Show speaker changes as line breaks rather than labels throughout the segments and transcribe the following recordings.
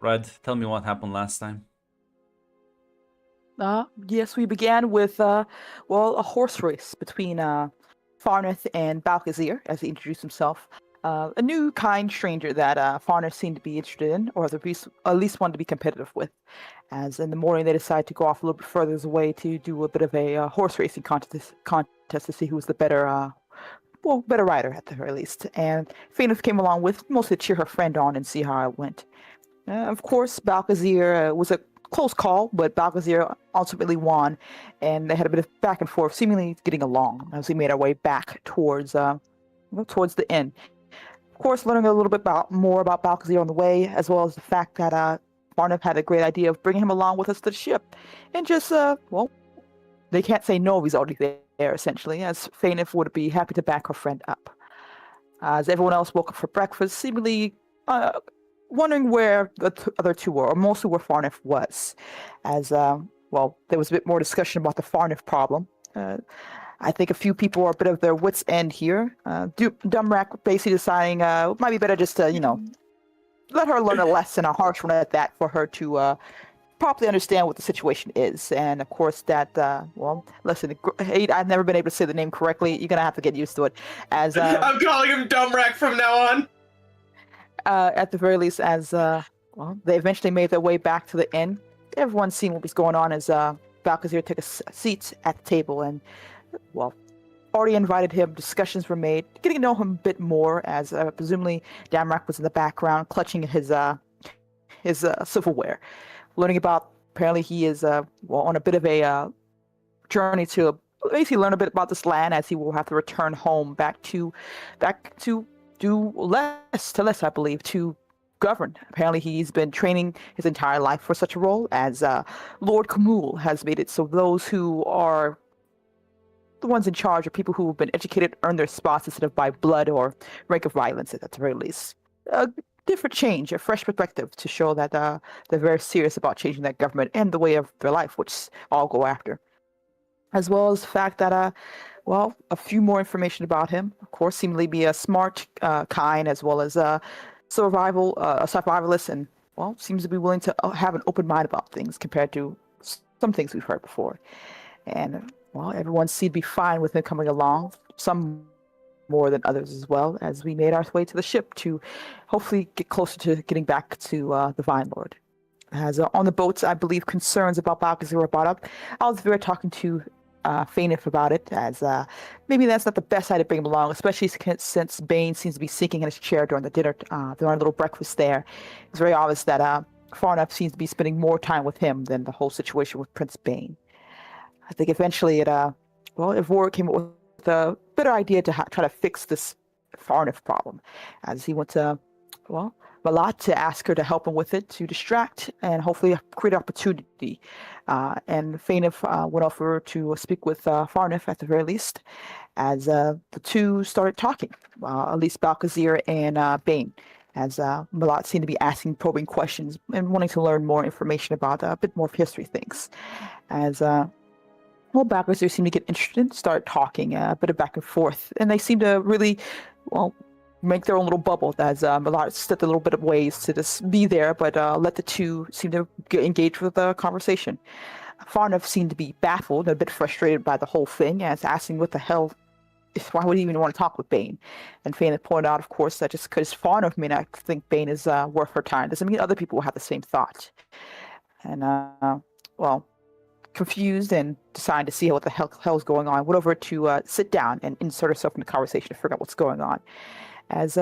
Red, tell me what happened last time.
Yes, we began with, a horse race between Farnath and Balkazir, as he introduced himself. A new kind stranger that Farnath seemed to be interested in, or at least wanted to be competitive with. As in the morning, they decided to go off a little bit further away to do a bit of a horse racing contest to see who was the better rider at the very least. And Faineth came along with, mostly to cheer her friend on and see how it went. Of course, Balkazir was a close call, but Balkazir ultimately won, and they had a bit of back and forth, seemingly getting along as we made our way back towards the inn. Of course, learning a little bit more about Balkazir on the way, as well as the fact that Barnab had a great idea of bringing him along with us to the ship, and just they can't say no if he's already there. Essentially, as Fainif would be happy to back her friend up. As everyone else woke up for breakfast, seemingly wondering where the other two were, or mostly where Farnif was. As, there was a bit more discussion about the Farnif problem. I think a few people are a bit of their wits' end here. Dumrak basically deciding it might be better just to, let her learn a lesson, a harsh one at that, for her to properly understand what the situation is. And of course that, listen, I've never been able to say the name correctly. You're going to have to get used to it. As
I'm calling him Dumrak from now on.
At the very least, as they eventually made their way back to the inn. Everyone seeing what was going on as Balkazir took a seat at the table, and already invited him. Discussions were made, getting to know him a bit more, as presumably Damrak was in the background, clutching his silverware, learning about. Apparently, he is on a bit of a journey to basically learn a bit about this land, as he will have to return home back to do less, I believe, to govern. Apparently, he's been training his entire life for such a role, as Lord Kamul has made it so those who are the ones in charge are people who have been educated, earn their spots instead of by blood or rank of violence, at the very least. A different change, a fresh perspective to show that they're very serious about changing that government and the way of their life, which all go after. As well as the fact that a few more information about him. Of course, seemingly be a smart, kind, as well as a survivalist, and seems to be willing to have an open mind about things compared to some things we've heard before. And everyone seemed to be fine with him coming along. Some more than others as well, as we made our way to the ship to hopefully get closer to getting back to the Vine Lord. As on the boats, I believe concerns about Balkazir were brought up. I was very talking to Fainif about it, as maybe that's not the best idea to bring him along, especially since Bane seems to be sinking in his chair during the dinner, during our little breakfast there. It's very obvious that Farnaf seems to be spending more time with him than the whole situation with Prince Bane. I think eventually Ivor came up with a better idea to try to fix this Farnaf problem, as he went to, Malat to ask her to help him with it, to distract and hopefully create opportunity. And Fainif went over to speak with Farnif at the very least, as the two started talking, at least Balkazir and Bane, as Malat seemed to be asking probing questions and wanting to learn more information about a bit more of history things. As Balkazir seemed to get interested, start talking a bit of back and forth, and they seem to really, make their own little bubble, as Malat stepped a little bit of ways to just be there, but let the two seem to get engaged with the conversation. Farnaf seemed to be baffled and a bit frustrated by the whole thing, as asking what the hell, why would he even want to talk with Bane? And Fain had pointed out, of course, that just because Farnaf may not think Bane is worth her time doesn't mean other people will have the same thought. And, confused and deciding to see what the hell is going on, went over to sit down and insert herself in the conversation to figure out what's going on. As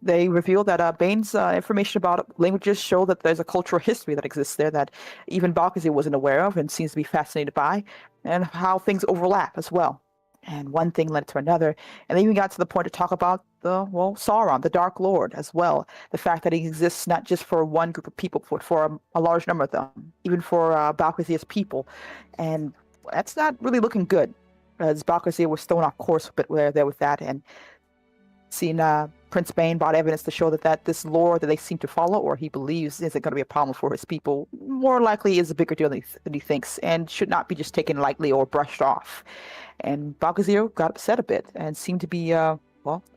they revealed that Bane's information about languages show that there's a cultural history that exists there that even Balkazir wasn't aware of and seems to be fascinated by, and how things overlap as well. And one thing led to another, and they even got to the point to talk about Sauron, the Dark Lord, as well. The fact that he exists not just for one group of people, but for a large number of them, even for Balkazir's people. And that's not really looking good, as Balkazir was thrown off course a bit there with that, and seen Prince Bane brought evidence to show that this lore that they seem to follow, or he believes, isn't going to be a problem for his people, more likely is a bigger deal than he thinks, and should not be just taken lightly or brushed off. And Balkazir got upset a bit and seemed to be,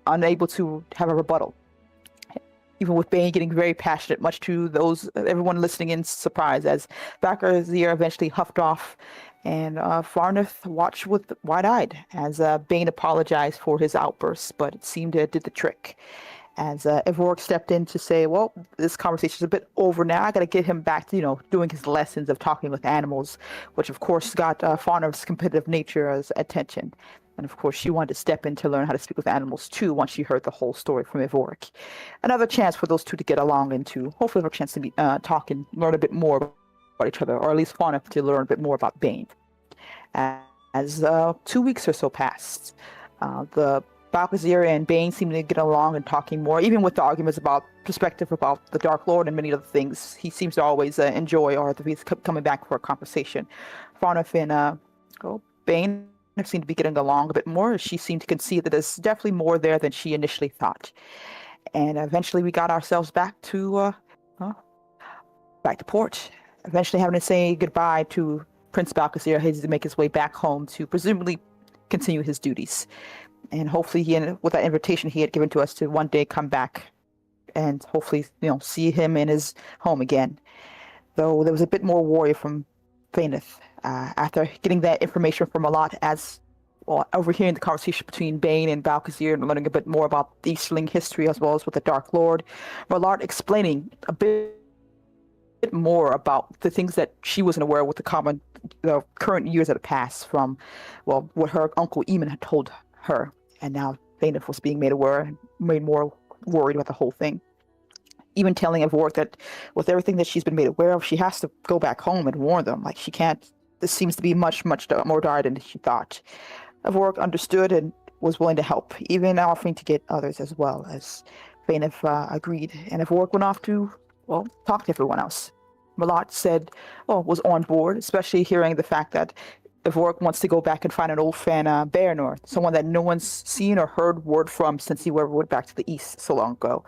unable to have a rebuttal. even with Bane getting very passionate, much to everyone listening in surprise, as Bakazir eventually huffed off, and Farnath watched with wide-eyed as Bane apologized for his outbursts, but it seemed it did the trick. As Evork stepped in to say, well, this conversation's a bit over now. I got to get him back to, doing his lessons of talking with animals, which of course got Farnath's competitive nature's attention. And of course, she wanted to step in to learn how to speak with animals too once she heard the whole story from Evork. Another chance for those two to get along and to hopefully have a chance to talk and learn a bit more about each other, or at least Farnath to learn a bit more about Bane. As 2 weeks or so passed, the Balkazir and Bane seem to get along and talking more, even with the arguments about perspective about the Dark Lord and many other things. He seems to always enjoy, or at least coming back for a conversation. Farnath and Bane seem to be getting along a bit more. She seemed to concede that there's definitely more there than she initially thought. And eventually we got ourselves back to port. Eventually having to say goodbye to Prince Balkazir. He had to make his way back home to presumably continue his duties. And hopefully with that invitation he had given to us to one day come back and hopefully, see him in his home again. Though there was a bit more worry from Faineth after getting that information from Malat, overhearing the conversation between Bane and Balkazir and learning a bit more about the Easterling history as well as with the Dark Lord. Malat explaining a bit more about the things that she wasn't aware of with the current years that had passed from, what her uncle Eamon had told her. And now Faineth was being made aware and made more worried about the whole thing. Even telling Evork that with everything that she's been made aware of, she has to go back home and warn them. Like, she can't. This seems to be much, much more dire than she thought. Evork understood and was willing to help, even offering to get others as well, as Faineth agreed. And Evork went off to, talk to everyone else. Malat said, was on board, especially hearing the fact that Evork wants to go back and find an old fan, Baranor, someone that no one's seen or heard word from since he went back to the east so long ago.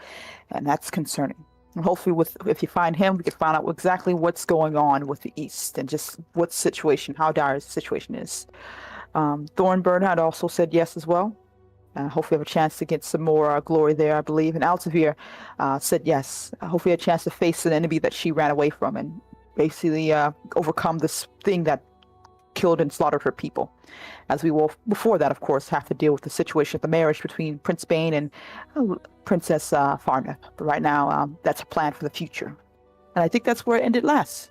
And that's concerning. And hopefully if you find him, we can find out exactly what's going on with the east and just how dire the situation is. Thornburn had also said yes as well. Hopefully have a chance to get some more glory there, I believe. And Altavir said yes. Hopefully a chance to face an enemy that she ran away from and basically overcome this thing that killed and slaughtered her people. As we will, before that, of course, have to deal with the situation of the marriage between Prince Bane and Princess Farnath. But right now, that's a plan for the future. And I think that's where it ended last.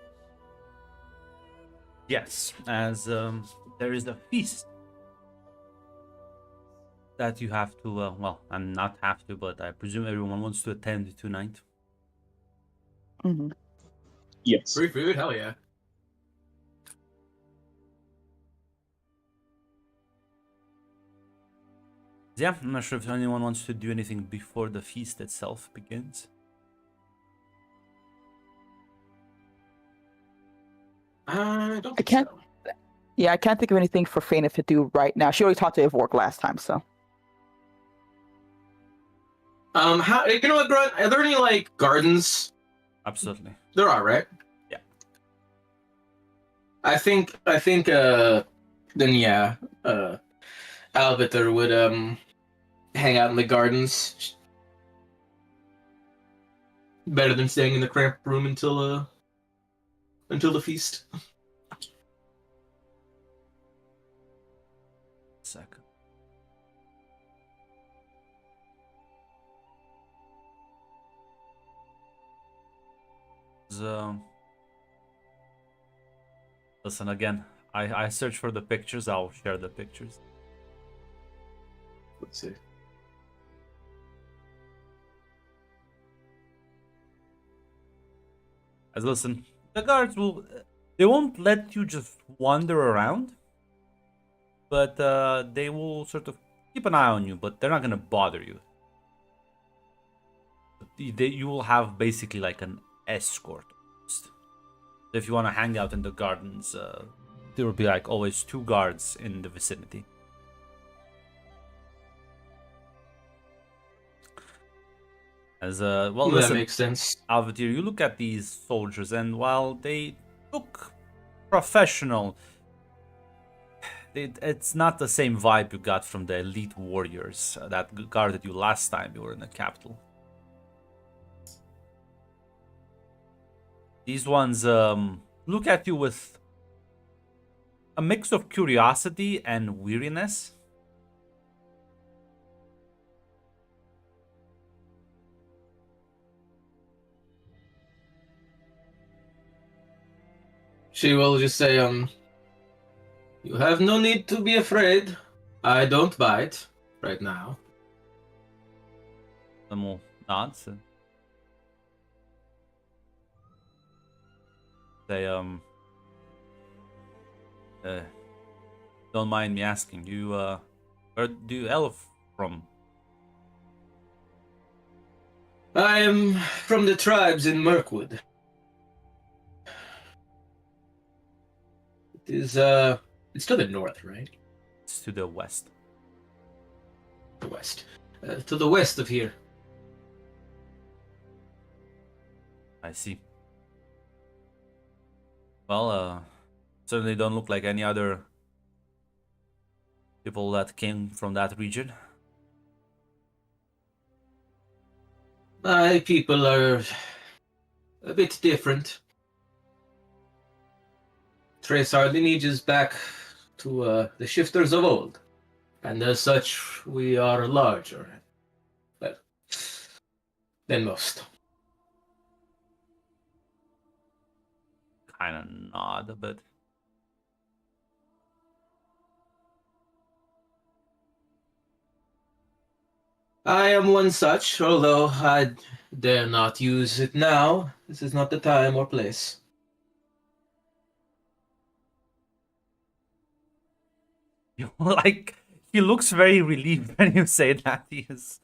Yes, as there is a feast that you have to, and not have to, but I presume everyone wants to attend tonight.
Mm-hmm.
Yes. Free food? Hell yeah.
Yeah, I'm not sure if anyone wants to do anything before the feast itself begins.
I don't think
can't.
so.
Yeah, I can't think of anything for Faineth to do right now. She already talked to Evork last time, so.
You know what, Grunt? Are there any gardens?
Absolutely.
There are, right?
Yeah.
I think then yeah, Alvitar would hang out in the gardens. Better than staying in the cramped room until the feast.
Second. Listen again. I search for the pictures. I'll share the pictures.
Let's see.
As listen, the guards they won't let you just wander around, but they will sort of keep an eye on you, but they're not gonna bother you. You will have basically like an escort. If you want to hang out in the gardens, there will be like always 2 guards in the vicinity. As well, listen,
that makes sense.
Alvatir, you look at these soldiers, and while they look professional, it's not the same vibe you got from the elite warriors that guarded you last time you were in the capital. These ones look at you with a mix of curiosity and weariness.
She will just say, you have no need to be afraid. I don't bite right now.
Animal nods. Say, don't mind me asking, you, where do you elf from?
I am from the tribes in Mirkwood. It is, it's to the north, right?
It's to the west.
The west. To the west of here.
I see. Well, certainly don't look like any other people that came from that region.
My people are a bit different. Trace our lineages back to the shifters of old, and as such, we are larger, well, than most.
Kind of nod a bit.
I am one such, although I dare not use it now. This is not the time or place.
Like, he looks very relieved when you say that. He is.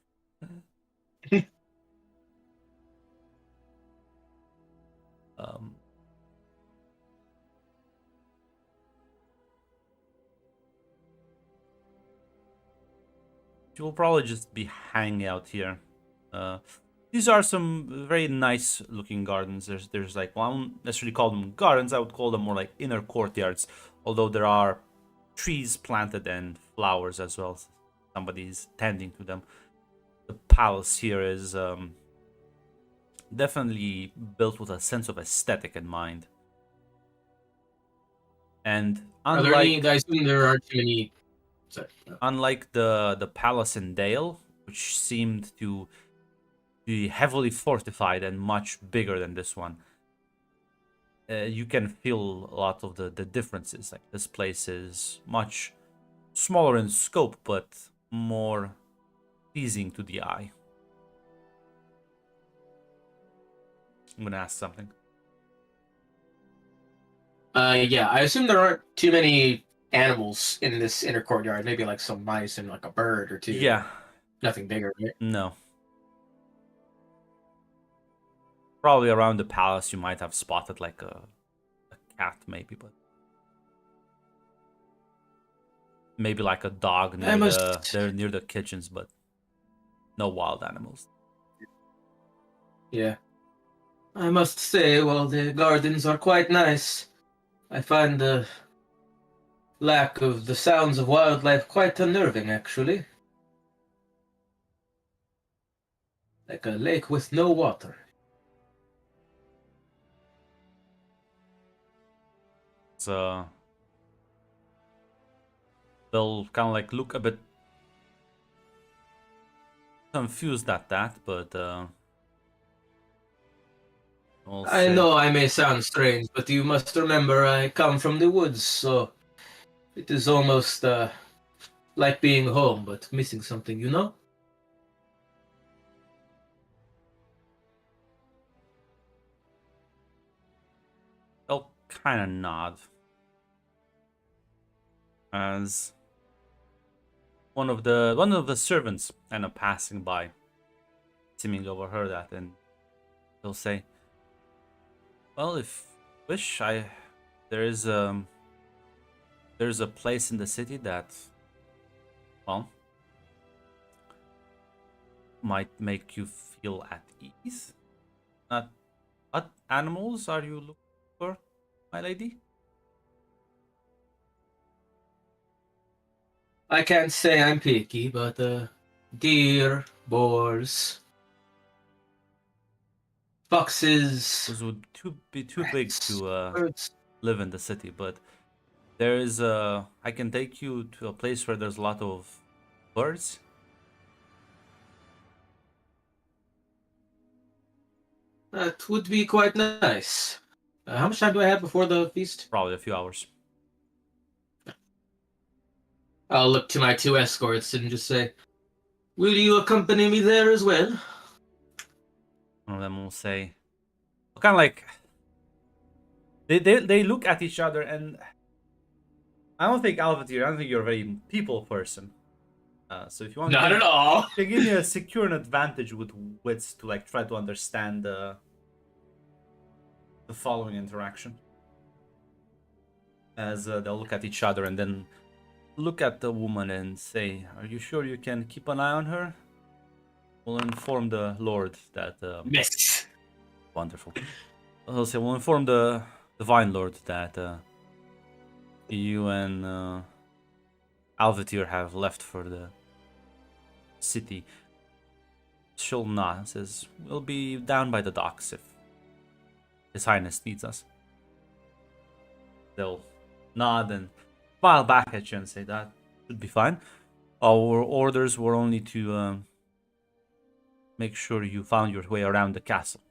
um, you'll probably just be hanging out here. These are some very nice looking gardens. There's like, well, I won't necessarily call them gardens. I would call them more like inner courtyards. Although there are trees planted and flowers as well. Somebody's tending to them. The palace here is definitely built with a sense of aesthetic in mind. And
Are there any?
unlike
I assume there aren't too many. Sorry.
unlike the palace in Dale, which seemed to be heavily fortified and much bigger than this one, you can feel a lot of the differences. Like, this place is much smaller in scope, but more pleasing to the eye. I'm gonna ask something.
Yeah, I assume there aren't too many animals in this inner courtyard. Maybe like some mice and like a bird or two.
Yeah,
Nothing bigger, right?
no. Probably around the palace you might have spotted like a cat, maybe, but maybe like a dog near near the kitchens, but no wild animals.
Yeah. I must say, well, the gardens are quite nice. I find the lack of the sounds of wildlife quite unnerving, actually. Like a lake with no water.
So they'll kind of like look a bit confused at that, but we'll
I
say,
know I may sound strange, but you must remember I come from the woods, so it is almost like being home, but missing something, you know?
they'll kind of nod as one of the servants kind of passing by, seeming to overheard that, and they'll say, "Well, if you wish, there is there's a place in the city that, well, might make you feel at ease. Not what animals are you looking for, my lady?"
I can't say I'm picky, but deer, boars, foxes,
Those would be too big
rats,
to
birds.
live in the city, but there is I can take you to a place where there's a lot of birds.
That would be quite nice. How much time do I have before the feast?
Probably a few hours.
I'll look to my two escorts and just say, "Will you accompany me there as well?"
One of them will say, kind of like they look at each other, and I don't think Alvatir, I don't think you're a very people person. So if you want,
Not
to
at all.
can give me a secure an advantage with wits to like try to understand the following interaction. As they'll look at each other and then look at the woman and say, "Are you sure you can keep an eye on her? We'll inform the Lord that."
Miss.
Wonderful. I'll say we'll inform the Divine Lord that you and Alvatir have left for the city. She'll nod. Says we'll be down by the docks if His Highness needs us. They'll nod and smile back at you and say that should be fine. Our orders were only to make sure you found your way around the castle.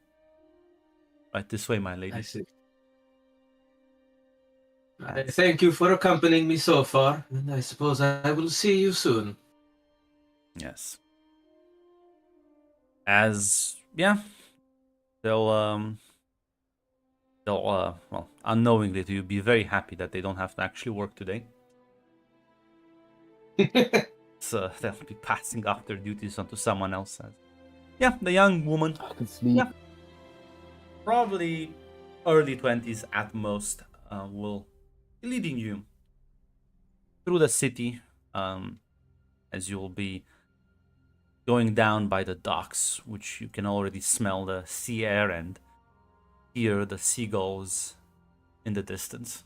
Right this way, my lady.
I see. I thank you for accompanying me so far, and I suppose I will see you soon.
Yes. As they'll well, unknowingly to you, be very happy that they don't have to actually work today. So they'll be passing off their duties onto someone else. Yeah, the young woman,
I can sleep.
Yeah. probably early 20s at most, will be leading you through the city, as you'll be going down by the docks, which you can already smell the sea air and hear the seagulls in the distance.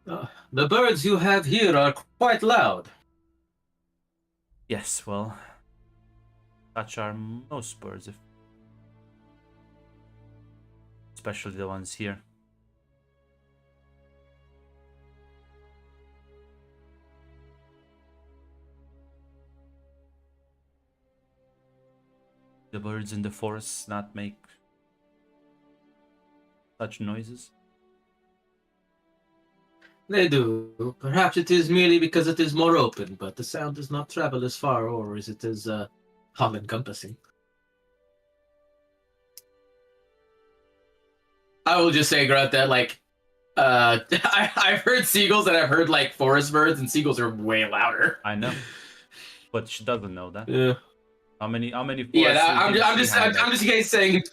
The birds you have here are quite loud.
Yes, well, such are most birds, especially the ones here. The birds in the forests not make such noises.
They do. Perhaps it is merely because it is more open, but the sound does not travel as far, or is it as all-encompassing? I will just say, Grunt, that I've heard seagulls and I've heard like forest birds, and seagulls are way louder.
I know, but she doesn't know that.
Yeah.
How many?
Yeah,
forests do you think
I'm
she
just
had
in case saying.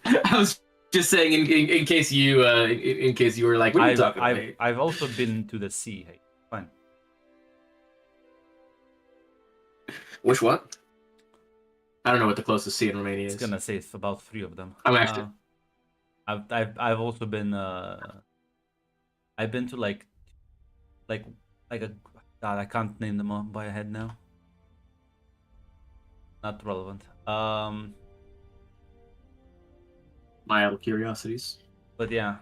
I was just saying in case you in case you were like, what are you talking about?
I've also been to the sea. Hey, fine.
Which one? I don't know what the closest sea in Romania
It's
is.
gonna say it's about 3 of them.
I'm actually.
I've also been I've been to like a God, I can't name them off by head now. Not relevant.
Mild curiosities.
But yeah,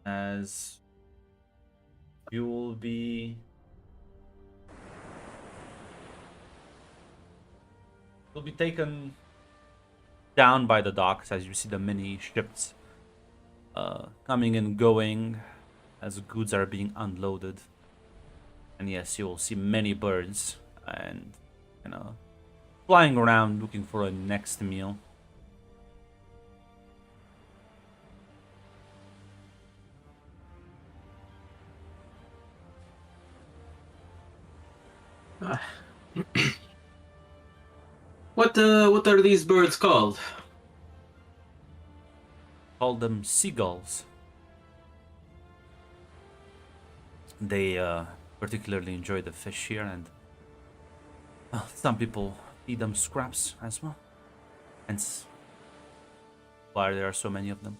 as you will be taken down by the docks as you see the many ships coming and going as goods are being unloaded. And yes, you will see many birds and flying around looking for a next meal.
What are these birds called?
Call them seagulls. They particularly enjoy the fish here, and well, some people feed them scraps as well. Hence why there are so many of them.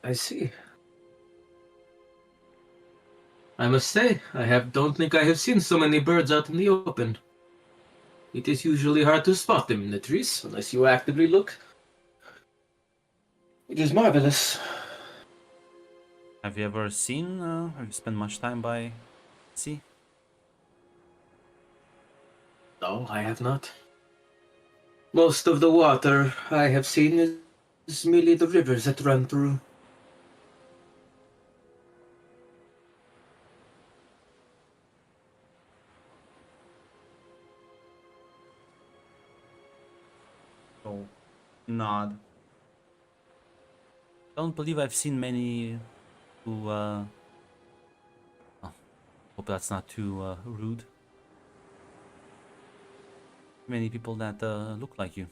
I see. I must say, don't think I have seen so many birds out in the open. It is usually hard to spot them in the trees, unless you actively look. It is marvelous.
Have you ever seen, have you spent much time by sea?
No, I have not. Most of the water I have seen is merely the rivers that run through.
So, nod. Don't believe I've seen many who, oh, hope that's not too rude. Many people that look like you.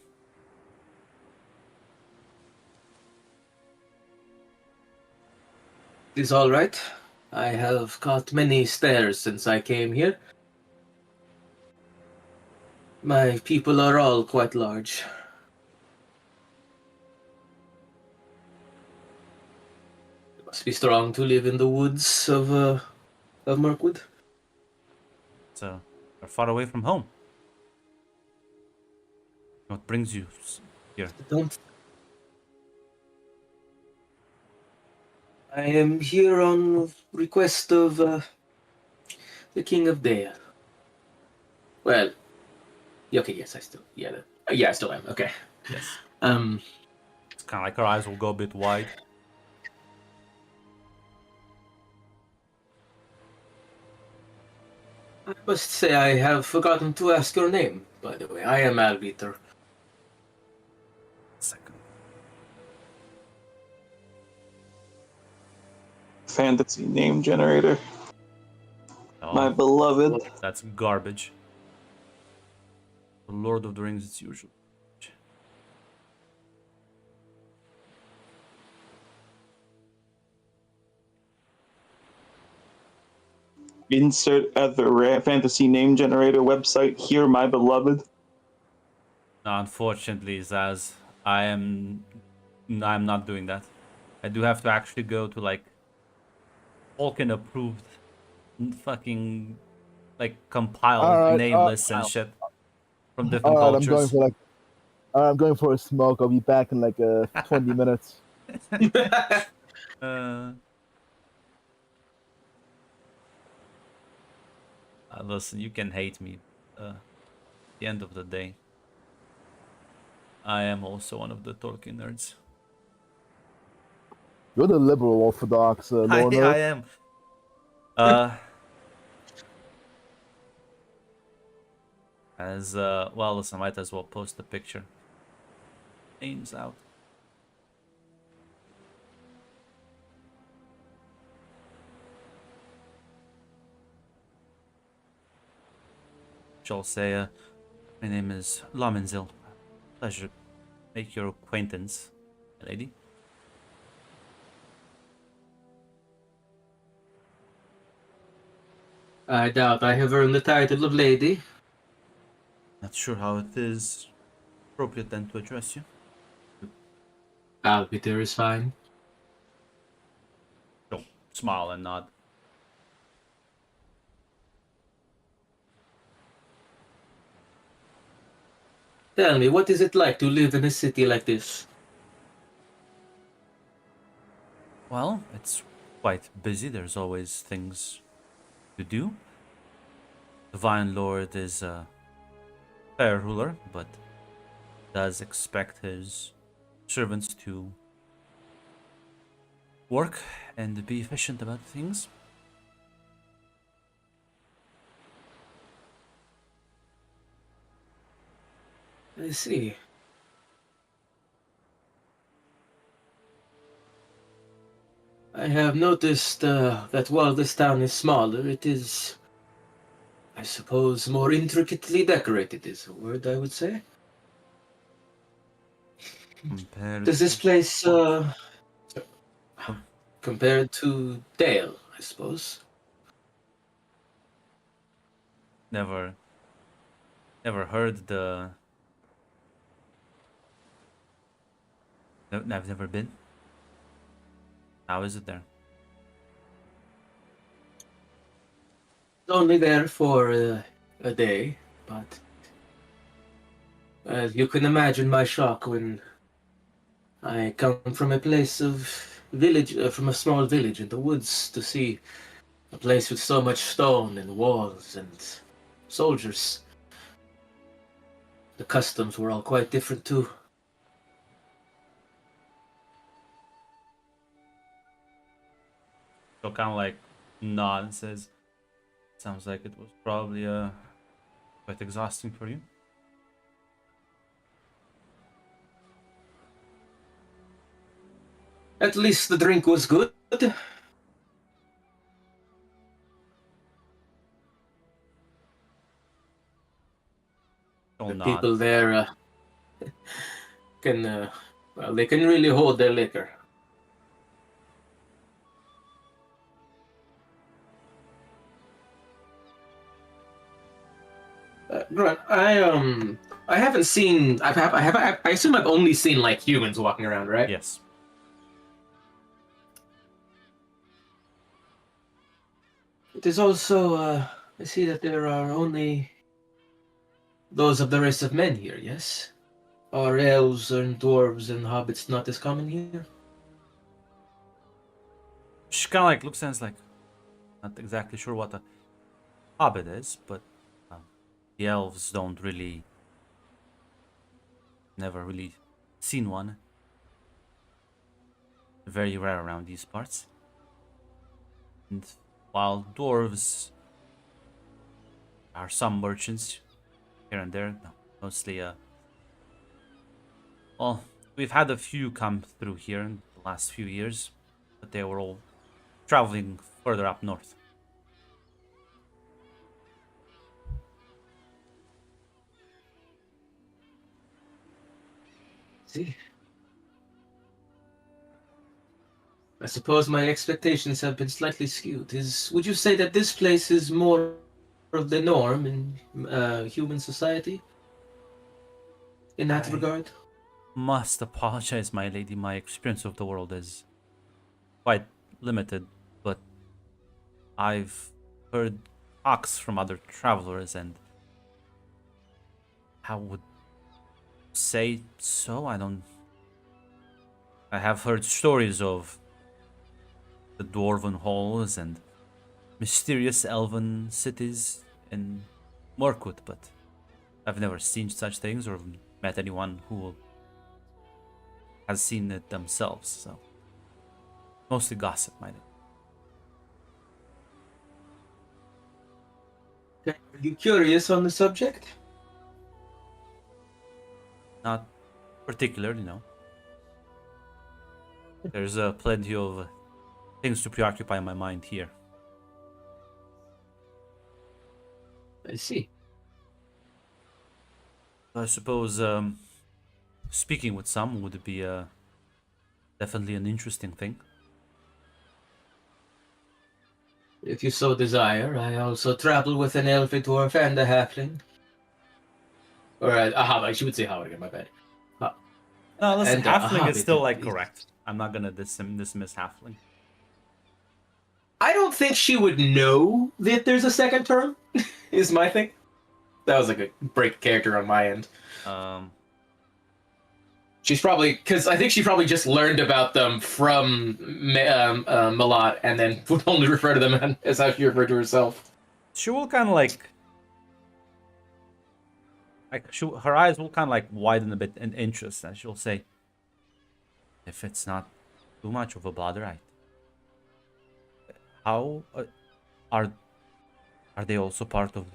It is all right. I have caught many stares since I came here. My people are all quite large. It must be strong to live in the woods of Mirkwood.
So, you're far away from home. What brings you here?
Don't. I am here on request of the King of Dale. Well, okay, yes, I still, yeah, I still am. Okay.
Yes.
Um,
It's kind of like her eyes will go a bit wide.
I must say I have forgotten to ask your name. By the way, I am Albiter.
Second.
Fantasy name generator.
Oh,
My beloved.
that's garbage. The Lord of the Rings is usual.
Insert at the fantasy name generator website here, my beloved.
No, unfortunately, Zaz, I'm not doing that. I do have to actually go to like Tolkien approved fucking like compiled
Alright,
name lists and shit from different
alright,
cultures.
I'm going for a smoke. I'll be back in like 20 minutes.
uh, listen, you can hate me. At the end of the day, I am also one of the Tolkien nerds.
You're the liberal orthodox lore
I
nerd.
am. Uh, well, listen, I might as well post the picture. Names out. Shall say, my name is Laminzil. Pleasure to make your acquaintance, lady.
I doubt I have earned the title of lady.
Not sure how it is appropriate then to address you.
Albiter is fine.
She'll smile and nod.
Tell me, what is it like to live in a city like this?
Well, it's quite busy. There's always things to do. The Vine Lord is a fair ruler, but does expect his servants to work and be efficient about things.
I see. I have noticed that while this town is smaller, it is, I suppose, more intricately decorated is a word I would say.
Compared
Does this
to...
place, compared to Dale, I suppose?
Never heard the... No, I've never been. How is it there?
Only there for a day, but you can imagine my shock when I come from a place of village, from a small village in the woods, to see a place with so much stone and walls and soldiers. The customs were all quite different too.
So kind of like nod and says, "Sounds like it was probably quite exhausting for you."
At least the drink was good.
She'll
The
nod.
people there can, well, they can really hold their liquor. Grunt, I haven't seen. I assume I've only seen like humans walking around, right?
Yes.
It is also. I see that there are only those of the race of men here. Yes, are elves and dwarves and hobbits not as common here?
She kind of like looks and is like, not exactly sure what a hobbit is, but the elves don't really, never really seen one. Very rare around these parts. And while dwarves are some merchants here and there, no, mostly well, we've had a few come through here in the last few years, but they were all traveling further up north.
See. I suppose my expectations have been slightly skewed. Would you say that this place is more of the norm in human society? In that
I-
regard?
Must apologize, my lady. My experience of the world is quite limited, but I've heard talks from other travelers, and I would say so. I have heard stories of the dwarven halls and mysterious elven cities in Morkwood, but I've never seen such things or met anyone who has seen it themselves, so mostly gossip, my lady.
Are you curious on the subject?
Not particularly, no. There's plenty of things to preoccupy my mind here.
I see.
I suppose speaking with some would be definitely an interesting thing.
If you so desire, I also travel with an elf, a dwarf, and a halfling. Or a hobbit. I should say hobbit again, my bad.
No, listen,
And a
halfling is
hobbit,
still
at
like
least.
correct. I'm not gonna dismiss halfling.
I don't think she would know that there's a second term, is my thing. That was like a break character on my end. She's probably, because I think she probably just learned about them from Malat and then would only refer to them as how she referred to herself.
She will kind of like her eyes will kind of like widen a bit in interest, and she'll say, "If it's not too much of a bother, how are are they also part of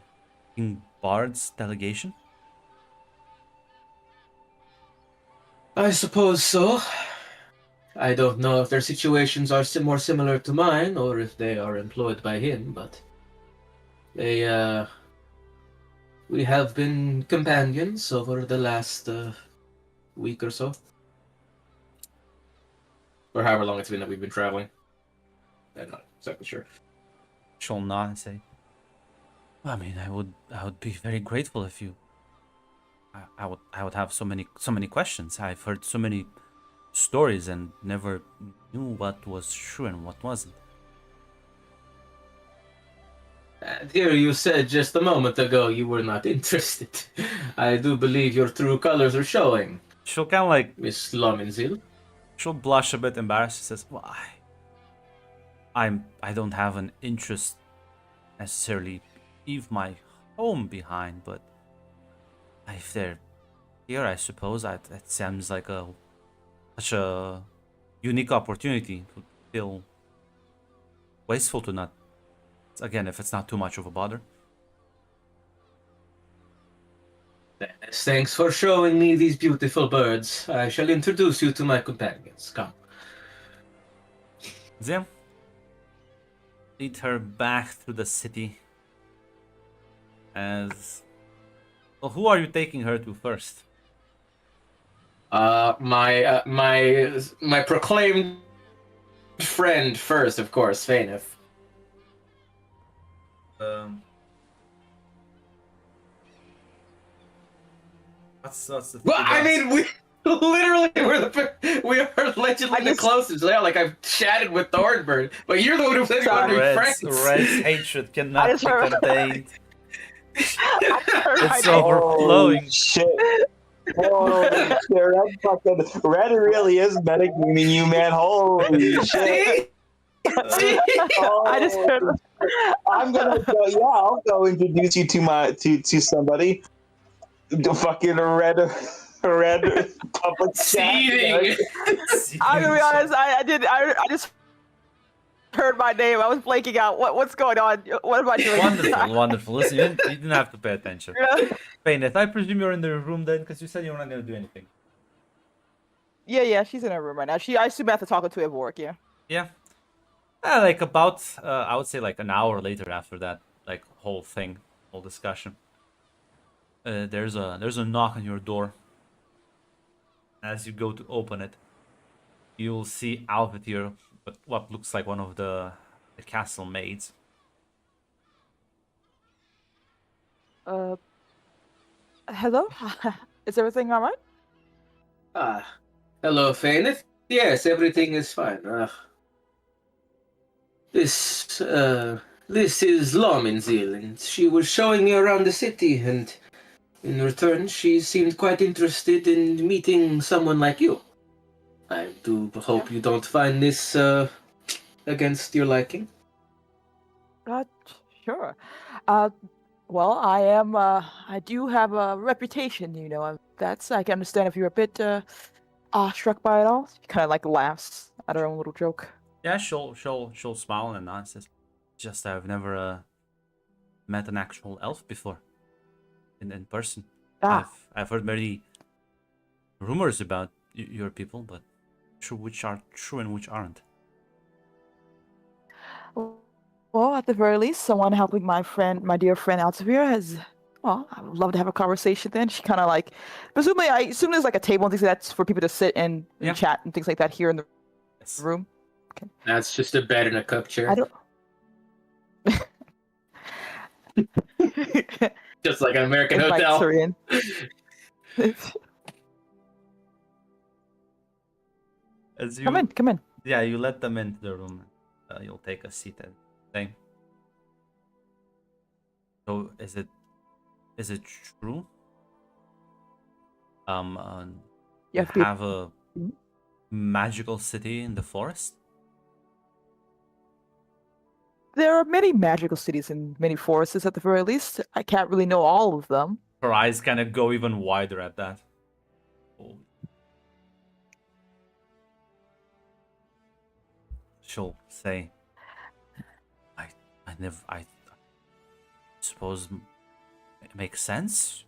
King Bard's delegation?"
I suppose so. I don't know if their situations are more similar to mine or if they are employed by him, but they, we have been companions over the last week or so. Or however long it's been that we've been traveling. I'm not exactly sure.
She'll nod and say, "I mean, I would be very grateful if you. I would have so many questions. I've heard so many stories and never knew what was true and what wasn't.
And here you said just a moment ago you were not interested. I do believe your true colors are showing,
She'll kind of like,
Miss Lominzil.
she'll blush a bit embarrassed. She says, "Well, I don't have an interest necessarily leave my home behind, but if they're here, I suppose that seems like such a unique opportunity to feel wasteful to not. Again, if it's not too much of a bother."
Thanks for showing me these beautiful birds. I shall introduce you to my companions. Come.
Zim, lead her back through the city. As well, who are you taking her to first?
My proclaimed friend first, of course, Faineth.
What's the
Well, I mean, we literally we are allegedly the closest. Yeah, like I've chatted with Thornbird, but you're the one who said you want to be friends.
Red's hatred cannot
just
be
heard-
contained.
I
It's
know.
overflowing.
Holy shit. Holy shit. Red really is metagaming you, man. Holy shit.
See?
I just heard.
I'm gonna go. Yeah, I'll go introduce you to somebody. The fucking red public chat.
Seething.
I'm gonna be honest. I just heard my name. I was blanking out. What's going on? What am I doing?
Wonderful, wonderful. Listen, you didn't have to pay attention. Faineth, I presume you're in the room then, because you said you were not going to do anything.
Yeah, she's in her room right now. I assume I have to talk to Evork, yeah.
Yeah. Like about, I would say like an hour later after that, like whole thing, whole discussion. There's a knock on your door. As you go to open it, you'll see Alvetier, but what looks like one of the castle maids.
Hello? Is everything alright?
Hello, Faineth. Yes, everything is fine. This is Lominzil, and she was showing me around the city, and in return, she seemed quite interested in meeting someone like you. I do hope you don't find this against your liking.
Sure. Well, I do have a reputation, you know. I can understand if you're a bit, struck by it all. She kind of like laughs at her own little joke.
Yeah, she'll smile and nod. Says, "Just I've never met an actual elf before, in person. I've heard many rumors about your people, but which are true and which aren't."
Well, at the very least, someone helping my dear friend Altavir has. Well, I would love to have a conversation then. She kind of like, presumably, I assume there's like a table and things like that for people to sit and chat and things like that here in the room. Okay.
That's just a bed and a cook chair.
I don't.
Just like an American
Invites
hotel.
her in.
As you,
Come in.
Yeah, you let them into the room. You'll take a seat and thing. So is it true? You have a magical city in the forest?
There are many magical cities in many forests, at the very least. I can't really know all of them.
Her eyes kind of go even wider at that. Oh. She'll say, I suppose it makes sense.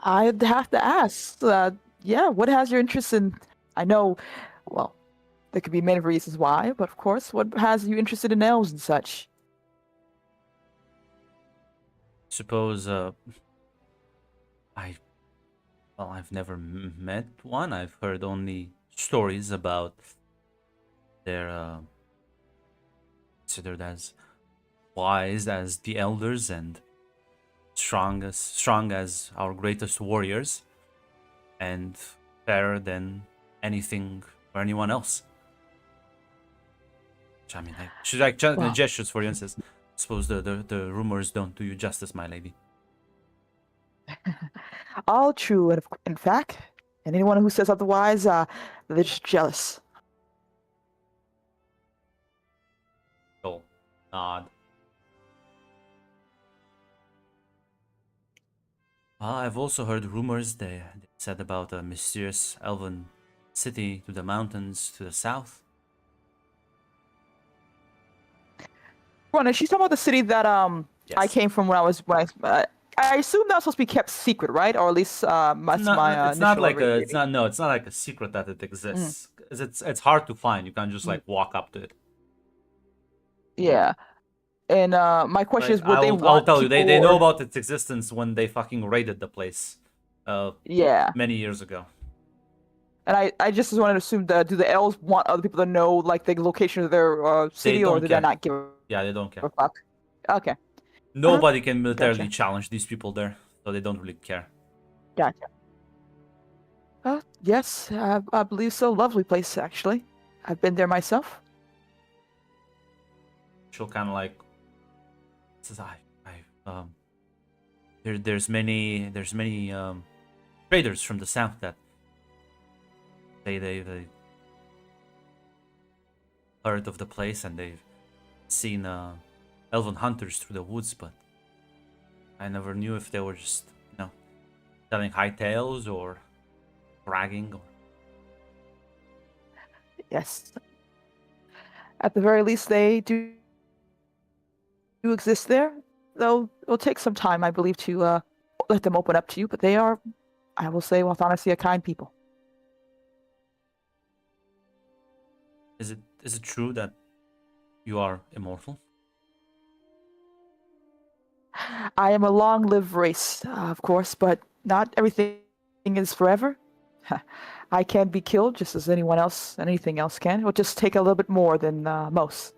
I'd have to ask. Yeah, what has your interest in? I know, well, there could be many reasons why, but of course, what has you interested in elves and such?
Suppose I've never met one. I've heard only stories about their considered as wise as the elders and strong as our greatest warriors. and fairer than anything or anyone else. Which, I mean, she's like
Well-
gestures for you and says, "Suppose the rumors don't do you justice, my lady."
All true, and in fact, and anyone who says otherwise, they're just jealous.
She'll nod. I've also heard rumors they said about a mysterious elven city to the mountains to the south.
Rona, she's talking about the city that I
Yes.
came from I assume that's supposed to be kept secret, right? Or at least that's my
It's not
initial
like
reading.
it's not like a secret that it exists. 'Cause it's hard to find. You can't just like walk up to it.
Yeah. And my question
Like,
is, would they
I'll
want
tell you, they
people
know
or-
about its existence when they fucking raided the place,
Yeah.
many years ago.
And I just wanted to assume that do the elves want other people to know like the location of their city, or
don't
do
care.
they not give
Yeah, they don't care.
a fuck? Okay,
Nobody can militarily
Gotcha.
challenge these people there, so they don't really care.
gotcha. Yes, I believe so. Lovely place, actually. I've been there myself.
She'll kind of like says, there's many traders from the south that they heard of the place and they've seen elven hunters through the woods, but I never knew if they were just telling high tales or bragging. Or...
Yes. At the very least, they do exist there. Though it'll take some time, I believe, to let them open up to you. But they are, I will say, with honesty, a kind people.
Is it true that you are immortal?
I am a long-lived race, of course, but not everything is forever. I can be killed just as anyone else, anything else can. It'll just take a little bit more than most.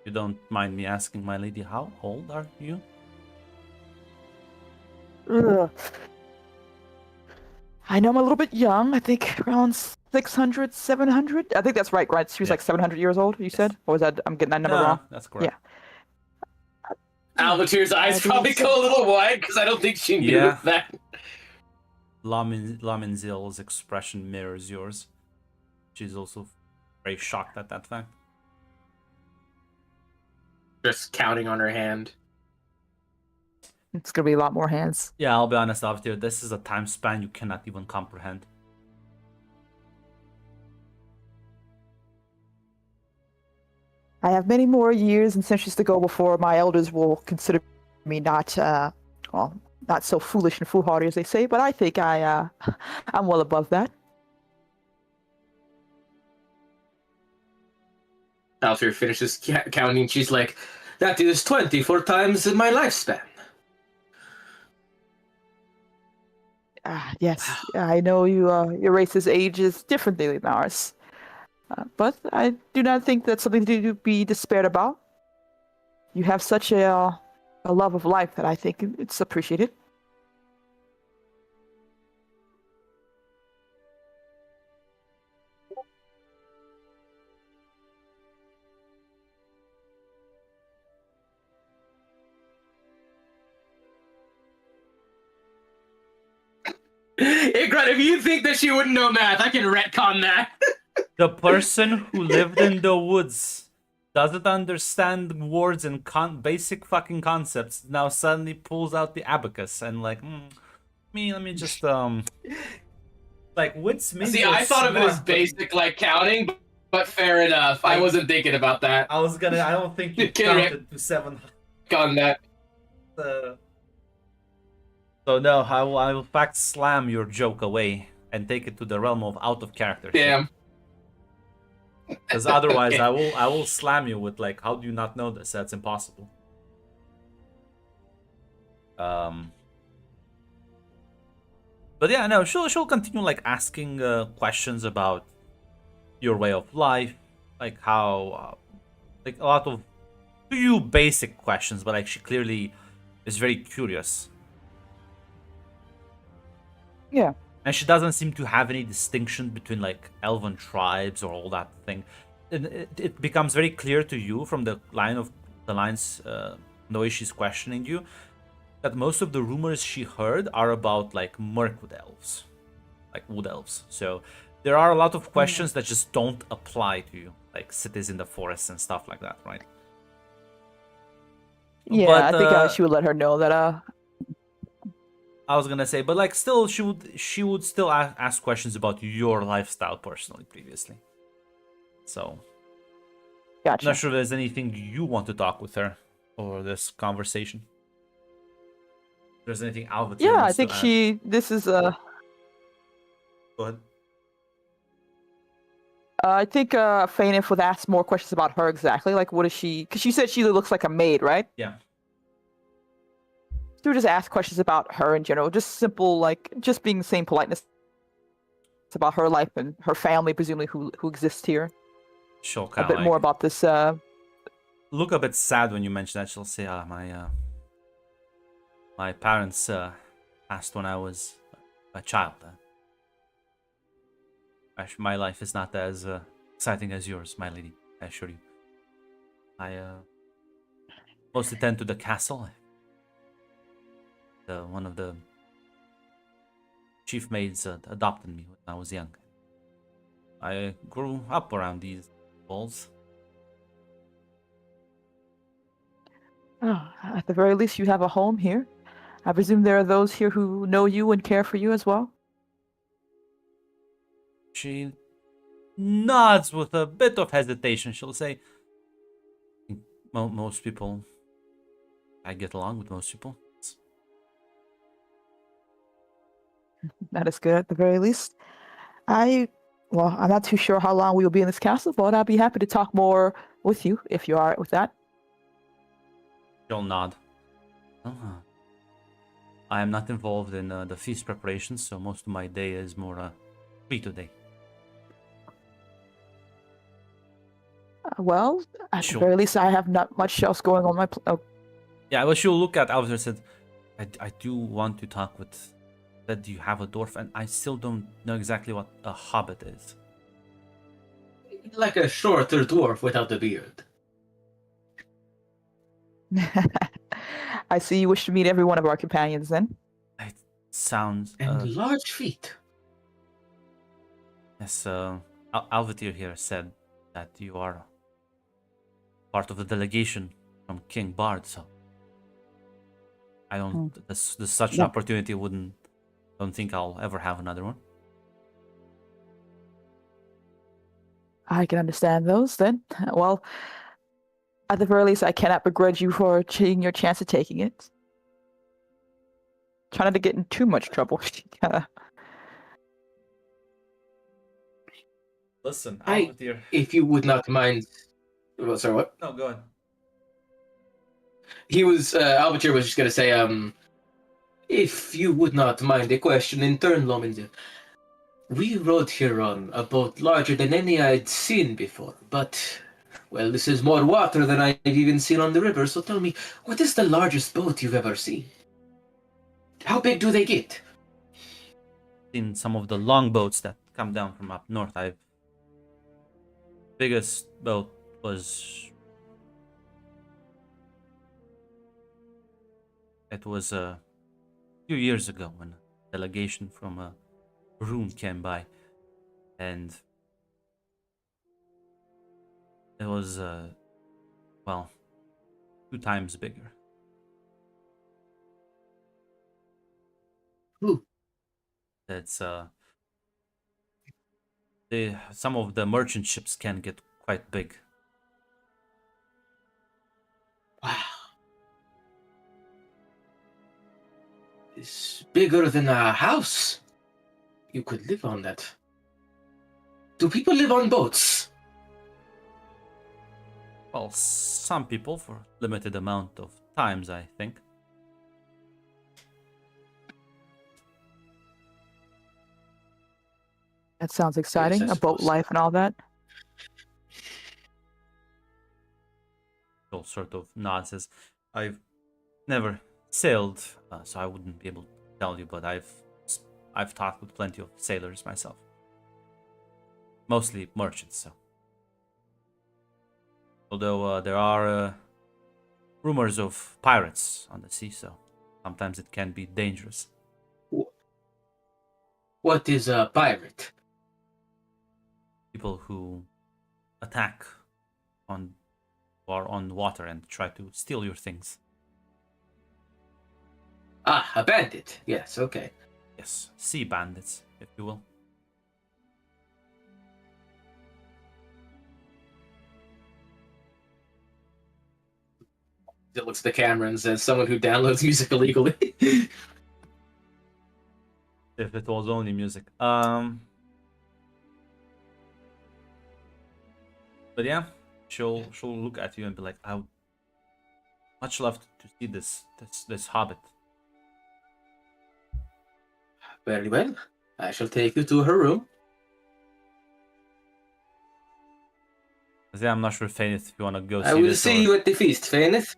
You don't mind me asking, my lady, how old are you?
Ugh. I know I'm a little bit young. I think around 600, 700. I think that's right, right? She was
Yeah.
like 700 years old, you said? Or was that, I'm getting that number
No,
wrong?
that's correct.
Albatir's eyes
I
probably
believe
go a little wide because I don't think she knew
Yeah.
that.
Laminzil's expression mirrors yours. She's also very shocked at that fact.
Just counting on her hand.
It's going to be a lot more hands.
Yeah, I'll be honest, Avatir, this is a time span you cannot even comprehend.
I have many more years and centuries to go before my elders will consider me not, not so foolish and foolhardy as they say, but I think I'm well above that.
Albatir finishes counting. She's like, that is 24 times my lifespan.
Yes, I know your race's age is differently than ours. But I do not think that's something to be despaired about. You have such a love of life that I think it's appreciated.
Igrat, if you think that she wouldn't know math, I can retcon that.
The person who lived in the woods doesn't understand words and basic fucking concepts now suddenly pulls out the abacus and like, let me just like wits me.
See, I thought of it as basic like counting, but fair enough. I wasn't thinking about that.
I don't think you
Correct.
counted to 700.
On that.
So no, I will in fact slam your joke away and take it to the realm of out of character.
Damn.
Because otherwise,
Okay.
I will slam you with like, how do you not know this? That's impossible. But yeah, no, she'll continue like asking questions about your way of life, like how, like a lot of few basic questions, but like she clearly is very curious.
Yeah.
And she doesn't seem to have any distinction between like elven tribes or all that thing. It becomes very clear to you from the lines, the way she's questioning you, that most of the rumors she heard are about like Mirkwood elves, like wood elves. So there are a lot of questions that just don't apply to you, like cities in the forests and stuff like that, right?
Yeah,
But
I think she would let her know that.
I was gonna say, but like, still, she would still ask questions about your lifestyle personally previously. So,
Gotcha.
not sure if there's anything you want to talk with her or this conversation. If there's anything Alvatir
Yeah, I
wants
think
to add.
this is
Go ahead.
I think Fainif would ask more questions about her exactly. Like, what is she? Because she said she looks like a maid, right?
Yeah.
So we just ask questions about her in general, just simple, like just being the same politeness about her life and her family, presumably who exists here.
She'll
A
kind
bit
of
more
like
about this.
look a bit sad when you mention that. She'll say, my parents passed when I was a child. My life is not as exciting as yours, my lady. I assure you. I mostly tend to the castle. One of the chief maids adopted me when I was young. I grew up around these walls.
At the very least, you have a home here. I presume there are those here who know you and care for you as well.
She nods with a bit of hesitation. She'll say, most people, I get along with most people.
That is good at the very least. I'm not too sure how long we will be in this castle, but I'll be happy to talk more with you if you are with that.
She'll nod. I am not involved in the feast preparations, so most of my day is more free today.
Well, at
Sure.
the very least, I have not much else going on my
Yeah, well, she'll look at Alvin and said, I do want to talk with... That you have a dwarf, and I still don't know exactly what a hobbit is.
Like a shorter dwarf without a beard.
I see you wish to meet every one of our companions then.
It sounds...
And large feet.
Yes, Alvatir here said that you are part of the delegation from King Bard, so... I don't... Such an opportunity don't think I'll ever have another one.
I can understand those then. Well, at the very least, I cannot begrudge you for taking your chance of taking it. Try not to get in too much trouble.
Listen,
I-
Alvatir...
If you would not mind. Oh, sorry, what?
No, go ahead.
Albatir was just gonna say, if you would not mind a question in turn, Lominda. We rode here on a boat larger than any I'd seen before, but, well, this is more water than I've even seen on the river, so tell me, what is the largest boat you've ever seen? How big do they get?
Seen some of the longboats that come down from up north. Biggest boat was... It was a few years ago when a delegation from a room came by, and it was, well, 2 times bigger.
Ooh.
It's, some of the merchant ships can get quite big.
Wow. It's bigger than a house. You could live on that. Do people live on boats?
Well, some people for limited amount of times, I think.
That sounds exciting.
Yes, I
A boat
suppose.
life and all that.
She'll sort of nod, says, I've never sailed, so I wouldn't be able to tell you, but I've I've talked with plenty of sailors myself. Mostly merchants, so. Although there are rumors of pirates on the sea, so sometimes it can be dangerous.
What is a pirate?
People who attack on or on water and try to steal your things.
Ah, a bandit. Yes, okay.
Yes, sea bandits, if you will.
It looks at the camera and says, someone who downloads music illegally.
If it was only music. But yeah, she'll look at you and be like, "I would much love to see this hobbit."
Very well. I shall take you to her room.
Yeah, I'm not sure, Faith, if you want to go see
I will
this.
see
or...
you at the feast, Faineth.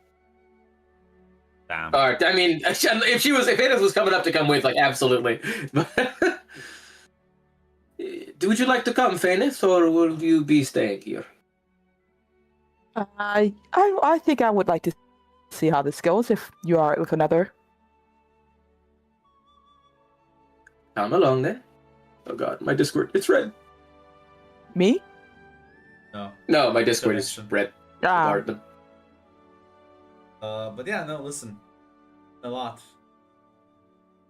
Damn.
Alright, I mean, if Faineth was coming up to come with, like, absolutely. Would you like to come, Faineth, or will you be staying here?
I think I would like to see how this goes if you are with another.
Come along then. Oh god, my Discord, it's red.
Me?
No, my Discord is
Connection.
red.
Ah,
Pardon.
But yeah, no, listen. A lot.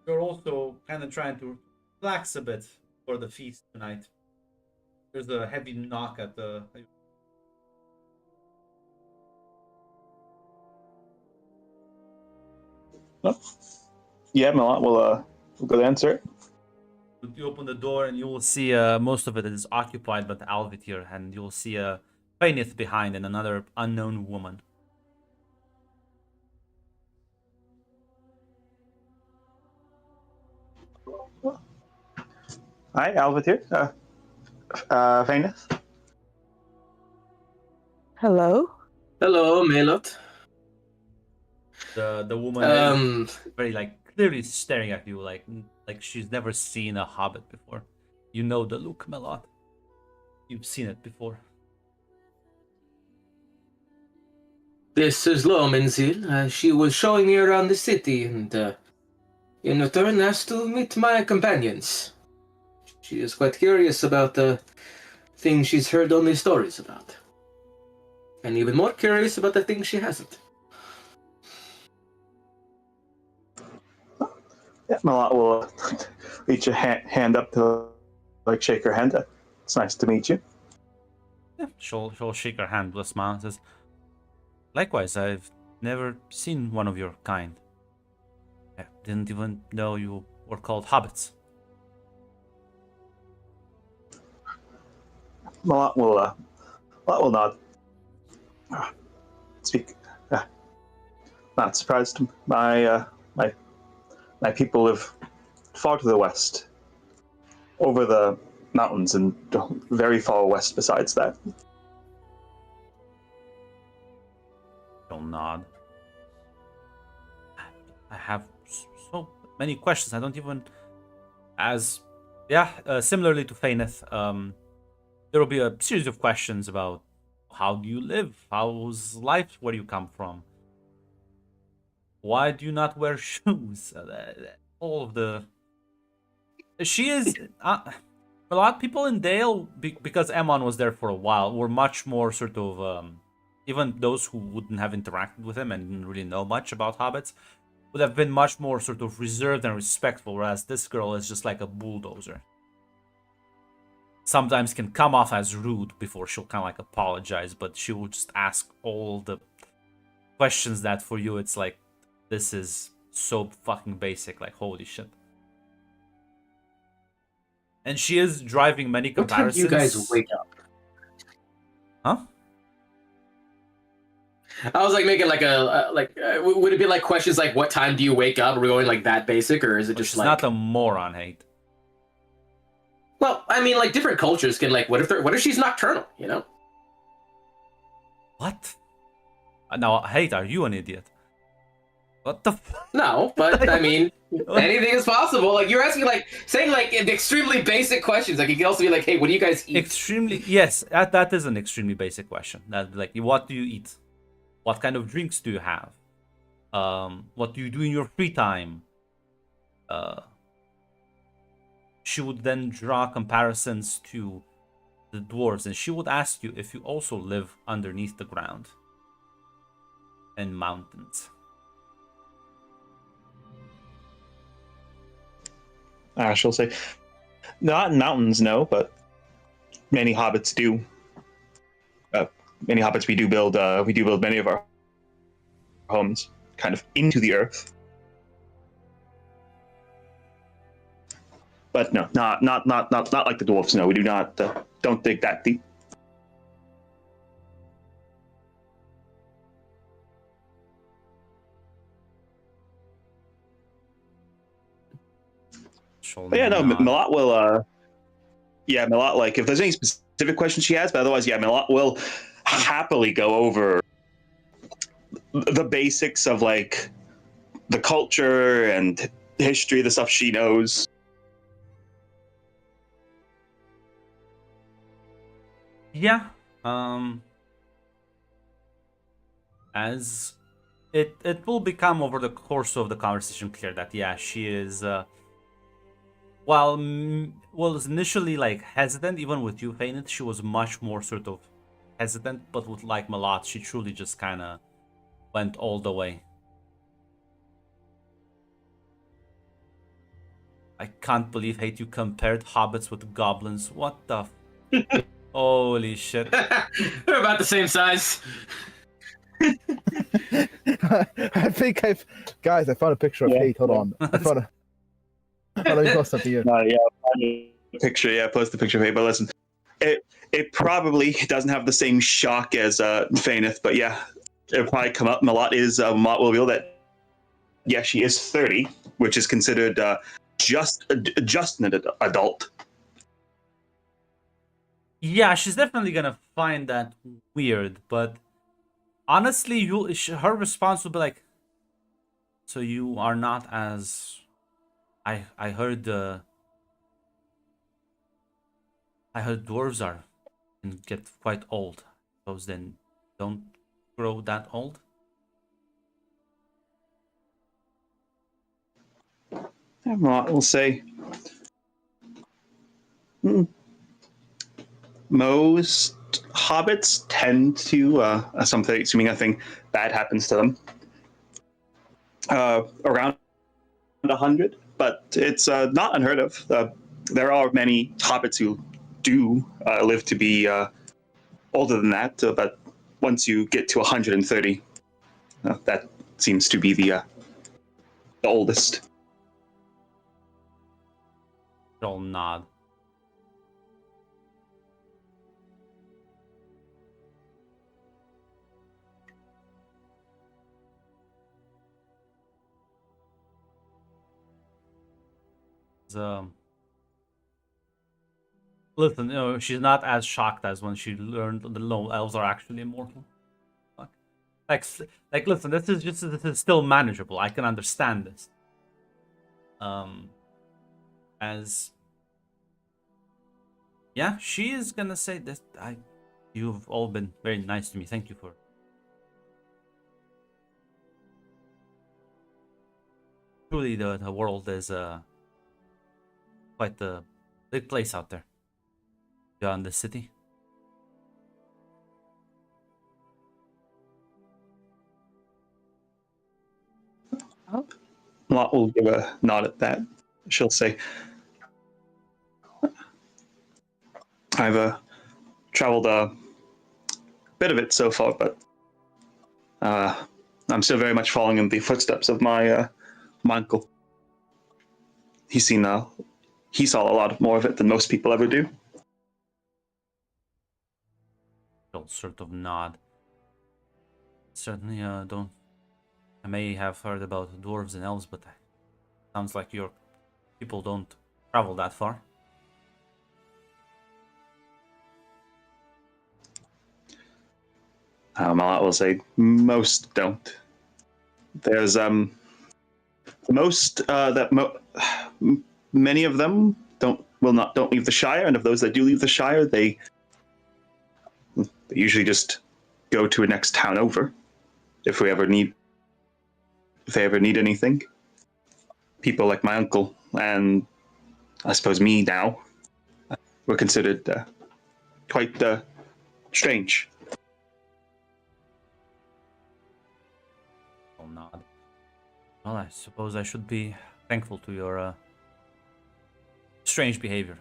You're also kind of trying to relax a bit for the feast tonight. There's a heavy knock at the...
Yeah, Milan, we'll go to answer it.
You open the door and you will see most of it is occupied by the Alvitir, and you'll see a Fainith behind and another unknown woman.
Hi, Alvith here. Faineth.
hello.
Hello, Melot.
The woman is
Um,
very clearly staring at you like she's never seen a hobbit before. You know the look, Melot. You've seen it before.
this is Lomenzil. She was showing me around the city and, in return, asked to meet my companions. She is quite curious about the things she's heard only stories about. And even more curious about the things she hasn't.
Yeah, Milan will reach a hand up to shake her hand. It's nice to meet you.
Yeah, she'll shake her hand with a smile and says, "Likewise, I've never seen one of your kind. I didn't even know you were called hobbits."
Milan will nod. Speak. Not surprised. My people live far to the west, over the mountains, and very far west besides that.
She'll nod. I have so many questions. I don't even... similarly to Faineth, there will be a series of questions about how do you live? How's life where you come from? Why do you not wear shoes? All of the... She is... a lot of people in Dale, because Aemon was there for a while, were much more sort of... even those who wouldn't have interacted with him and didn't really know much about hobbits would have been much more sort of reserved and respectful, whereas this girl is just like a bulldozer. Sometimes can come off as rude before she'll kind of like apologize, but she will just ask all the questions that for you it's like, this is so fucking basic, like holy shit. And she is driving many
what time do
comparisons.
you guys wake up?
Huh?
I was like making like would it be like questions like what time do you wake up? Are we going like that basic, or is it just
She's
like
not a moron, hate.
Well, I mean, like different cultures can like what if she's nocturnal? You know?
What? Now, hate, are you an idiot? What the?
No, but I mean, anything is possible. Like you're asking, like saying like extremely basic questions. Like you can also be like, "Hey, what do you guys eat?"
Extremely, yes. That is an extremely basic question. That like, what do you eat? What kind of drinks do you have? What do you do in your free time? She would then draw comparisons to the dwarves, and she would ask you if you also live underneath the ground and mountains.
She'll say, not in mountains, no, but many hobbits do. Many hobbits we do build many of our homes kind of into the earth. But no, not like the dwarves. No, we do not. Don't dig that deep. But yeah, no, Malot will. Yeah, Malot. Like, if there's any specific questions she has, but otherwise, yeah, Malot will happily go over the basics of like the culture and history, the stuff she knows.
Yeah. As it will become over the course of the conversation clear that yeah, she is while was initially like hesitant, even with you, Fainit, she was much more sort of hesitant, but with like Malat, she truly just kind of went all the way. I can't believe, Hate, you compared hobbits with goblins. What the? Holy shit!
They're about the same size.
I think guys, I found a picture of Kate. Hold on. I found a. Let me post something here.
Yeah, find a picture. Yeah, post the picture of it. But listen, it probably doesn't have the same shock as Fainith, but yeah, it'll probably come up. Malot will reveal that yeah, she is 30, which is considered just an adult.
Yeah, she's definitely gonna find that weird, but honestly, her response would be like, "So you are not as I heard I heard dwarves are and get quite old. Those then don't grow that old."
Malot will say, most hobbits tend to something, assuming nothing bad happens to them, around 100, but it's not unheard of. There are many hobbits who do live to be older than that, but once you get to 130, that seems to be the oldest.
They'll nod. Listen, you know, she's not as shocked as when she learned the low elves are actually immortal. Fuck. Like, listen, this is still manageable. I can understand this. As yeah, she is gonna say that you've all been very nice to me. Thank you for. Truly, the world is quite a big place out there. Beyond the city.
Oh.
Lot will give a nod at that. She'll say, I've traveled a bit of it so far, but I'm still very much following in the footsteps of my uncle. He saw a lot more of it than most people ever do.
She'll sort of nod. Certainly, don't. I may have heard about dwarves and elves, but sounds like your people don't travel that far.
I will say most don't. There's many of them don't leave the Shire, and of those that do leave the Shire, they usually just go to a next town over if they ever need anything. People like my uncle and I suppose me now were considered quite strange.
I'll nod. Well, I suppose I should be thankful to your strange behavior.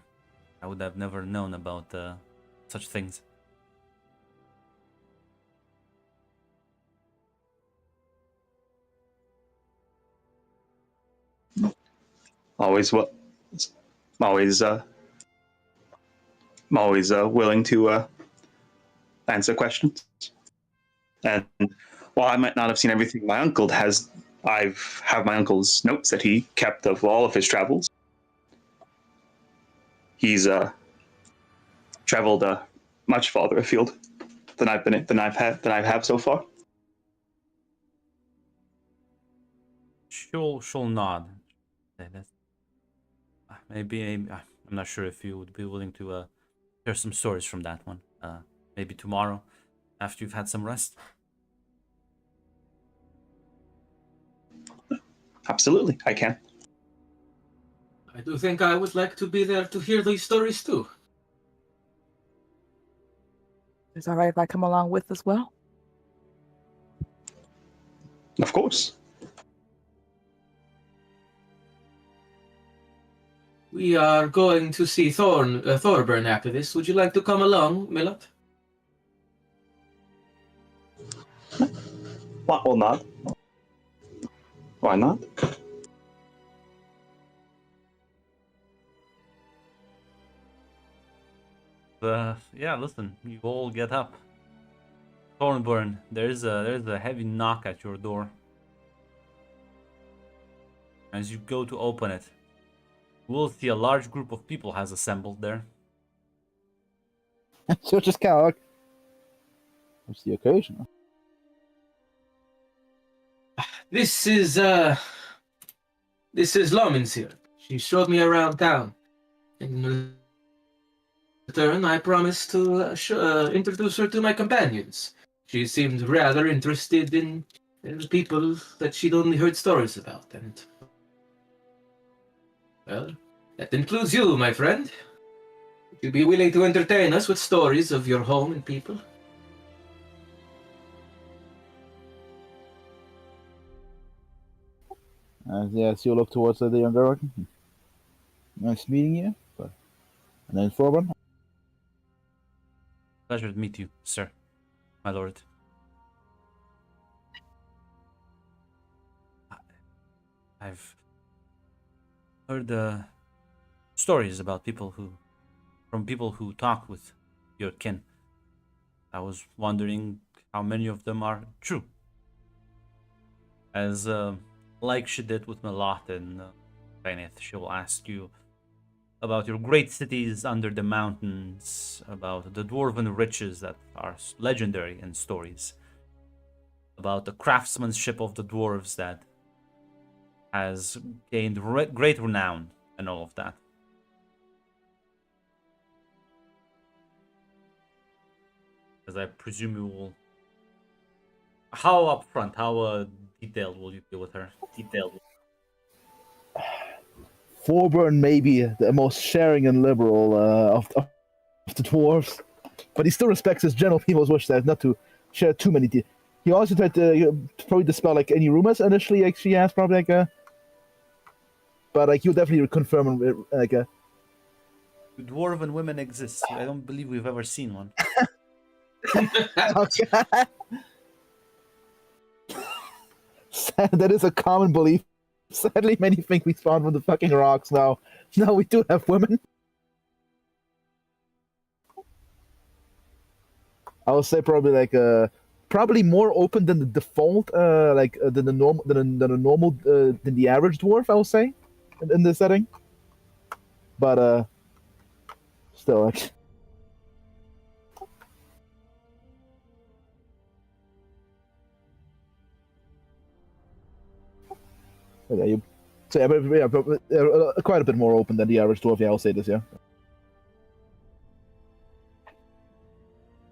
I would have never known about such things.
Always willing to answer questions. And while I might not have seen everything my uncle has, I have my uncle's notes that he kept of all of his travels. He's traveled much farther afield than I've had so far.
She'll nod. Maybe I'm not sure if you would be willing to hear some stories from that one. Maybe tomorrow, after you've had some rest.
Absolutely, I can.
I do think I would like to be there to hear these stories too.
Is it all right if I come along with as well?
Of course.
We are going to see Thorburn after this. Would you like to come along, Milot?
What will not? Why not?
Yeah, listen, you all get up. Thornburn, there's a heavy knock at your door. As you go to open it, you will see a large group of people has assembled there.
So just kind of like, what's the occasion?
This is Lomins here. She showed me around town. In return, I promised to introduce her to my companions. She seemed rather interested in the people that she'd only heard stories about, and well, that includes you, my friend. Would you be willing to entertain us with stories of your home and people?
Yes, you look towards the younger one. Nice meeting you. And then Thorburn.
Pleasure to meet you, sir, my lord. I've heard stories about from people who talk with your kin. I was wondering how many of them are true. As like she did with Melot and Kenneth, she will ask you about your great cities under the mountains, about the dwarven riches that are legendary in stories, about the craftsmanship of the dwarves that has gained great renown and all of that. As I presume you will... How upfront, how detailed will you be with her?
Thorburn may be the most sharing and liberal of the dwarves, but he still respects his general people's wish that not to share too many. He also tried to probably dispel like any rumors initially, like she has probably but like he'll definitely confirm like
Dwarven women exist. I don't believe we've ever seen one.
Okay. That is a common belief. Sadly, many think we spawned from the fucking rocks now. No, we do have women. I would say probably like probably more open than the default, than the normal than the average dwarf. I would say in this setting, but still like. Yeah, quite a bit more open than the average dwarf. Yeah, I'll say this. Yeah.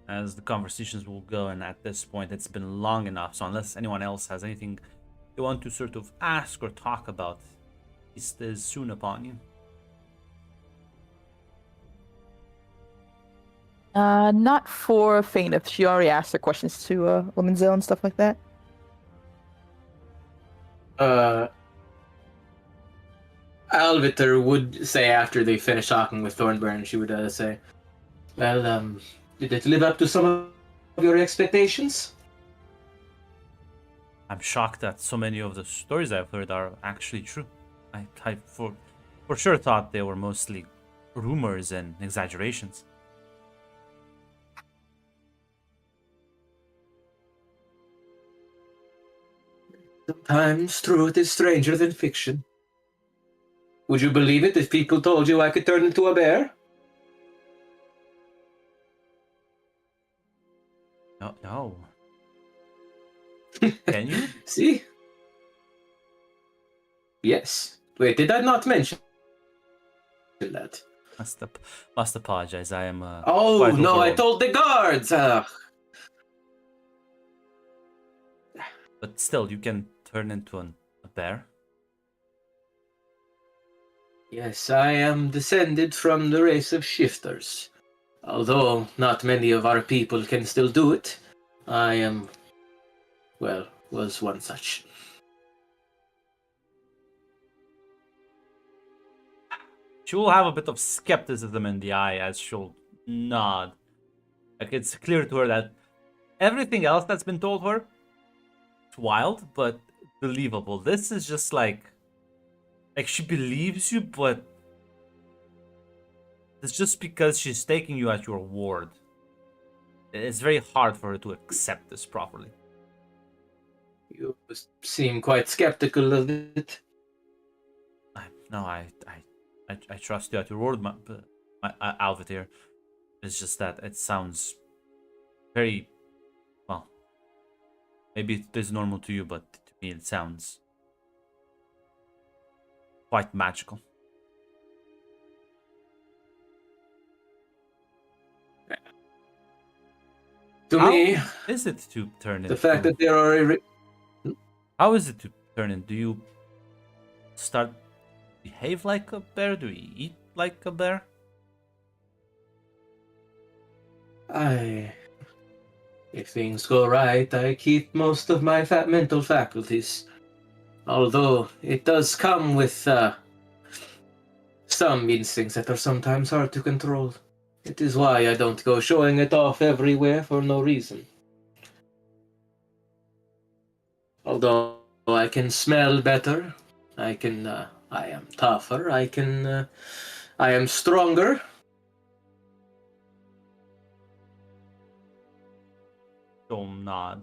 As the conversations will go, and at this point, it's been long enough. So unless anyone else has anything you want to sort of ask or talk about, feast is soon upon you.
Not for Fainith. She already asked her questions to Lemonzel and stuff like that.
Alviter would say after they finish talking with Thornburn, she would say, well, did it live up to some of your expectations?
I'm shocked that so many of the stories I've heard are actually true. I for sure thought they were mostly rumors and exaggerations.
Sometimes truth is stranger than fiction. Would you believe it if people told you I could turn into a bear?
No. Can you?
See? Yes. Wait, did I not mention that?
Must apologize. I am.
Oh,
quite
no, I
overwhelmed.
told the guards!
But still, you can turn into a bear.
Yes, I am descended from the race of shifters. Although not many of our people can still do it, I am, well, was one such.
She will have a bit of skepticism in the eye as she'll nod. Like, it's clear to her that everything else that's been told her, it's wild, but believable. This is just like she believes you, but it's just because she's taking you at your word. It's very hard for her to accept this properly.
You seem quite skeptical of it.
I trust you at your word, my Alviter. It's just that it sounds very, well, maybe it is normal to you, but to me it sounds quite magical.
To
How
me,
is it to turn
the
into...
fact that there are...
How is it to turn in? Do you start behave like a bear? Do you eat like a bear?
If things go right, I keep most of my mental faculties. Although it does come with some instincts that are sometimes hard to control. It is why I don't go showing it off everywhere for no reason. Although I can smell better, I am tougher, I am stronger.
Don't nod.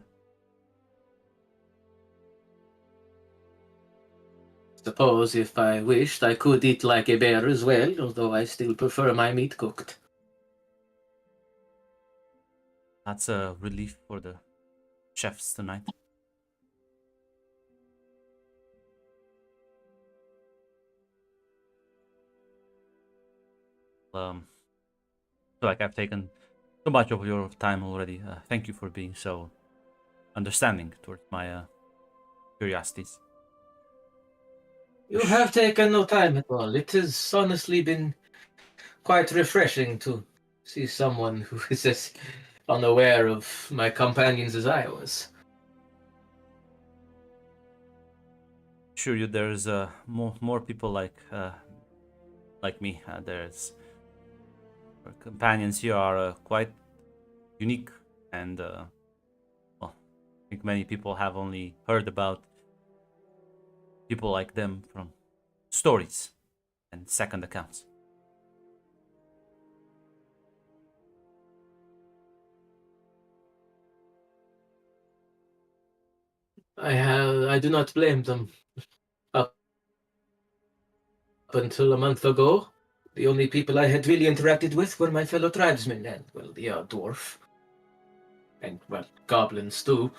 Suppose if I wished, I could eat like a bear as well, although I still prefer my meat cooked.
That's a relief for the chefs tonight. I feel like I've taken so much of your time already. Thank you for being so understanding towards my curiosities.
You have taken no time at all. It has honestly been quite refreshing to see someone who is as unaware of my companions as I was.
Sure, you there's more people like me. There's our companions here are quite unique, and well, I think many people have only heard about people like them from stories and second accounts.
I do not blame them. Up until a month ago, the only people I had really interacted with were my fellow tribesmen and, well, the dwarf. And, well, goblins too.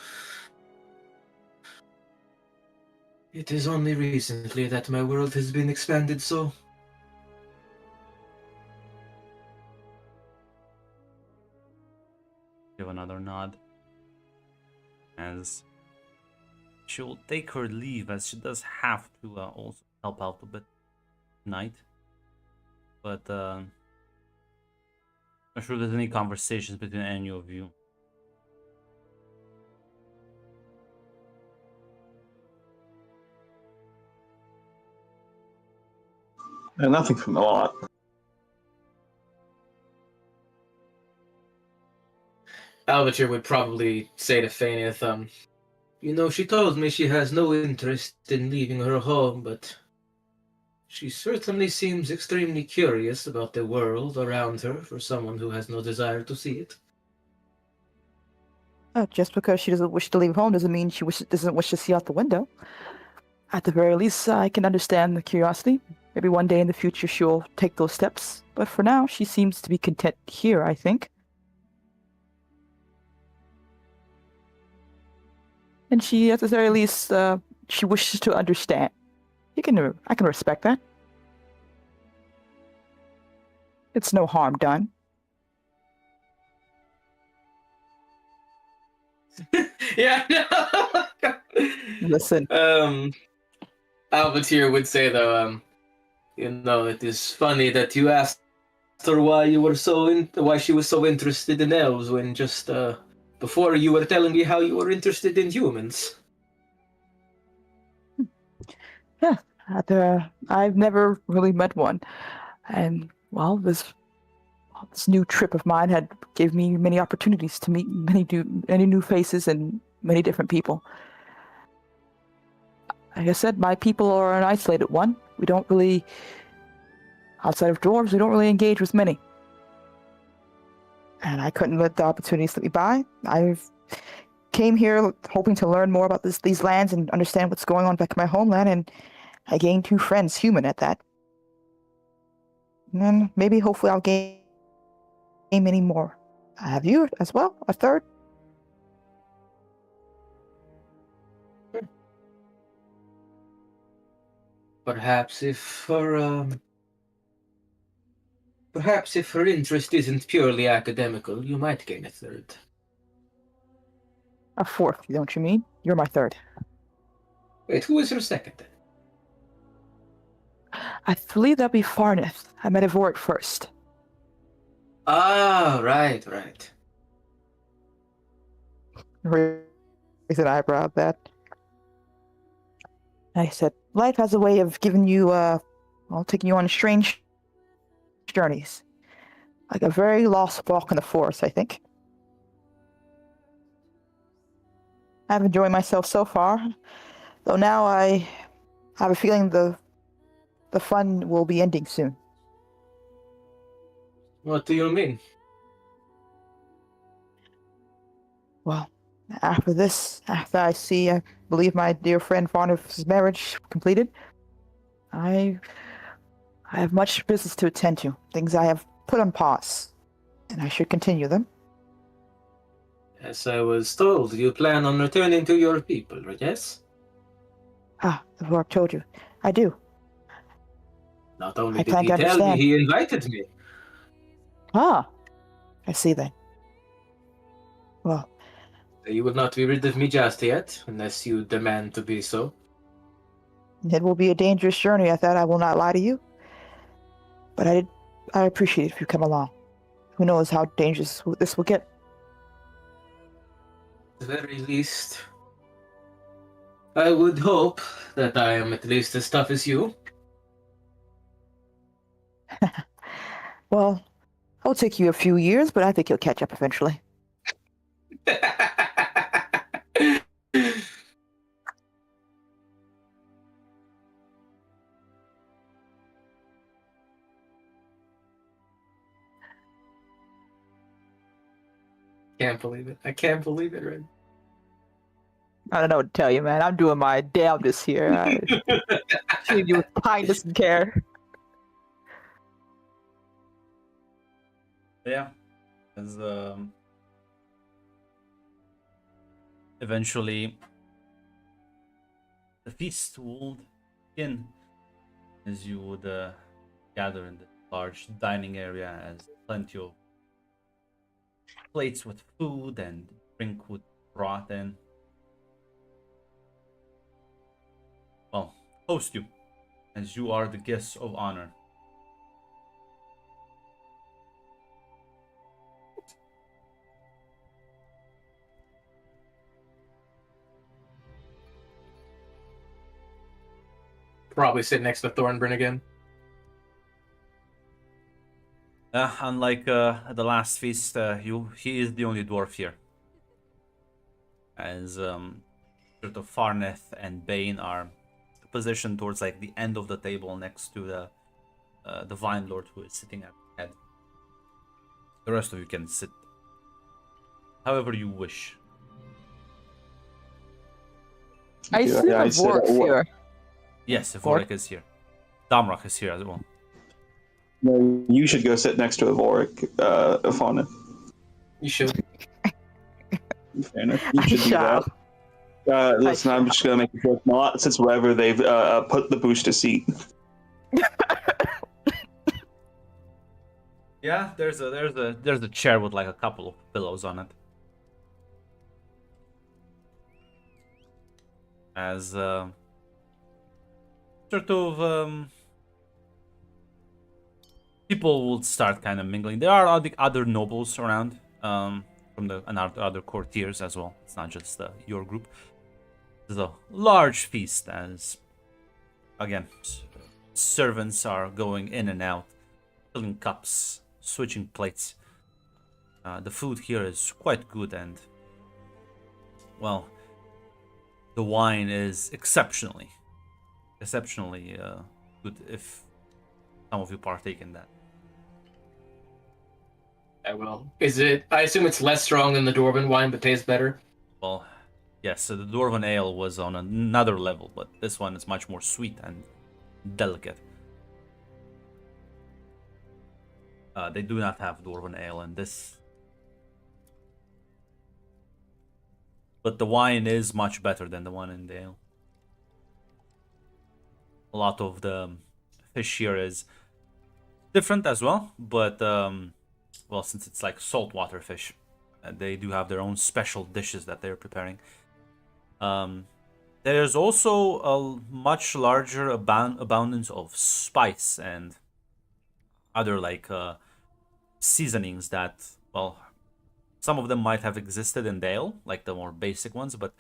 It is only recently that my world has been expanded so.
Give another nod. As she will take her leave, as she does have to also help out a bit tonight. But not sure if there's any conversations between any of you.
Nothing from the lot.
Alvature would probably say to Fainith, you know, she told me she has no interest in leaving her home, but she certainly seems extremely curious about the world around her for someone who has no desire to see it.
Just because she doesn't wish to leave home doesn't mean doesn't wish to see out the window. At the very least, I can understand the curiosity. Maybe one day in the future she'll take those steps. But for now, she seems to be content here, I think. And she, at the very least, she wishes to understand. I can respect that. It's no harm done.
Yeah, no.
Listen.
Alvatir would say though, you know, it is funny that you asked her why she was so interested in elves when just before you were telling me how you were interested in humans.
Yeah, I've never really met one, and well, this new trip of mine had gave me many opportunities to meet many new faces and many different people. Like I said, my people are an isolated one. We don't really, outside of dwarves, we don't really engage with many. And I couldn't let the opportunities slip me by. I've came here hoping to learn more about these lands and understand what's going on back in my homeland, and I gained 2 friends, human at that. And then maybe, hopefully, I'll gain many more. Have you as well? A third?
Perhaps if her interest isn't purely academical, you might gain a third.
A fourth, don't you mean? You're my third.
Wait, who is her second then?
I believe that'd be Farneth. I met Evoric first.
Ah, right.
Raise an eyebrow at that. I said, life has a way of giving you, taking you on strange journeys. Like a very lost walk in the forest, I think. I've enjoyed myself so far, though now I have a feeling the fun will be ending soon.
What do you mean?
Well, after I believe my dear friend Farneth's marriage completed, I have much business to attend to, things I have put on pause, and I should continue them.
As I was told, you plan on returning to your people, yes?
The Lord told you. I do.
Not only
I
did
plan
he
to
tell me,
understand.
he invited me.
I see then. Well,
You will not be rid of me just yet, unless you demand to be so.
it will be a dangerous journey at that, I will not lie to you. But I appreciate it if you come along. Who knows how dangerous this will get.
At the very least, I would hope that I am at least as tough as you.
Well, it'll take you a few years, but I think you'll catch up eventually.
Can't believe it. I can't believe it, Red.
I don't know what to tell you, man. I'm doing my damnedest here. Treating you with kindness and care.
Yeah, as eventually the feast will begin as you would gather in the large dining area, as plenty of plates with food and drink would brought in. Well, host you, as you are the guests of honor.
Probably sit next to Thornburn again.
Unlike the last feast, he is the only dwarf here. As sort of Farneth and Bane are positioned towards like the end of the table next to the Vine Lord who is sitting at the head. The rest of you can sit however you wish.
I assume
I
the
said,
Vork's here.
Yes,
Vork?
Vorik is here. Damrak is here as well.
No, you should go sit next to the Vorik, Fauna.
You should.
Fair enough. You should do
shall.
that. Listen, I'm just gonna make a joke. Not since wherever they've put the booster seat.
Yeah, there's a chair with like a couple of pillows on it. As sort of people will start kind of mingling. There are other nobles around from the and other courtiers as well. It's not just your group. There's a large feast as again servants are going in and out, filling cups, switching plates. The food here is quite good, and well, the wine is exceptionally good if some of you partake in that.
I will. Is it? I assume it's less strong than the Dwarven wine, but tastes better.
Well, yes, so the Dwarven Ale was on another level, but this one is much more sweet and delicate. They do not have Dwarven Ale in this. But the wine is much better than the one in the ale. A lot of the fish here is different as well, but well, since it's like saltwater fish, they do have their own special dishes that they're preparing. There's also a much larger abundance of spice and other like seasonings that, well, some of them might have existed in the ale, like the more basic ones, but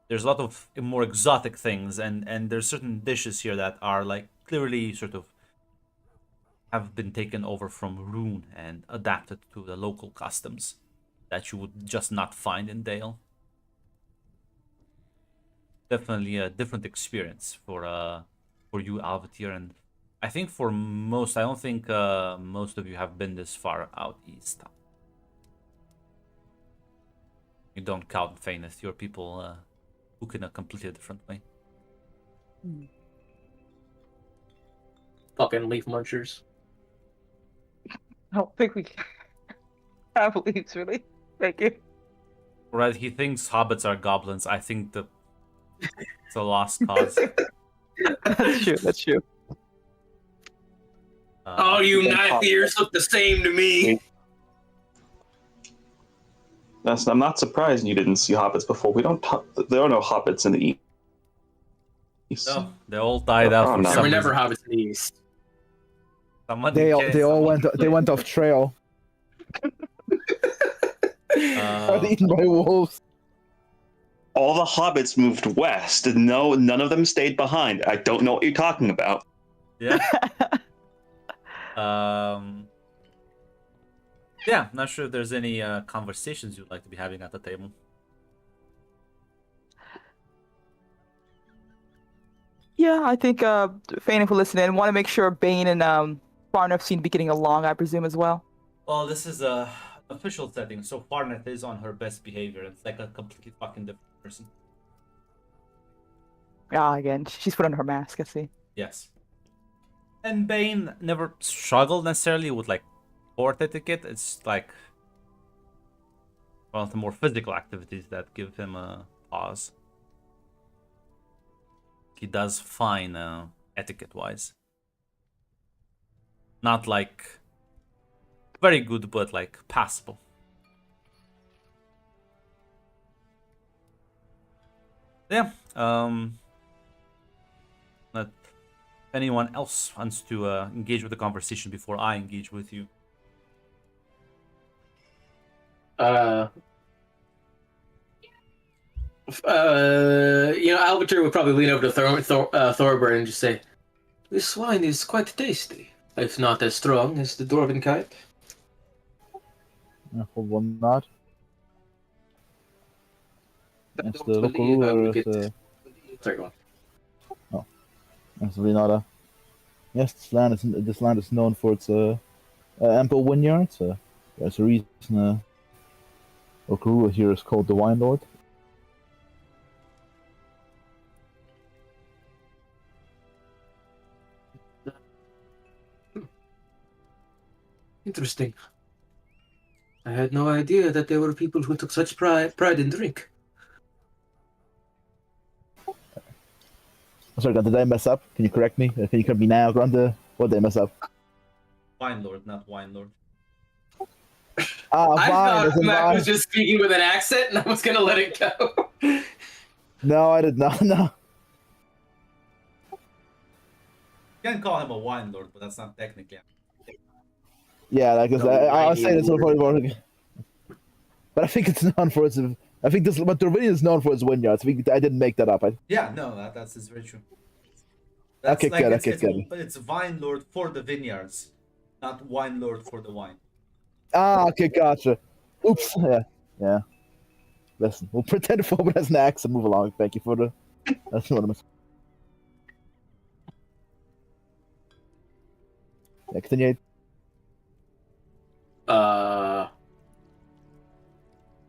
there's a lot of more exotic things, and there's certain dishes here that are like clearly sort of have been taken over from Rune and adapted to the local customs that you would just not find in Dale. Definitely a different experience for you, Alvatir, and I think for most, I don't think most of you have been this far out east. You don't count Faineth, your people cook in a completely different way.
Fucking leaf munchers.
I don't think we have leaves, really. Thank you.
Right, he thinks hobbits are goblins. I think it's a lost cause.
That's true. That's true.
Oh, you knife ears look the same to me.
I'm not surprised you didn't see hobbits before. There are no hobbits in the east.
No, they all died out.
Oh,
For
no.
There
some
were never
reason.
hobbits in the east.
Someone
They all
someone
went off trail. Got eaten by wolves.
All the hobbits moved west, and no, none of them stayed behind. I don't know what you're talking about.
Yeah. Yeah, not sure if there's any conversations you'd like to be having at the table.
Yeah, I think Fane, if we listen in, want to make sure Bane and Farneth seem to be getting along, I presume, as well.
Well, this is a official setting, so Farneth is on her best behavior. It's like a completely fucking different person.
Ah, again, she's put on her mask, I see.
Yes. And Bane never struggled necessarily with like court etiquette. It's like the more physical activities that give him a pause. he does fine etiquette-wise. Not like very good, but like passable. Yeah. Let anyone else wants to engage with the conversation before I engage with you.
Albator would probably lean over to Thorburn and just say, "This wine is quite tasty, if not as strong as the dwarven kind."
For one nod.
I
That's
don't
the local
believe I
ruler.
would get... Sorry, go on.
That's Renata. Yes, this land is known for its ample vineyards. There's a reason local ruler here is called the Wine Lord.
Interesting. I had no idea that there were people who took such pride in drink.
Sorry, did I mess up? Can you correct me? Can you correct me now, Granda? What did I mess up?
Wine Lord, not Wine Lord.
Ah,
I
fine.
thought Mac was just speaking with an accent, and I was gonna let it go.
No, I did not. No.
You can call him a Wine Lord, but that's not technically.
Yeah, like
No,
I was
I
saying it's
need
probably more. But I think it's known for its. I think this, but Rhovanion is known for its vineyards. I didn't make that up.
Yeah, no, that's very true. That's
Okay,
like
good.
it's,
Okay,
it's,
good.
it's Vine Lord for the vineyards, not Wine Lord for the wine.
Ah, okay, gotcha. Oops. Yeah. Listen, we'll pretend Phobos has an axe and move along. Thank you for the. That's what I'm. Yeah, continue.
I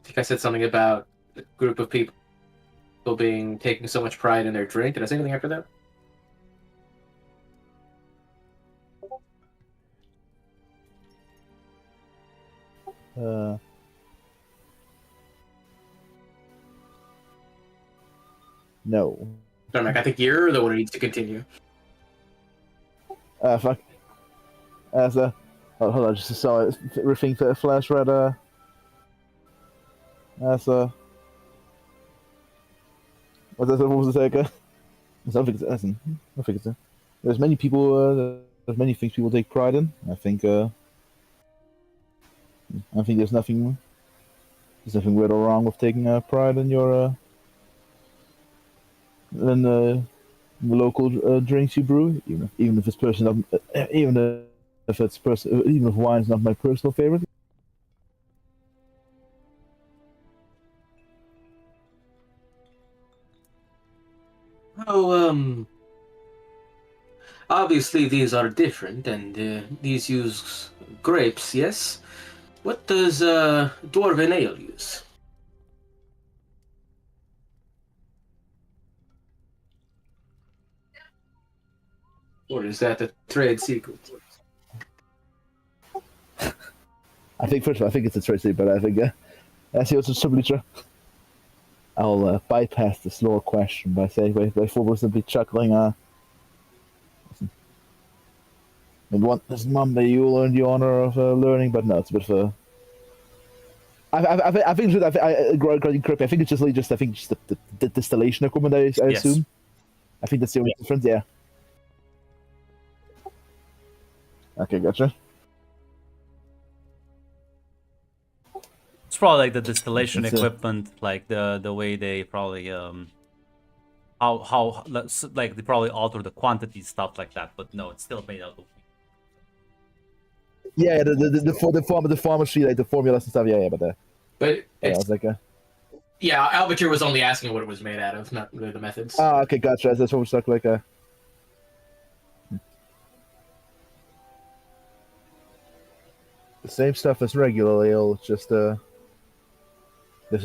think I said something about a group of people taking so much pride in their drink. Did I say anything after that?
No.
No, Mac, I think you're the one who needs to continue.
Fuck. As a. Oh, hold on, just saw it. Riffing the flash red. As a. What was the second? Something. Listen, I think it's. There's many people. There's many things people take pride in. I think. I think there's nothing. There's nothing weird or wrong with taking pride in your. In the local drinks you brew, even if it's personal, even if wine's not my personal favorite.
Oh, obviously these are different, and these use grapes, yes? What does Dwarven Ale use? Or is that a trade secret?
I think first of all, I think it's a trade, but I think that's also simply true. I'll bypass the slower question by saying by Phobos simply chuckling. And one this Monday you'll earn the honor of learning, but no, it's a bit of a. I think I think it's just I think just the distillation equipment. I
Yes.
assume. I think that's the only difference. Yeah. Okay, gotcha.
It's probably like the distillation
It's,
equipment, like the way they probably how like they probably alter the quantity, stuff like that. But no, it's still made out of.
Yeah, the pharmacy, like the formulas and stuff. Yeah, but
But
yeah, I
it's,
was like,
yeah, Albature was only asking what it was made out of, not really the methods.
okay, gotcha. That's what was stuck like the same stuff as regular ale. It's just there's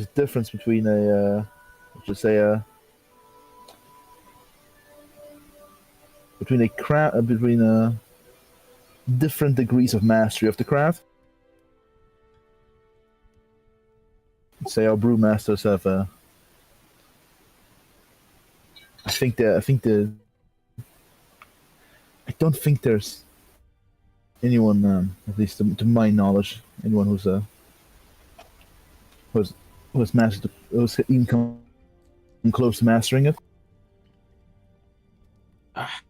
a difference between let's just say between different degrees of mastery of the craft. Say our brewmasters have I don't think there's anyone, at least to my knowledge, anyone who's mastered, who's even come close to mastering it.
Ah,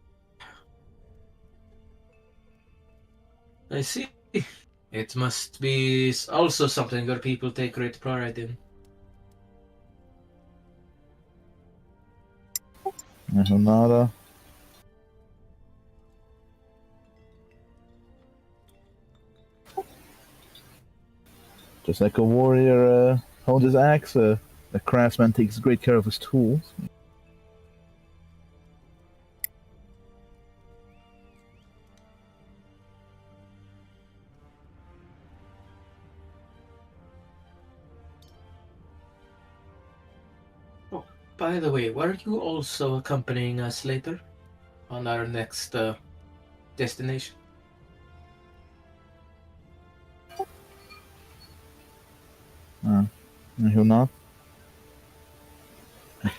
I see. It must be also something your people take great pride in.
Nada. Just like a warrior holds his axe, a craftsman takes great care of his tools.
Oh, by the way, were you also accompanying us later on our next destination?
He'll not. With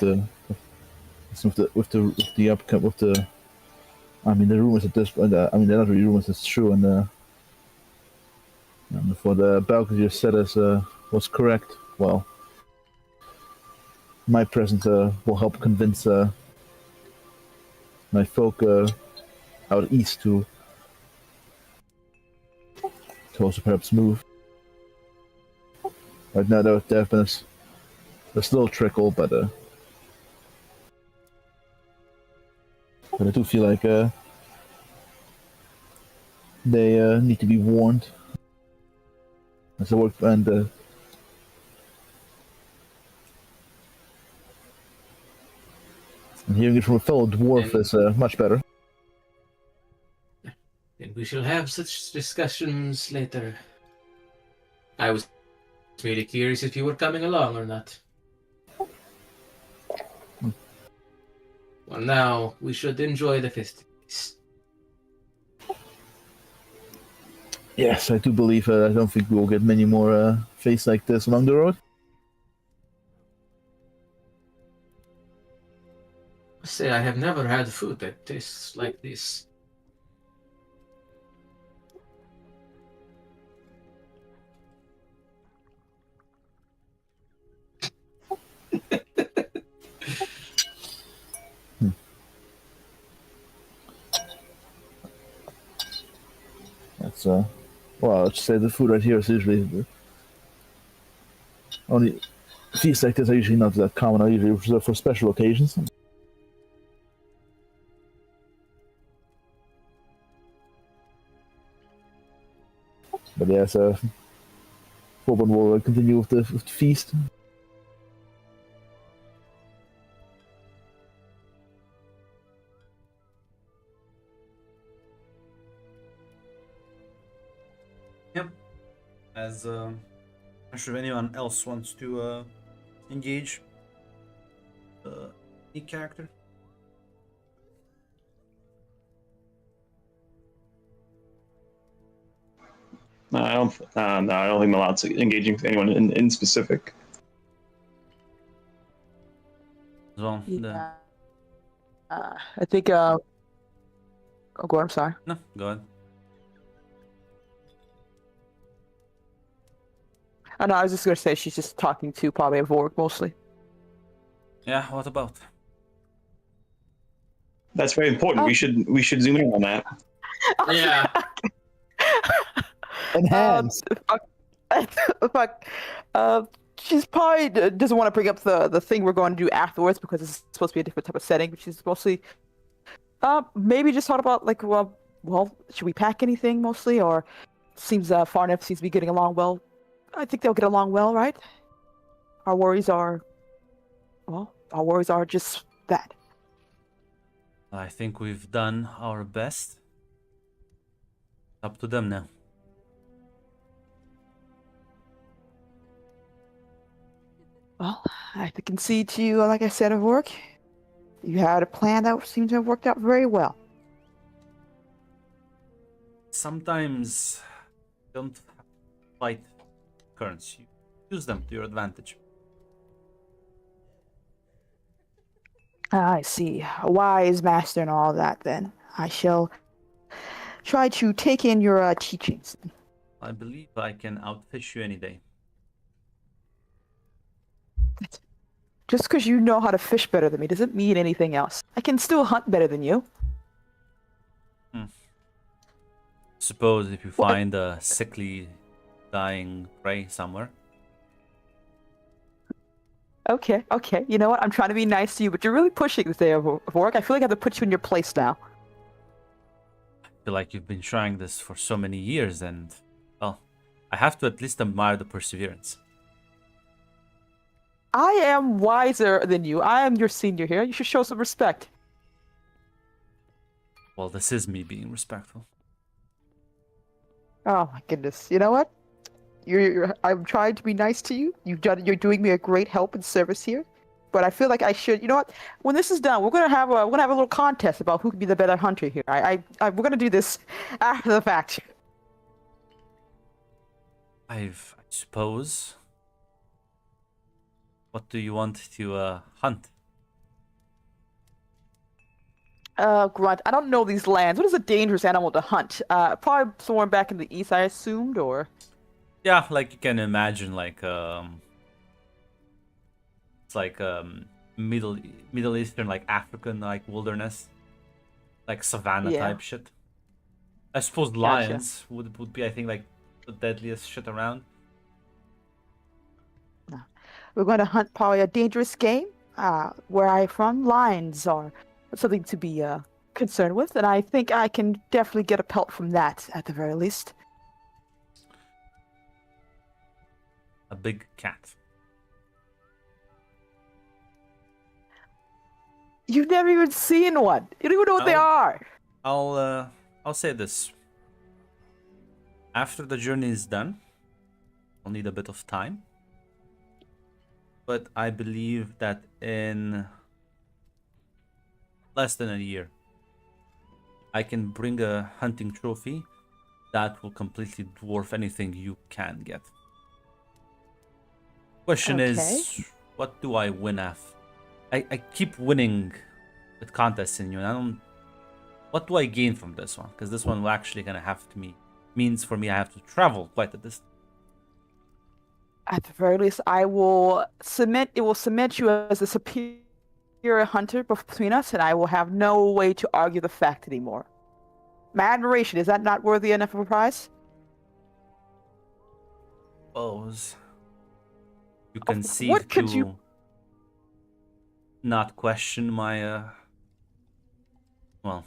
the upcoming with the, I mean, the rumors at this point. I mean, they're not really rumors. It's true, and for the Balcazar said us was correct. Well, my presence will help convince my folk out east to also perhaps move. Right now, there have been a slow trickle, but I do feel like they need to be warned. As I work and hearing it from a fellow dwarf is much better.
Then we shall have such discussions later. I was really curious if you were coming along or not. Well, now we should enjoy the festivities.
Yes, I do believe. I don't think we will get many more feasts like this along the road.
I say I have never had food that tastes like this.
That's well, let's say the food right here is usually the only feasts like this are usually not that common. Are usually reserved for special occasions. But yes, Corbin will continue with the feast.
Yep. As I'm not sure if anyone else wants to engage any character.
No, I don't. No, I don't think I'm allowed to engaging with anyone in specific.
As well.
Yeah. I think. Oh, go on. I'm sorry.
No, go ahead.
Oh, no, I was just gonna say she's just talking to probably a Vork mostly.
Yeah, what about?
That's very important. We should zoom in on that.
Yeah.
Enhance.
Fuck. She's probably doesn't want to bring up the thing we're going to do afterwards because it's supposed to be a different type of setting. But she's mostly, maybe just thought about like, well, should we pack anything mostly, or seems far enough seems to be getting along well. I think they'll get along well, right? Our worries are just that.
I think we've done our best. Up to them now.
Well, I can concede to you, like I said, of work. You had a plan that seemed to have worked out very well.
Sometimes don't fight currents. You use them to your advantage.
I see. A wise master and all that, then. I shall try to take in your teachings.
I believe I can outfish you any day.
Just because you know how to fish better than me doesn't mean anything else. I can still hunt better than you.
Suppose if you
What?
find a sickly, dying prey somewhere.
Okay, okay. You know what? I'm trying to be nice to you, but you're really pushing this day of work. I feel like I have to put you in your place now.
I feel like you've been trying this for so many years, and well, I have to at least admire the perseverance.
I am wiser than you. I am your senior here. You should show some respect.
Well, this is me being respectful.
Oh my goodness. You know what? I'm trying to be nice to you. You're doing me a great help and service here. But I feel like I should. You know what? When this is done, we're gonna have a little contest about who can be the better hunter here. We're gonna do this after the fact.
I suppose. What do you want to hunt?
Grunt. I don't know these lands. What is a dangerous animal to hunt? Probably somewhere back in the east, I assumed, or.
Yeah, like you can imagine, like it's like Middle Eastern, like African, like wilderness, like savannah
Yeah.
type shit. I suppose lions would be, I think, like the deadliest shit around.
We're going to hunt probably a dangerous game. Where I'm from, lions are something to be concerned with, and I think I can definitely get a pelt from that at the very least.
A big cat.
You've never even seen one. You don't even know what they
Oh.
are.
I'll say this. After the journey is done, I'll need a bit of time. But I believe that in less than a year, I can bring a hunting trophy that will completely dwarf anything you can get. Question is, what do I win at? I keep winning with contests in you, and I don't. What do I gain from this one? Because this one will actually gonna have to means for me I have to travel quite a distance.
At the very least, I will cement. It will cement you as a superior hunter between us, and I will have no way to argue the fact anymore. My admiration, is that not worthy enough of a prize?
Suppose you concede
what could
to
you-
not question my well,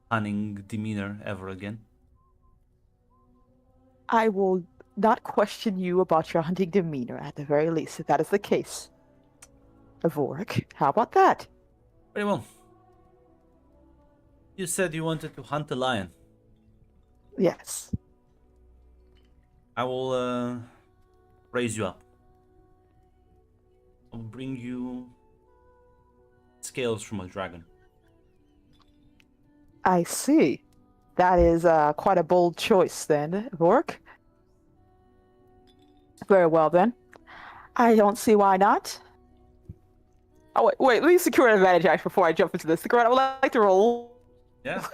cunning demeanor ever again.
I will not question you about your hunting demeanor, at the very least, if that is the case. Vorik, how about that?
Very well. You said you wanted to hunt a lion.
Yes.
I will raise you up. I'll bring you scales from a dragon.
I see. That is quite a bold choice, then, Vorik. Very well, then. I don't see why not. Oh, wait, let me secure an advantage actually before I jump into this. I would like to roll
Yeah.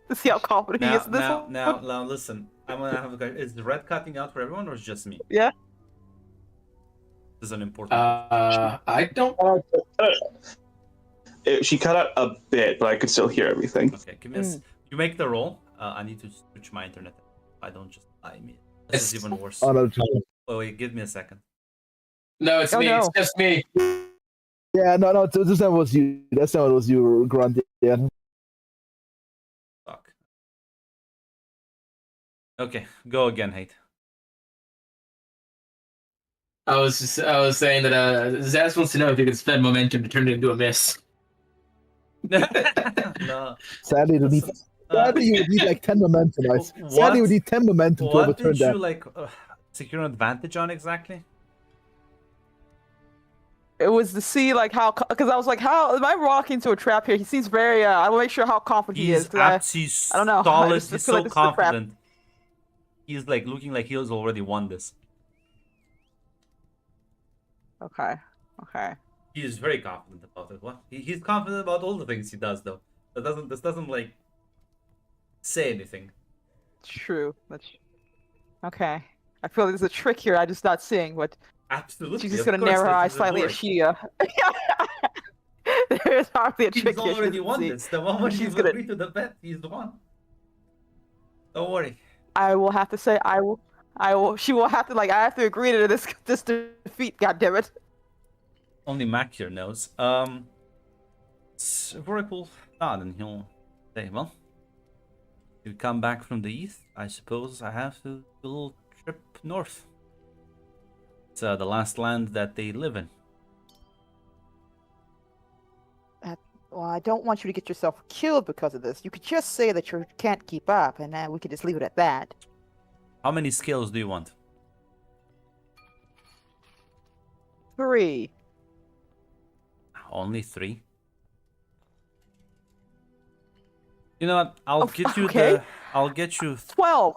to see how confident he is in this one.
Now, listen. I'm gonna have a guy. Is the red cutting out for everyone or is just me?
Yeah.
This is an important.
I don't.
She cut out a bit, but I could still hear everything.
Okay, give me you make the roll. I need to switch my internet. I don't just lie me. This is even worse.
Oh, no,
Wait, give me a second.
No, it's
Oh,
me.
no.
It's just me.
yeah, no, this time was you. That's time it was you, Grunt. Yeah.
Fuck. Okay, go again, Hate.
I was saying that Zaz wants to know if you can spend momentum to turn it into a miss.
No.
Sadly, you need like 10 momentum. Nice. Sadly, we need 10 momentum to
What
overturn
did you
that.
like secure an advantage on exactly?
It was to see like how, because I was like, how am I walking into a trap here? He seems very. I will make sure how confident he is.
He's
'Cause
he's
I don't know. I
solid.
just
He's
feel
so
like this is a trap.
confident. He's like looking like he has already won this.
Okay.
He is very confident about it. What? He's confident about all the things he does, though. This doesn't like say anything.
True. That's okay. I feel like there's a trick here I'm just not seeing, but
Absolutely.
she's just
of
gonna
course,
narrow her
this
eyes
is a
slightly
board.
as she There's hardly a
He's
trick here. She
already
doesn't
won
see.
this. The moment
She's
you've
gonna-
agreed to the bet, he's won. Don't worry.
I will have to say I will she will have to like I have to agree to this defeat, goddammit.
Only Mac here knows. Vorik will nod and he'll say, well, you come back from the east, I suppose I have to do a little trip north. It's the last land that they live in.
Well, I don't want you to get yourself killed because of this. You could just say that you can't keep up, and we could just leave it at that.
How many scales do you want?
3.
Only 3. You know what? I'll
Oh,
get you
okay.
I'll get you.
12.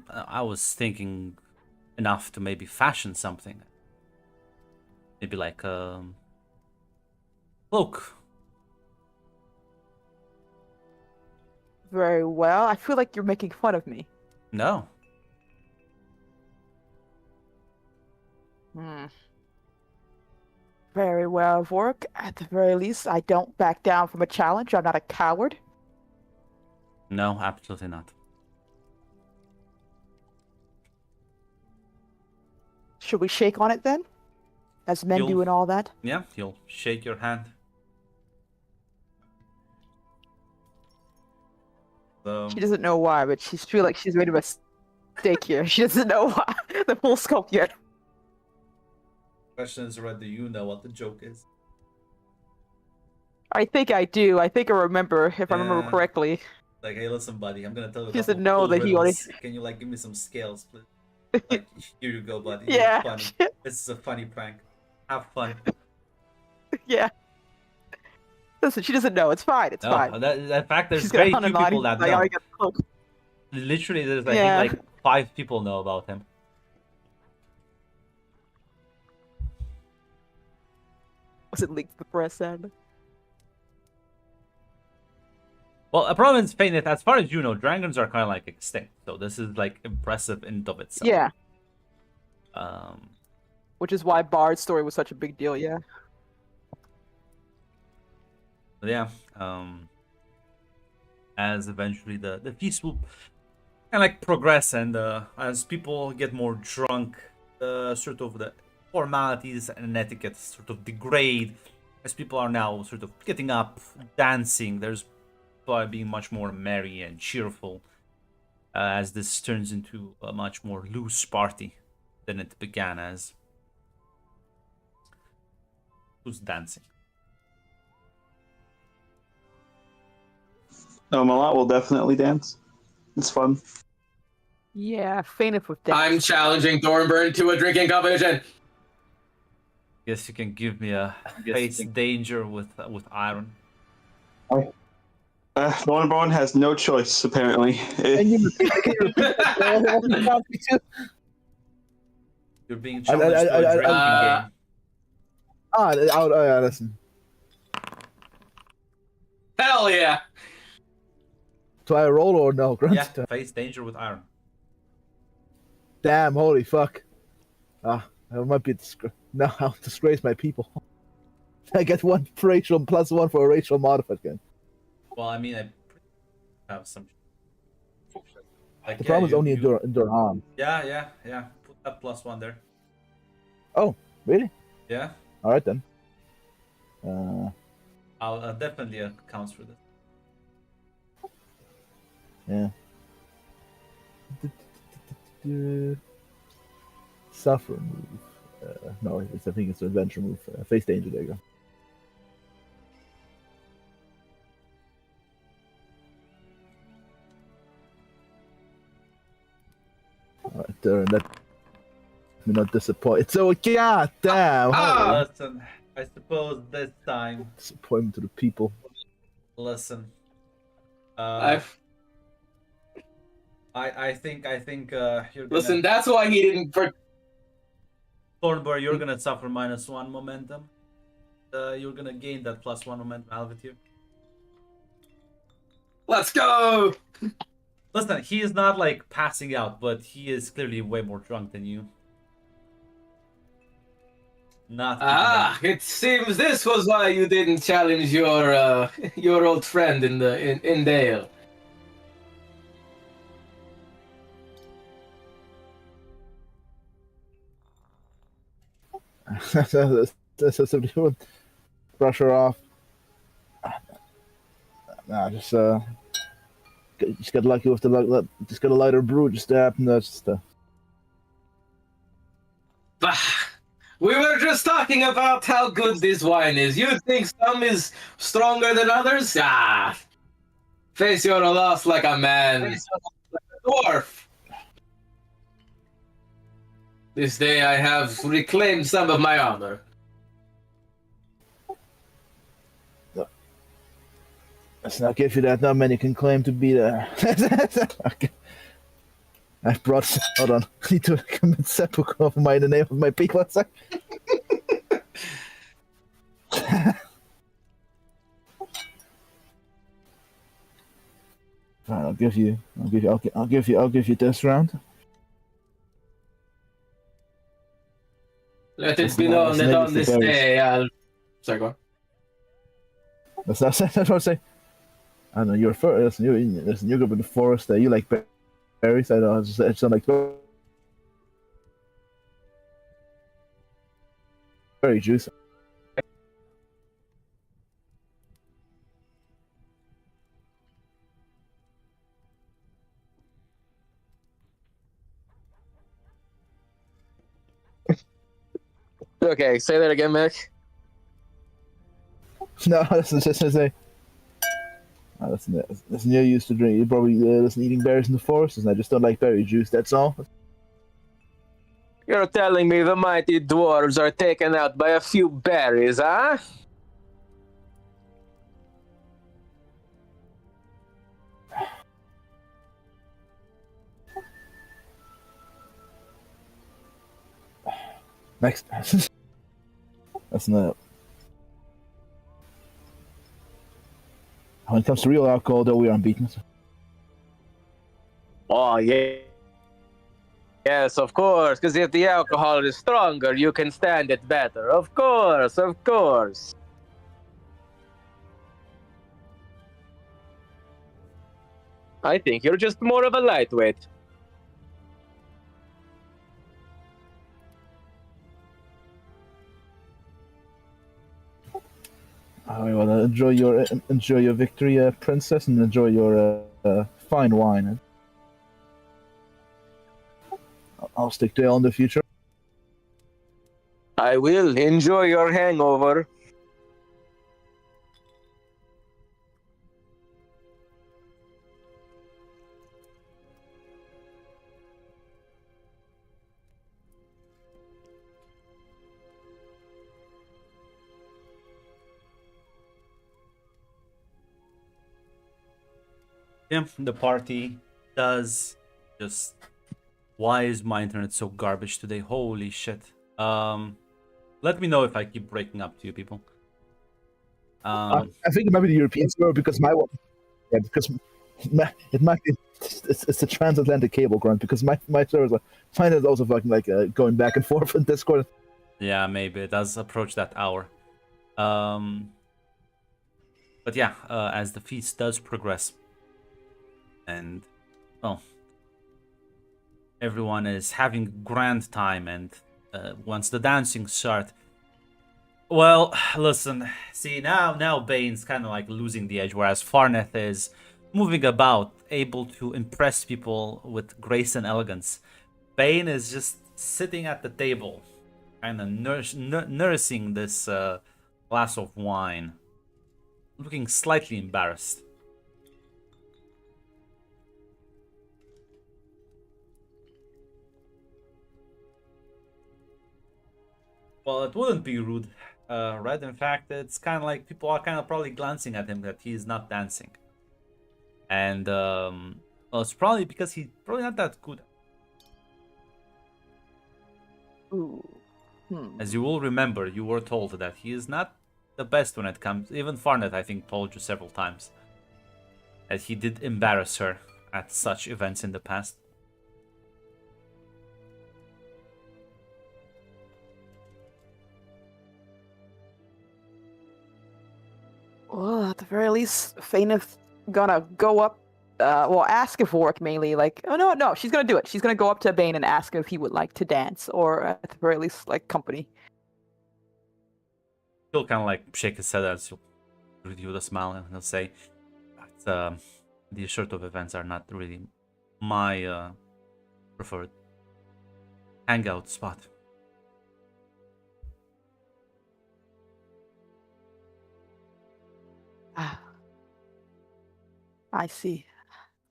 I was thinking enough to maybe fashion something. Maybe like cloak.
Very well. I feel like you're making fun of me.
No.
Very well, Vorik. At the very least, I don't back down from a challenge. I'm not a coward.
No, absolutely not.
Should we shake on it then? As men do and all that?
Yeah, he'll shake your hand.
She doesn't know why, but she's feel like she's made a mistake here. She doesn't know why. The full scope yet.
Question is, Red, do you know what the joke is?
I think I do. I think I remember, if I remember
Yeah.
correctly.
Like, hey, listen, buddy, I'm gonna tell you.
He doesn't know that he already.
Can you like give me some scales, please? Like, here you go, buddy.
Yeah.
You're funny. This is a funny prank. Have fun.
Yeah. Listen, she doesn't know. It's fine. It's
No,
fine.
in fact, there's
She's gonna
very
hunt
few
him out.
people that
Like, I
know.
already got the cloak.
Literally, there's I
Yeah.
think like 5 people know about him.
Was it leaked to the press then?
Well, a problem is, Fainith, as far as you know, dragons are kind of like extinct. So this is like impressive in and of itself.
Yeah.
Um,
Which is why Bard's story was such a big deal, yeah.
but yeah. As eventually the feast will kind of like progress, and as people get more drunk, sort of the formalities and etiquette sort of degrade. As people are now sort of getting up, dancing, there's by being much more merry and cheerful, as this turns into a much more loose party than it began as. Who's dancing?
Malat will definitely dance. It's fun.
Yeah, fainted with death.
I'm challenging Thornburn to a drinking competition.
Guess you can give me a face danger with iron.
Thornborn has no choice, apparently.
You're being challenged to a drinking game.
Listen.
Hell yeah!
Do I roll or no? Grunt?
Yeah, face danger with iron.
Damn, holy fuck. That might be no, I'll disgrace my people. I get 1 racial plus 1 for a racial modifier again.
Well, I mean, I have some. Like,
The problem is only endure harm.
Yeah. Put that +1 there.
Oh, really?
Yeah,
Alright then.
I'll definitely accounts for this.
Yeah. Suffer move. No, I think it's an adventure move. Face danger, there you go. Alright, there, and let me not disappoint. So, god damn!
Ah!
Listen, I suppose this time.
Disappointment to the people.
Listen.
I've
I think you're gonna...
listen. That's why he didn't.
Thornbur, you're gonna suffer -1 momentum. You're gonna gain that +1 momentum, Alvatir.
Let's go!
Listen, he is not like passing out, but he is clearly way more drunk than you. Not keeping
Ah, it seems this was why you didn't challenge your your old friend in Dale.
That's something. Brush her off. Nah, just got lucky with the just got a lighter brew. Just happened. That's just.
Bah, we were just talking about how good this wine is. You think some is stronger than others? Ah, face your loss like a man, like a dwarf. This day I have reclaimed some of my honor.
Let's not give you that. Not many can claim to be there. Okay. I brought. Hold on. I need to commit seppuku of my in the name of my people. Fine, I'll give you this round.
Let it be known that on this day I'll... Sorry, go on.
That's what I'm saying. I know you're first. Listen, you grew up in the forest. You like berries. I know. I just don't like berry juice.
Okay, say that again, Mick.
No, listen, just to say. Listen, you're used to drink. You're probably eating berries in the forest, and I just don't like berry juice. That's all.
You're telling me the mighty dwarves are taken out by a few berries, huh?
Next. That's not. When it comes to real alcohol, though, we are unbeaten.
Oh, yeah. Yes, of course, because if the alcohol is stronger, you can stand it better. Of course, of course. I think you're just more of a lightweight.
Well, enjoy your victory, princess, and enjoy your fine wine. I'll stick to ale in the future.
I will enjoy your hangover.
Yeah, the party does just... Why is my internet so garbage today? Holy shit. Let me know if I keep breaking up to you people.
I think it might be the European server because my one. Yeah, because it might be. It's a transatlantic cable grunt because my servers mine is also fucking like going back and forth in Discord.
Yeah, maybe it does approach that hour. But yeah, as the feast does progress, and well, everyone is having grand time, and once the dancing start, well, listen, see now Bane's kind of like losing the edge, whereas Farneth is moving about, able to impress people with grace and elegance. Bane is just sitting at the table, kind of nursing this glass of wine, looking slightly embarrassed. Well, it wouldn't be rude, right? In fact, it's kind of like people are kind of probably glancing at him that he's not dancing. And, well, it's probably because he's probably not that good.
Ooh.
As you will remember, you were told that he is not the best when it comes. Even Farnet, I think, told you several times that he did embarrass her at such events in the past.
Well, at the very least, Faineth gonna go up. Well, ask Ivorik mainly. Like, oh no, she's gonna do it. She's gonna go up to Bane and ask him if he would like to dance, or at the very least, like company.
He'll kind of like shake his head as he'll greet you with a smile, and he'll say, that, "These sort of events are not really my preferred hangout spot."
Ah, I see.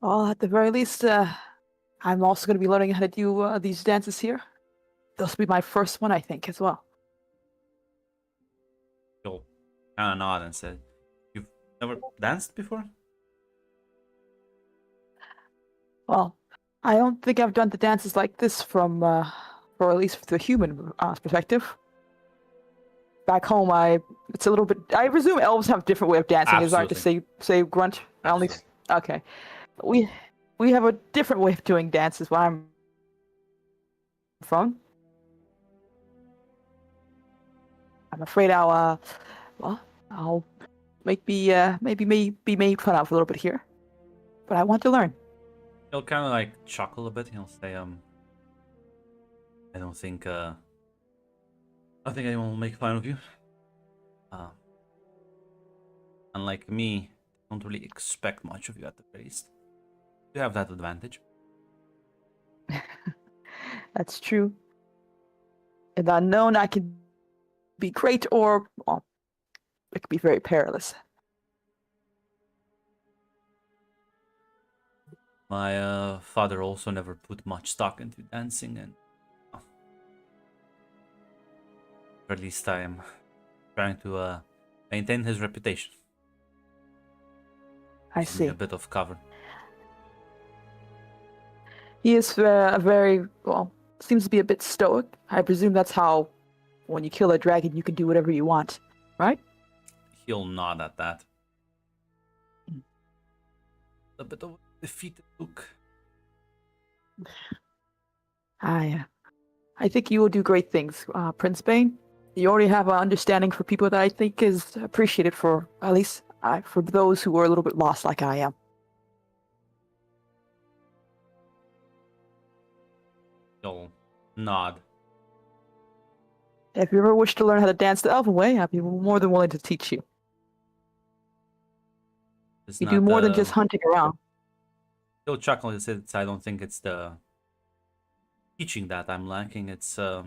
Well, at the very least, I'm also going to be learning how to do these dances here. This will be my first one, I think, as well.
He'll kind of nod and say, "You've never danced before?"
Well, I don't think I've done the dances like this from, or at least the human perspective. Back home, it's a little bit. I presume elves have a different way of dancing. Is that to say grunt? I only okay. We have a different way of doing dances where I'm from. I'm afraid I'll maybe be made fun of a little bit here, but I want to learn.
He'll kind of like chuckle a bit. He'll say, I don't think anyone will make fun of you. Unlike me, don't really expect much of you at the very least. You have that advantage.
That's true. In the unknown, I can be great, or well, it could be very perilous.
My father also never put much stock into dancing, and or at least I am trying to maintain his reputation.
I
Give me
see.
a bit of cover.
He is very well. Seems to be a bit stoic. I presume that's how, when you kill a dragon, you can do whatever you want, right?
He'll nod at that. A bit of a defeated look.
I think you will do great things, Prince Bane. You already have an understanding for people that I think is appreciated for, at least for those who are a little bit lost like I am.
He'll nod.
If you ever wish to learn how to dance the Elven way, I'd be more than willing to teach you.
It's
You
not
do more than
the-
just hunting around.
He'll chuckle and say, "I don't think it's the teaching that I'm lacking. It's, I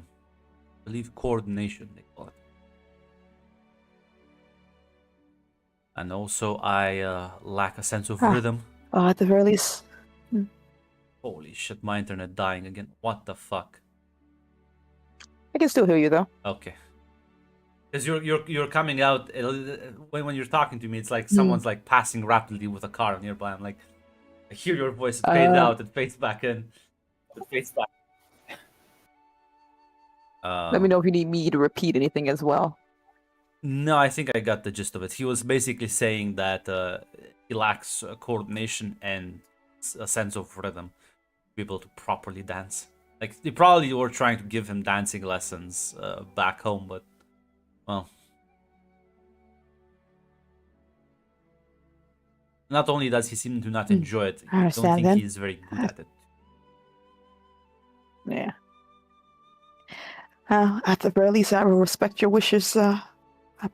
believe, coordination, they call it. And also, I lack a sense of rhythm."
At the very least,
Holy shit, my internet dying again. What the fuck?
I can still hear you though.
Okay. Because you're coming out when you're talking to me, it's like someone's like passing rapidly with a car nearby. I'm like, I hear your voice, it fades out, it fades back in, it fades back.
Let me know if you need me to repeat anything as well.
No, I think I got the gist of it. He was basically saying that he lacks coordination and a sense of rhythm to be able to properly dance. Like, they probably were trying to give him dancing lessons back home, but, well. Not only does he seem to not enjoy it,
I
I don't
understand
think
then.
he's very good at it.
Yeah. At the very least, I will respect your wishes,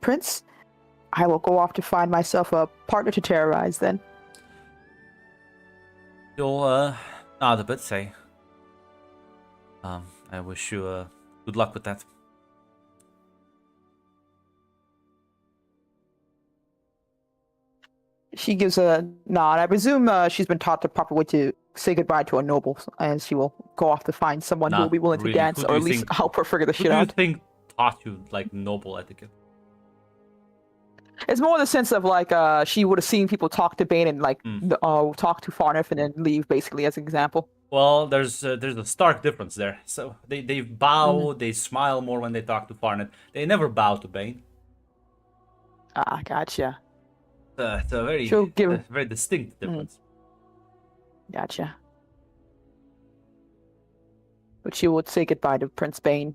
Prince. I will go off to find myself a partner to terrorize then.
You'll nod a bit, say, I wish you good luck with that.
She gives a nod. I presume she's been taught the proper way to say goodbye to a noble, and she will go off to find someone who will
Not
be willing
really.
to dance,
Who do
or
you
at least
think-
help her figure the
Who
shit
do you
out.
think taught you, like, noble etiquette?
It's more the sense of like she would have seen people talk to Bane and like talk to Farnif and then leave, basically, as an example.
Well, there's a stark difference there. So they bow, they smile more when they talk to Farnet. They never bow to Bane.
Ah, gotcha.
It's a
She'll give.
very distinct difference.
Gotcha. But she would say goodbye to Prince Bane.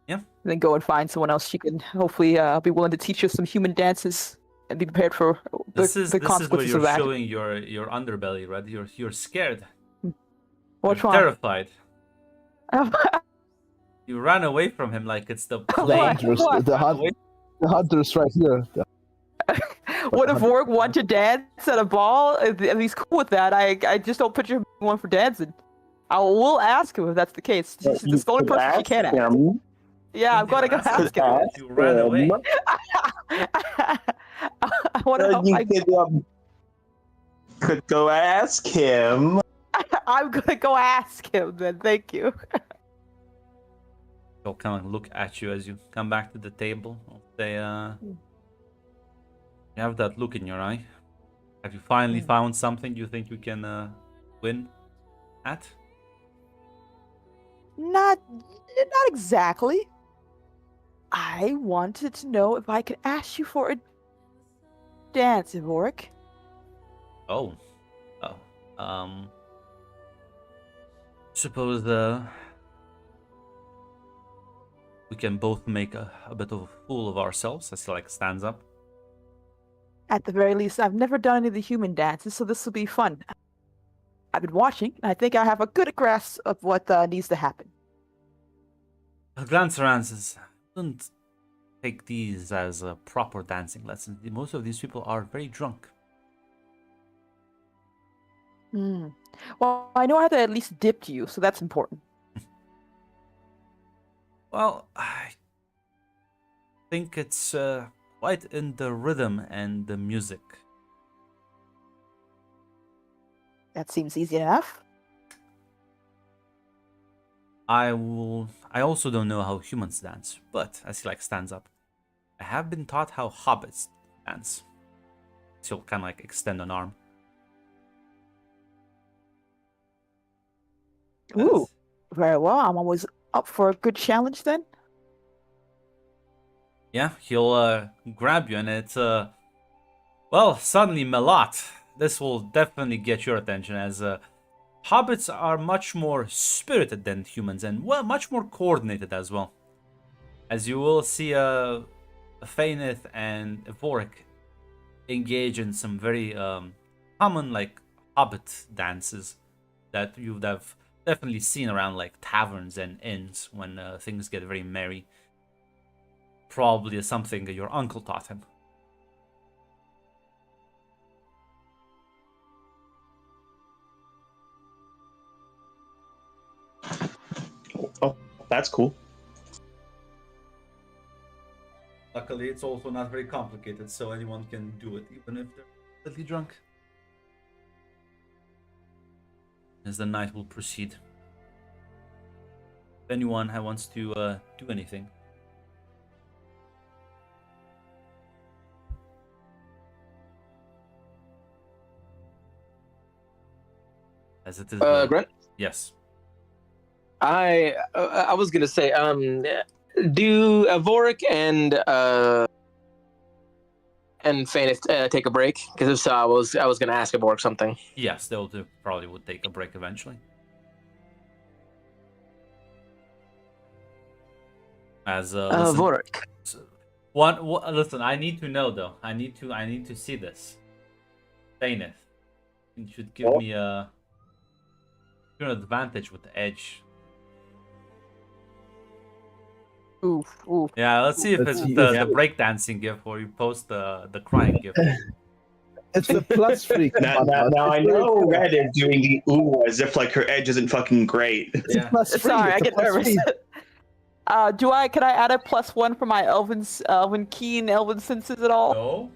Yeah.
And then go and find someone else she can hopefully be willing to teach her some human dances and be prepared for the
This is where
consequences
you're
of that.
showing your underbelly, right? You're scared.
Which
You're
one?
terrified. You ran away from him like it's the
The
plague.
hunters,
What?
the hunters right here.
What if Vorg wanted to dance at a ball? If he's cool with that, I just don't picture him being one for dancing. I will ask him if that's the case. She's the only person she can ask. Yeah, I'm gonna go ask him.
You ran away.
I wonder how
Could go ask him.
I'm gonna go ask him then. Thank you.
He'll kind of look at you as you come back to the table. I'll say, you have that look in your eye. Have you finally found something you think you can win at?
Not exactly. I wanted to know if I could ask you for a dance, Vork.
Oh. Suppose we can both make a bit of a fool of ourselves as he like stands up.
At the very least, I've never done any of the human dances, so this will be fun. I've been watching, and I think I have a good grasp of what needs to happen.
A glance around says, don't take these as proper dancing lessons. Most of these people are very drunk.
Well, I know I have to at least dip to you, so that's important.
Well, I think it's quite in the rhythm and the music.
That seems easy enough.
I also don't know how humans dance, but as he like stands up, I have been taught how hobbits dance. So he'll kind of like extend an arm.
Ooh, very well. I'm always up for a good challenge then.
Yeah, he'll grab you, and it's well, suddenly Melot. This will definitely get your attention, as hobbits are much more spirited than humans, and well, much more coordinated as well. As you will see, Fainith and Vorik engage in some very common like hobbit dances that you would have definitely seen around like taverns and inns when things get very merry. Probably something that your uncle taught him.
Oh, that's cool.
Luckily, it's also not very complicated, so anyone can do it, even if they're completely drunk. As the night will proceed. If anyone wants to do anything. As it is.
Grant?
Yes.
I was gonna say, do Vorik and Fainith take a break? Because if so, I was gonna ask Vorik something.
Yes, they'll probably would take a break eventually. As
Vorik.
Listen, I need to know though. I need to see this. Fainith, you should give me an advantage with the edge.
Oof.
Yeah, let's see if it's the breakdancing gift or you post the crying gift.
It's the plus freak.
Now I know Red is doing the ooh as if like her edge isn't fucking great.
Yeah.
Sorry, I get nervous. Can I add a +1 for my elven senses at all?
No.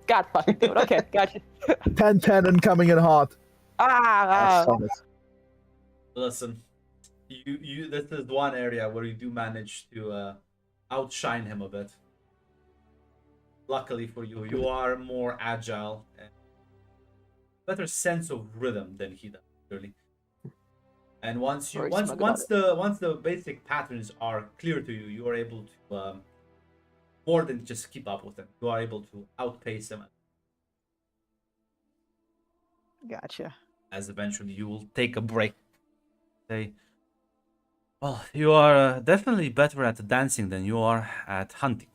God fucking do it. Okay, gotcha.
10-10 and coming in hot.
Listen, you. This is one area where you do manage to outshine him a bit. Luckily for you, you are more agile. better sense of rhythm than he does, clearly. And
Very smug about
once the basic patterns are clear to you, you are able to more than just keep up with them. You are able to outpace them,
Gotcha.
as eventually you will take a break. Say, well, you are definitely better at dancing than you are at hunting.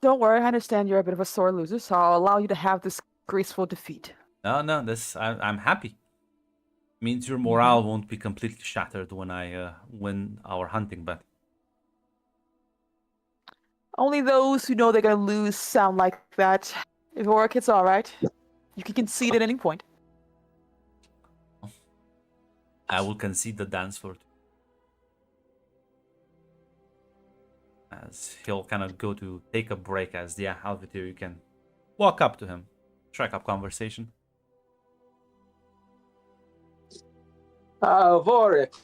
Don't worry, I understand you're a bit of a sore loser, so I'll allow you to have this graceful defeat.
No, I'm happy. Means your morale won't be completely shattered when I win our hunting bet.
Only those who know they're gonna lose sound like that. If it works, it's alright. You can concede at any point.
I will concede the dance floor. As he'll kind of go to take a break, as yeah, Alvitir, you can walk up to him, strike up conversation.
Vorik.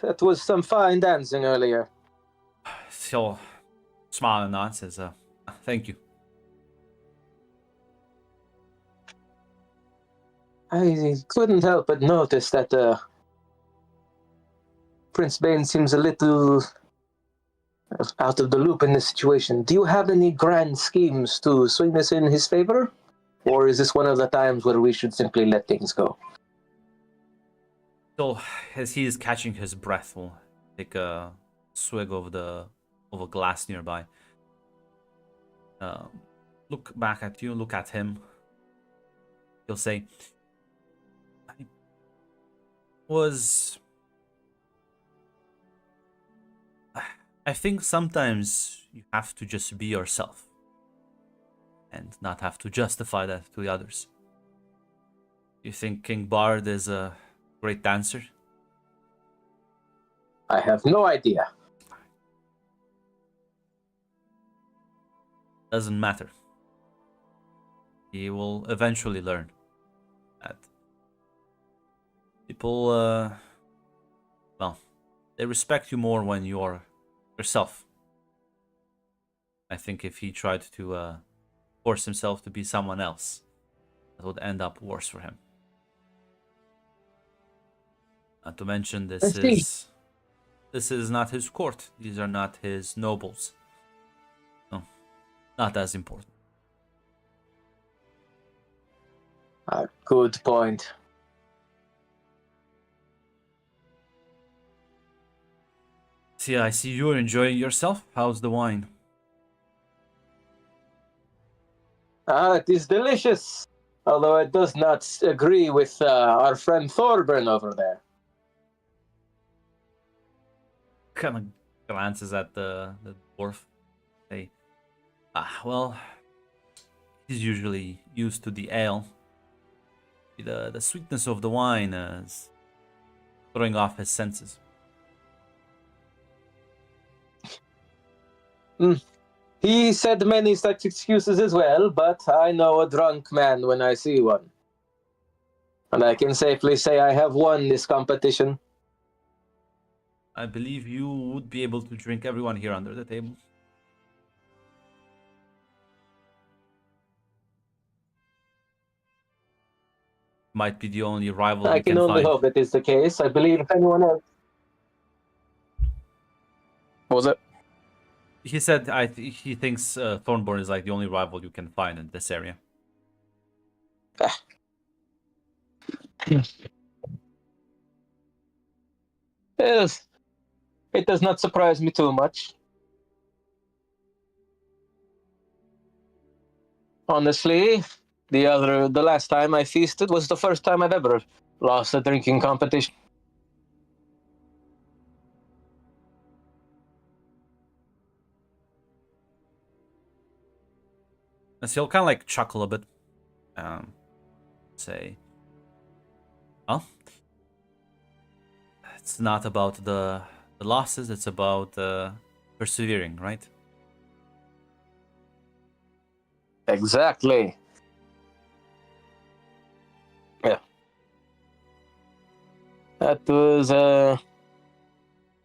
That was some fine dancing earlier.
He'll smile and nod, says, thank you.
I couldn't help but notice that Prince Bane seems a little out of the loop in this situation. Do you have any grand schemes to swing this in his favor? Or is this one of the times where we should simply let things go?
So, as he is catching his breath, we'll take a swig of a glass nearby. Look back at you, look at him. He'll say, I think sometimes you have to just be yourself and not have to justify that to the others. You think King Bard is a great dancer?
I have no idea.
Doesn't matter. He will eventually learn that people, well, they respect you more when you're yourself. I think if he tried to force himself to be someone else, that would end up worse for him. Not to mention, this is not his court. These are not his nobles. No, not as important.
Good point.
See, I see you're enjoying yourself. How's the wine?
It is delicious. Although it does not agree with our friend Thorburn over there.
Kind of glances at the dwarf. Hey, well, he's usually used to the ale. The sweetness of the wine is throwing off his senses.
He said many such excuses as well, but I know a drunk man when I see one. And I can safely say I have won this competition.
I believe you would be able to drink everyone here under the table. Might be the only rival
I
you
can
can
only
find.
hope it is the case. I believe if anyone else... What was it?
He said he thinks Thornborn is like the only rival you can find in this area.
Yes. It does not surprise me too much. Honestly, the last time I feasted was the first time I've ever lost a drinking competition.
And so he'll kind of like chuckle a bit. Say, well, it's not about the losses, it's about persevering, right?
Exactly. Yeah. That was,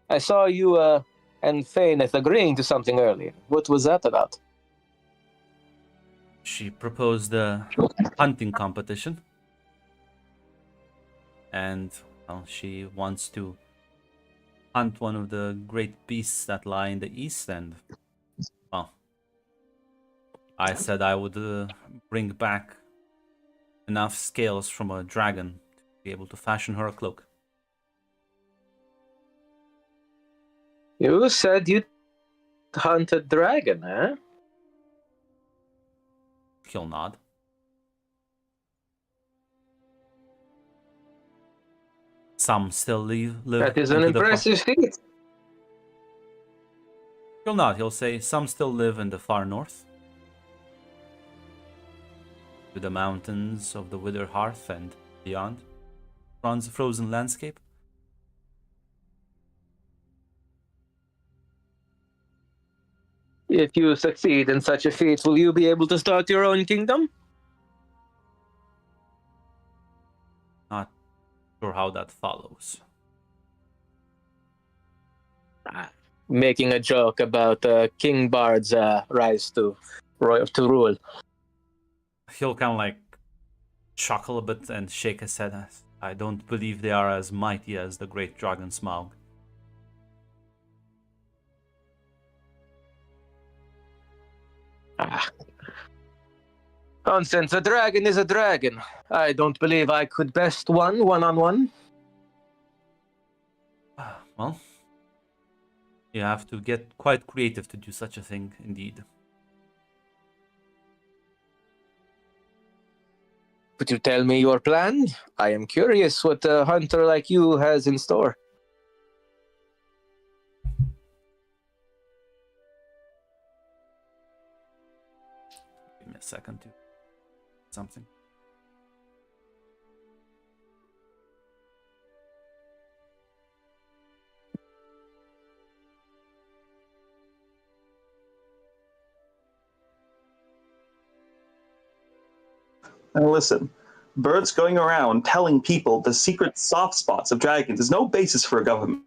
I saw you and Faineth agreeing to something earlier. What was that about?
She proposed a hunting competition. And well, she wants to hunt one of the great beasts that lie in the east. And well, I said I would bring back enough scales from a dragon to be able to fashion her a cloak.
You said you'd hunt a dragon, huh?
He'll nod. Some still live
That is an
into the
impressive feat.
He'll nod. He'll say some still live in the far north, to the mountains of the Wither Hearth and beyond, runs a frozen landscape.
If you succeed in such a feat, will you be able to start your own kingdom?
Not sure how that follows.
Making a joke about King Bard's rise to rule.
He'll kind of like chuckle a bit and shake his head. I don't believe they are as mighty as the great dragon Smaug.
Nonsense. A dragon is a dragon. I don't believe I could best one-on-one.
Well, you have to get quite creative to do such a thing, indeed.
Could you tell me your plan? I am curious what a hunter like you has in store.
Give me a second to something.
Now listen, birds going around telling people the secret soft spots of dragons is no basis for a government.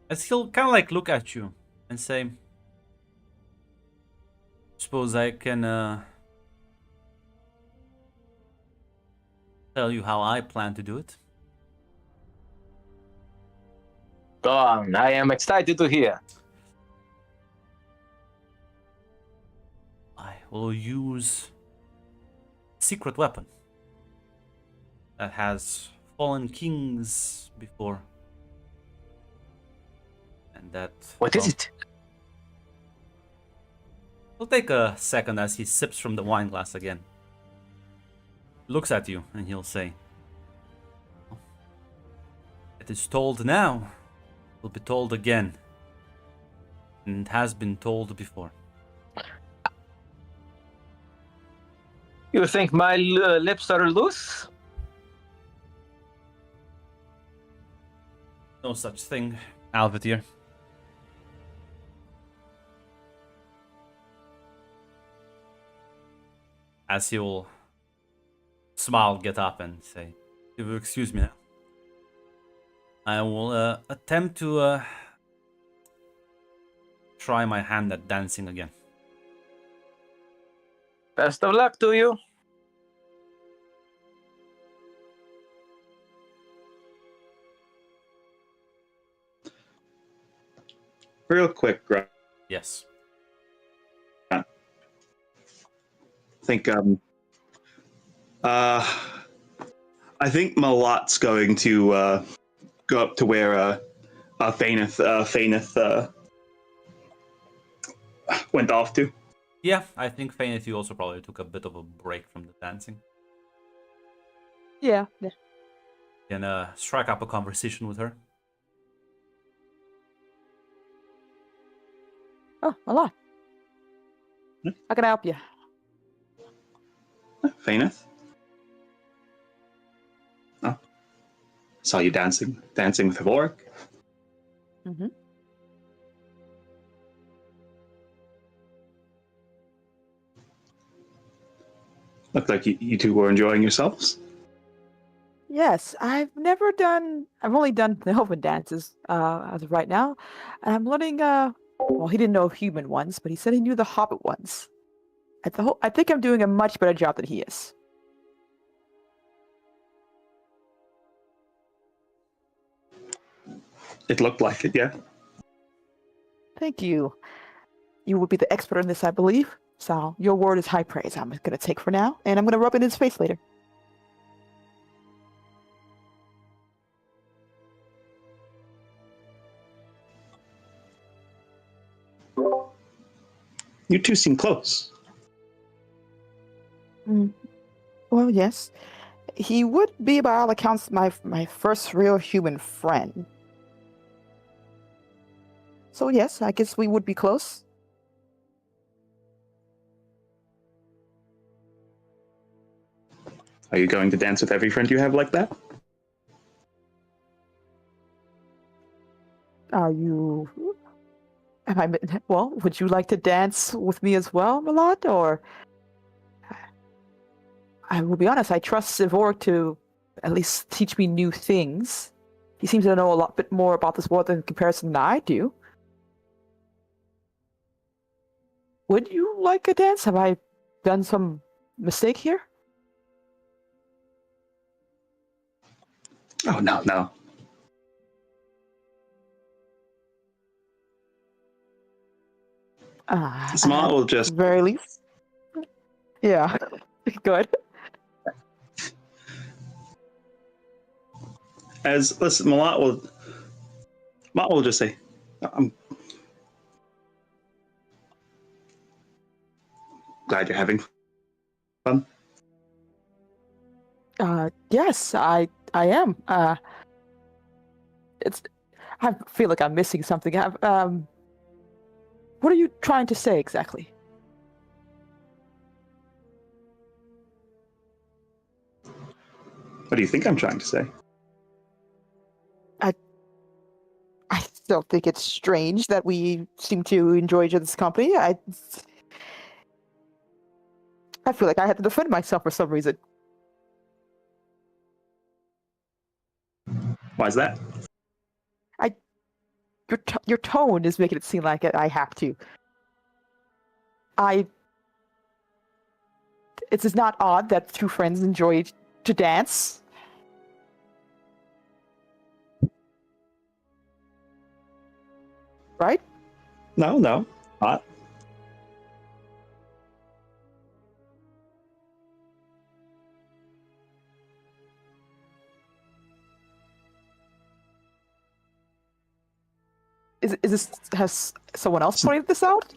As he'll kind of like look at you and say, suppose I can tell you how I plan to do it.
Go on, I am excited to hear.
I will use a secret weapon that has fallen kings before. And that...
What is it?
It'll take a second as he sips from the wine glass again. Looks at you and he'll say, it is told now, will be told again, and it has been told before.
You think my lips are loose?
No such thing, Alvatir. As he will smile, get up and say, if you excuse me now, I will attempt to try my hand at dancing again.
Best of luck to you.
Real quick, Grant.
Yes.
I think I think Malot's going to go up to where Faineth went off to.
Yeah, I think Fainith, you also probably took a bit of a break from the dancing.
Yeah.
Can strike up a conversation with her.
Oh, a lot. How can I help you?
Faineth? Oh. Saw you dancing with Vorik.
Mm-hmm.
Looked like you two were enjoying yourselves.
Yes, I've only done the elven dances as of right now. And I'm learning, well, he didn't know human ones, but he said he knew the hobbit ones. I think I'm doing a much better job than he is.
It looked like it, yeah.
Thank you. You will be the expert in this, I believe. So your word is high praise. I'm going to take for now, and I'm going to rub it in his face later.
You two seem close.
Well, yes. He would be, by all accounts, my first real human friend. So yes, I guess we would be close.
Are you going to dance with every friend you have like that?
Are you... Well, would you like to dance with me as well, Milad? Or... I will be honest, I trust Zivor to at least teach me new things. He seems to know a bit more about this world in comparison than I do. Would you like a dance? Have I done some mistake here?
Oh, no. Smart will just...
At the very least. Yeah, good.
Listen, Malat will just say, I'm glad you're having fun.
Yes, I am. I feel like I'm missing something. What are you trying to say exactly?
What do you think I'm trying to say?
I still think it's strange that we seem to enjoy each other's company. I feel like I had to defend myself for some reason.
Why is that?
Your tone is making it seem like I have to. It's not odd that two friends enjoy to dance. Right?
No, not.
Has someone else pointed this out?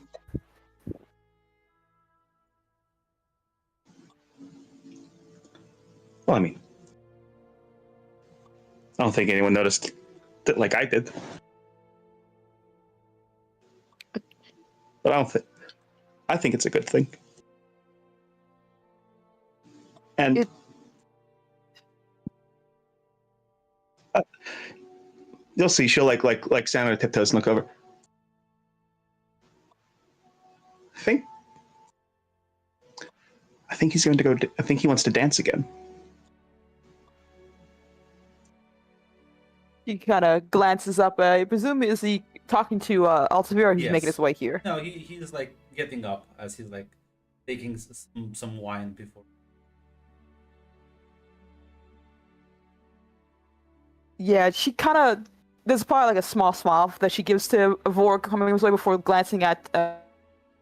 Well, I mean, I don't think anyone noticed that like I did. But I think it's a good thing. And you'll see, she'll like stand on her tiptoes and look over. I think he's going to go. I think he wants to dance again.
He kind of glances up. I presume, is he talking to Altavir, or he's
Yes.
making his way here?
No, he's like getting up as he's like taking some wine before.
Yeah, she kind of... There's probably like a small smile that she gives to Vor coming his way before glancing at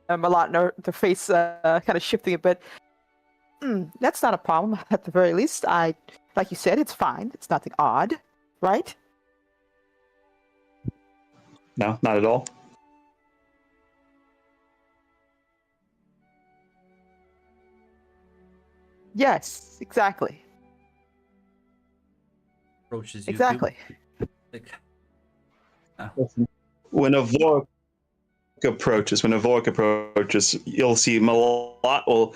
Malat, and her face kind of shifting a bit. That's not a problem, at the very least. Like you said, it's fine. It's nothing odd, right?
No, not at all.
Yes, exactly.
Approaches you.
Exactly.
Like,
When a Vork approaches, you'll see Malat will,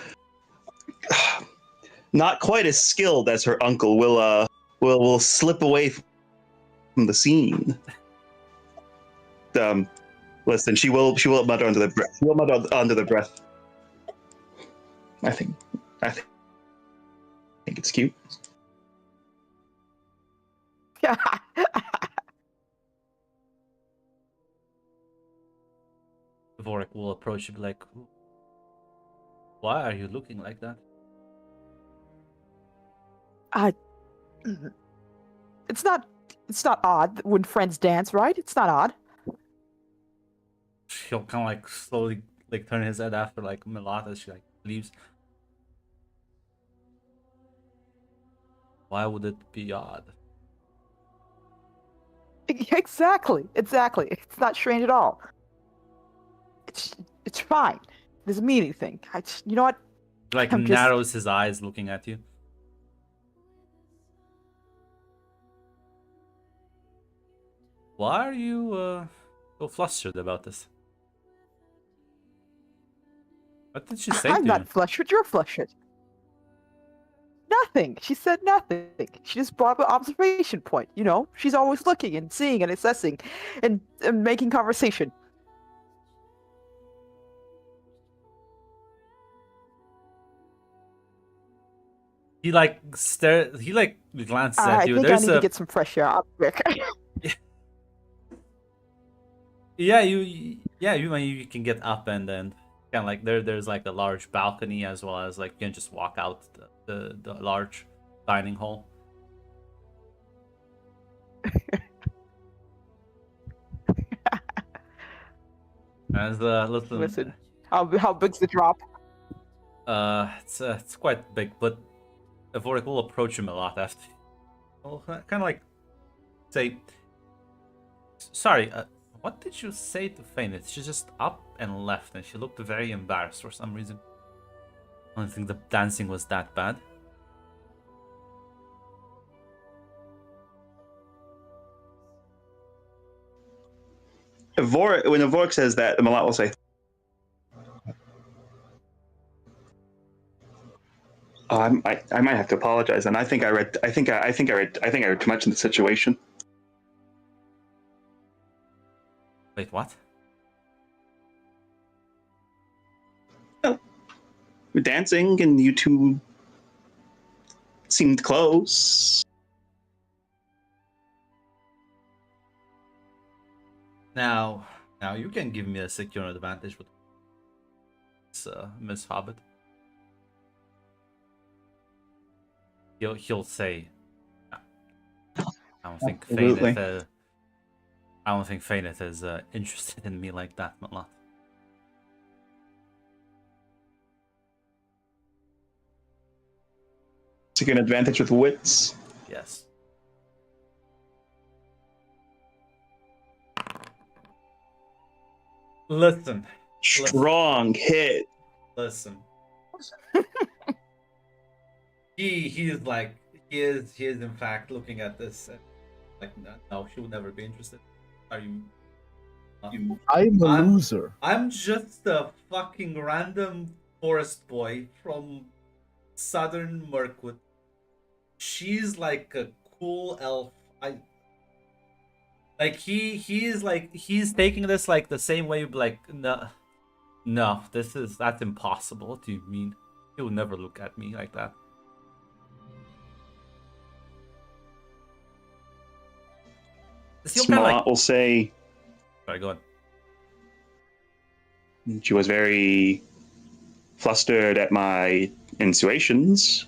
not quite as skilled as her uncle, will slip away from the scene. Listen, she will mutter under the breath. She will mutter under the breath. I think
think it's cute.
Vorik will approach you, be like, "Why are you looking like that?"
It's not odd when friends dance, right? It's not odd.
He'll kind of like slowly like turn his head after like Milata as she like leaves. Why would it be odd?
Exactly. It's not strange at all. It's fine. It doesn't mean anything. You know what?
He like
I'm just-
narrows his eyes looking at you. Why are you so flustered about this? What did she say
I'm
to
not
you?
flustered. You're flustered. Nothing. She said nothing. She just brought up an observation point. You know, she's always looking and seeing and assessing and making conversation.
He like he like glances
I
at you.
think I
There's
need
a
to get some fresh air. I'll be back.
yeah, you can get up and then kind of like there's like a large balcony as well as like you can just walk out the large dining hall. As listen,
Listen, how big's the drop?
it's quite big, but Vorik will approach him a lot after. Well, kind of like say, sorry. What did you say to Fainit? She just up and left, and she looked very embarrassed for some reason. I don't think the dancing was that bad.
When Vork says that, Malat will say, "Oh, I might have to apologize." And I think I read too much in the situation.
Wait, what?
We're dancing, and you two seemed close.
Now you can give me a secure advantage with Miss Hobbit. He'll say, "I don't think
Absolutely.
Fainit is interested in me like that, Malat."
Taking advantage with wits.
Yes. Listen.
Strong hit.
Listen. He is in fact looking at this and like no, she would never be interested. Are you?
I'm a
I'm-
loser.
I'm just a fucking random forest boy from southern Mirkwood. She's like a cool elf. He's taking this like the same way. Like no, that's impossible. What do you mean? He would never look at me like that. He'll kind of
Malat
like.
will say
Sorry, go on.
she was very flustered at my insinuations.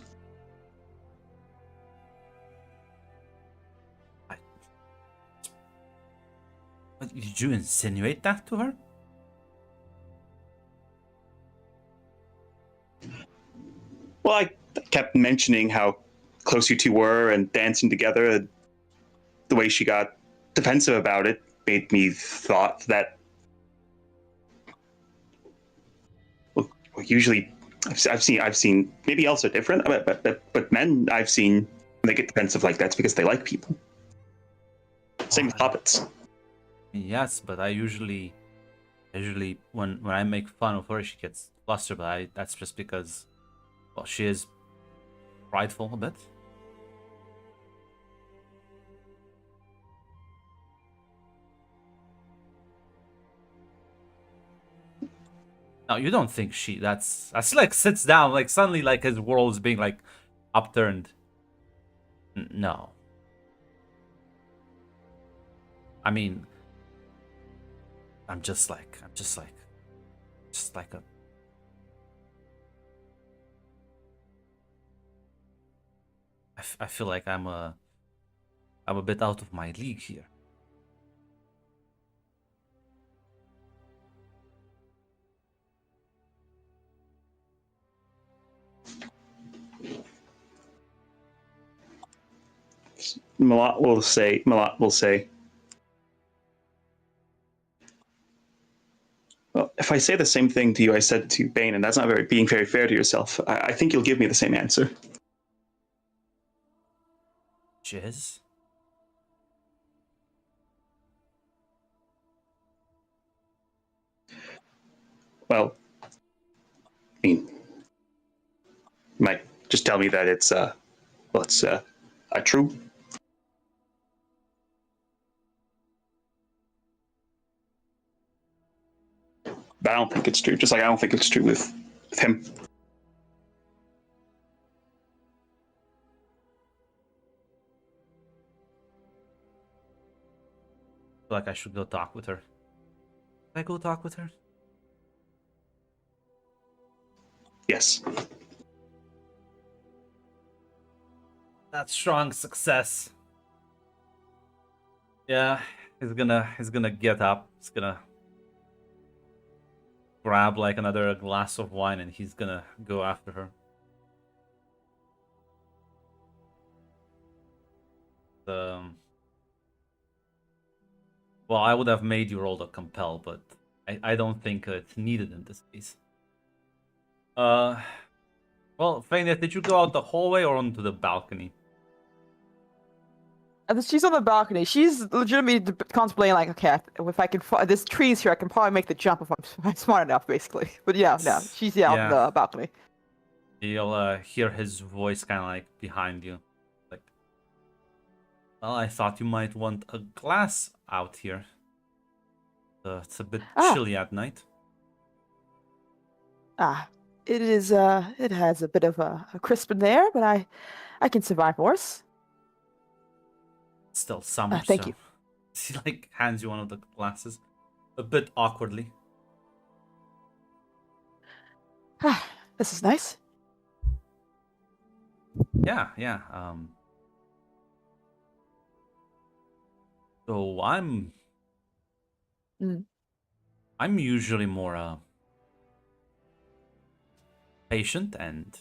What, did you insinuate that to her?
Well, I kept mentioning how close you two were and dancing together. And the way she got defensive about it made me thought that. Well, usually, I've seen maybe elves are different, but men I've seen when they get defensive like that's because they like people. Same with puppets.
Yes, but I usually when I make fun of her, she gets flustered. But that's just because, well, she is prideful a bit. No, you don't think that's like sits down like suddenly like his world's being like Upturned. No. I mean, I'm just like a. I feel like I'm a bit out of my league here.
Malat will say, well, if I say the same thing to you I said to Bane, and that's not being very fair to yourself, I think you'll give me the same answer.
Jizz?
Well, I mean, you might just tell me that it's true. But I don't think it's true. Just like I don't think it's true with him.
I feel like I should go talk with her. Can I go talk with her?
Yes.
That's strong success. Yeah, he's gonna get up. He's gonna grab like another glass of wine and he's gonna go after her. Well, I would have made you roll the compel, but I don't think it's needed in this case. Well, Faineth, did you go out the hallway or onto the balcony?
She's on the balcony. She's legitimately contemplating, like, okay, if I can, there's trees here, I can probably make the jump if I'm smart enough, basically. But yeah, no, she's out on the balcony.
You'll hear his voice kind of like behind you. Like, well, I thought you might want a glass out here. It's a bit chilly at night.
It is, it has a bit of a crisp in there, but I can survive worse.
Still summer,
thank you.
She like hands you one of the glasses, a bit awkwardly.
This is nice.
Yeah. So I'm usually more patient, and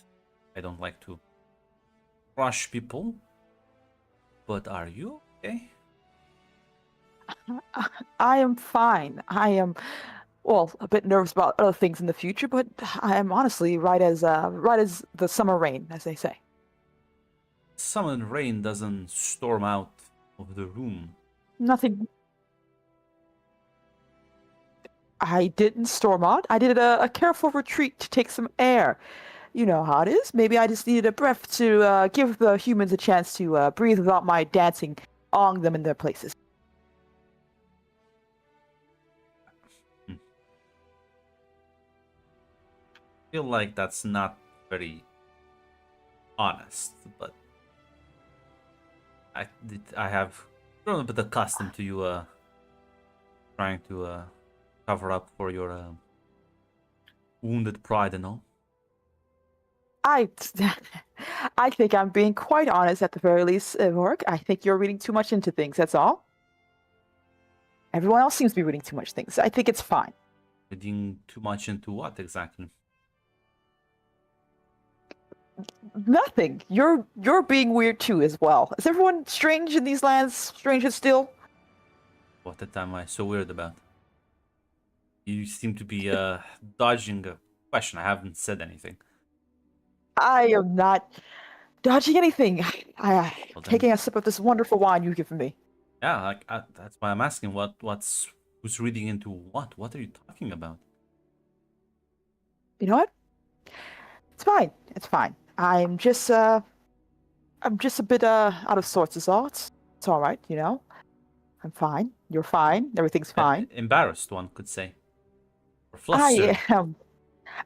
I don't like to rush people. But are you okay?
I am fine. I am, well, a bit nervous about other things in the future, but I am honestly right as the summer rain, as they say.
Summer rain doesn't storm out of the room.
Nothing. I didn't storm out. I did a careful retreat to take some air. You know how it is. Maybe I just needed a breath to give the humans a chance to breathe without my dancing on them in their places.
I feel like that's not very honest, but I have grown a bit accustomed to you trying to cover up for your wounded pride and all.
I think I'm being quite honest at the very least, Vork. I think you're reading too much into things, that's all. Everyone else seems to be reading too much things. I think it's fine.
Reading too much into what exactly?
Nothing. You're being weird too as well. Is everyone strange in these lands? Stranger still?
What am I so weird about? You seem to be dodging a question. I haven't said anything.
I am not dodging anything. I'm
Well,
taking a sip of this wonderful wine you've given me.
Yeah, that's why I'm asking. Who's reading into what? What are you talking about?
You know what? It's fine. It's fine. I'm just a bit out of sorts is all. It's all right, you know. I'm fine. You're fine. Everything's fine.
Embarrassed, one could say. Or flustered.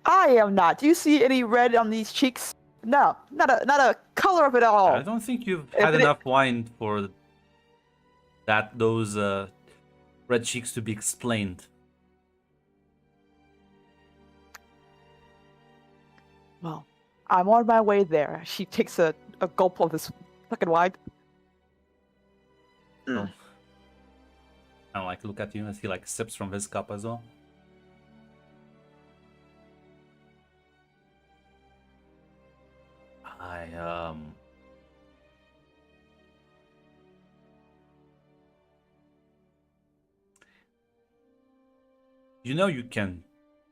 I am not. Do you see any red on these cheeks? No, not a color of it all.
I don't think you've
If
had
it-
enough wine for those red cheeks to be explained.
Well, I'm on my way there. She takes a gulp of this fucking wine.
So, I like look at you as he like sips from his cup as well. You know you can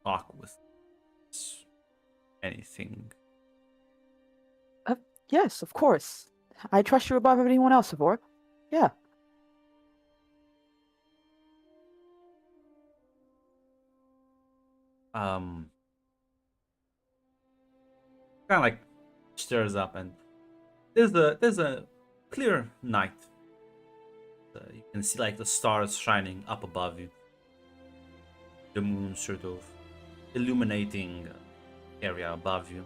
talk with anything.
Yes, of course. I trust you above anyone else, Savor. Yeah.
Kind of like stirs up, and there's a clear night. You can see like the stars shining up above you. The moon sort of illuminating area above you.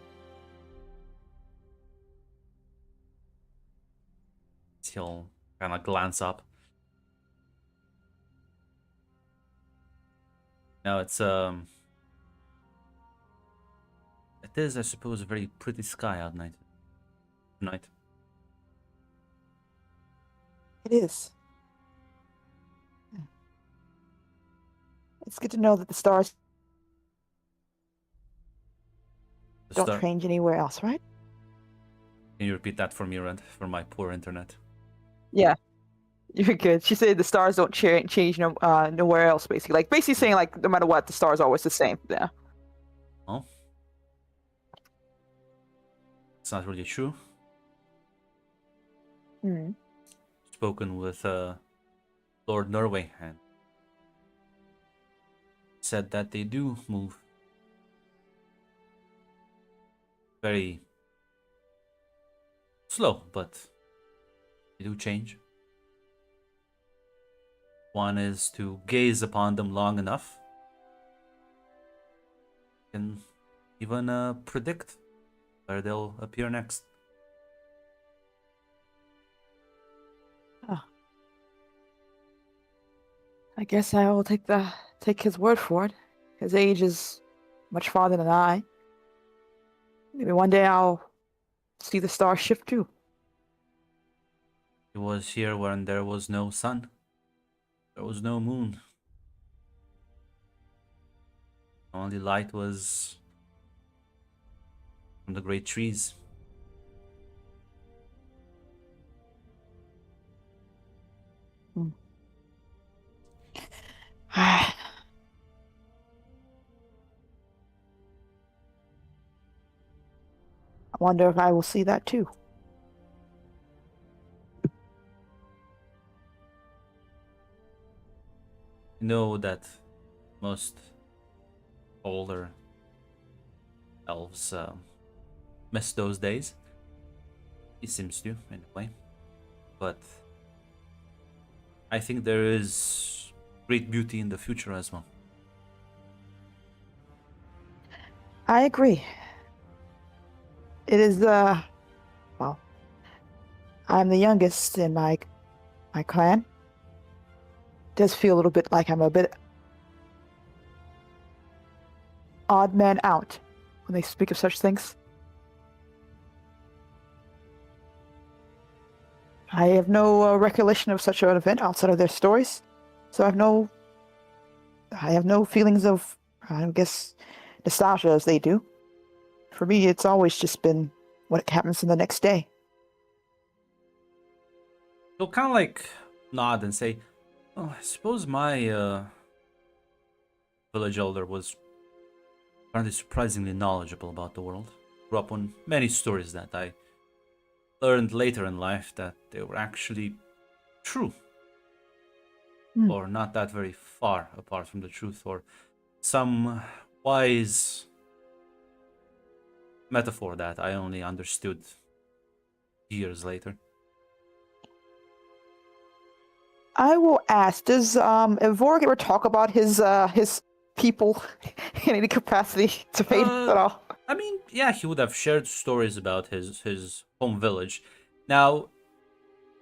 He'll kind of glance up. Now it is, I suppose, a very pretty sky out tonight.
It is. It's good to know that the stars don't change anywhere else, right?
Can you repeat that for me, Red, for my poor internet?
Yeah. You're good. She said the stars don't change nowhere else, basically. Like, basically saying, like, no matter what, the stars are always the same. Yeah.
Oh. It's not really true.
Hmm.
Spoken with Lord Norway and said that they do move very slow, but they do change. One is to gaze upon them long enough, can even predict where they'll appear next.
Oh. I guess I will take his word for it. His age is much farther than I. Maybe one day I'll see the star shift too.
He was here when there was no sun. There was no moon. Only light was from the great trees.
I wonder if I will see that too.
You know that most older elves miss those days. He seems to, anyway. But I think there is great beauty in the future as well.
I agree. It is, well, I'm the youngest in my clan. It does feel a little bit like I'm a bit odd man out when they speak of such things. I have no recollection of such an event outside of their stories, so I have no feelings of, I guess, nostalgia as they do. For me, it's always just been what happens in the next day.
He'll kind of like nod and say, "Oh, I suppose my village elder was apparently surprisingly knowledgeable about the world. Grew up on many stories that I learned later in life that they were actually true, or not that very far apart from the truth, or some wise metaphor that I only understood years later."
I will ask, does Vorg ever talk about his people in any capacity to fate
Uh,
at all?
I mean, yeah, he would have shared stories about his home village. Now,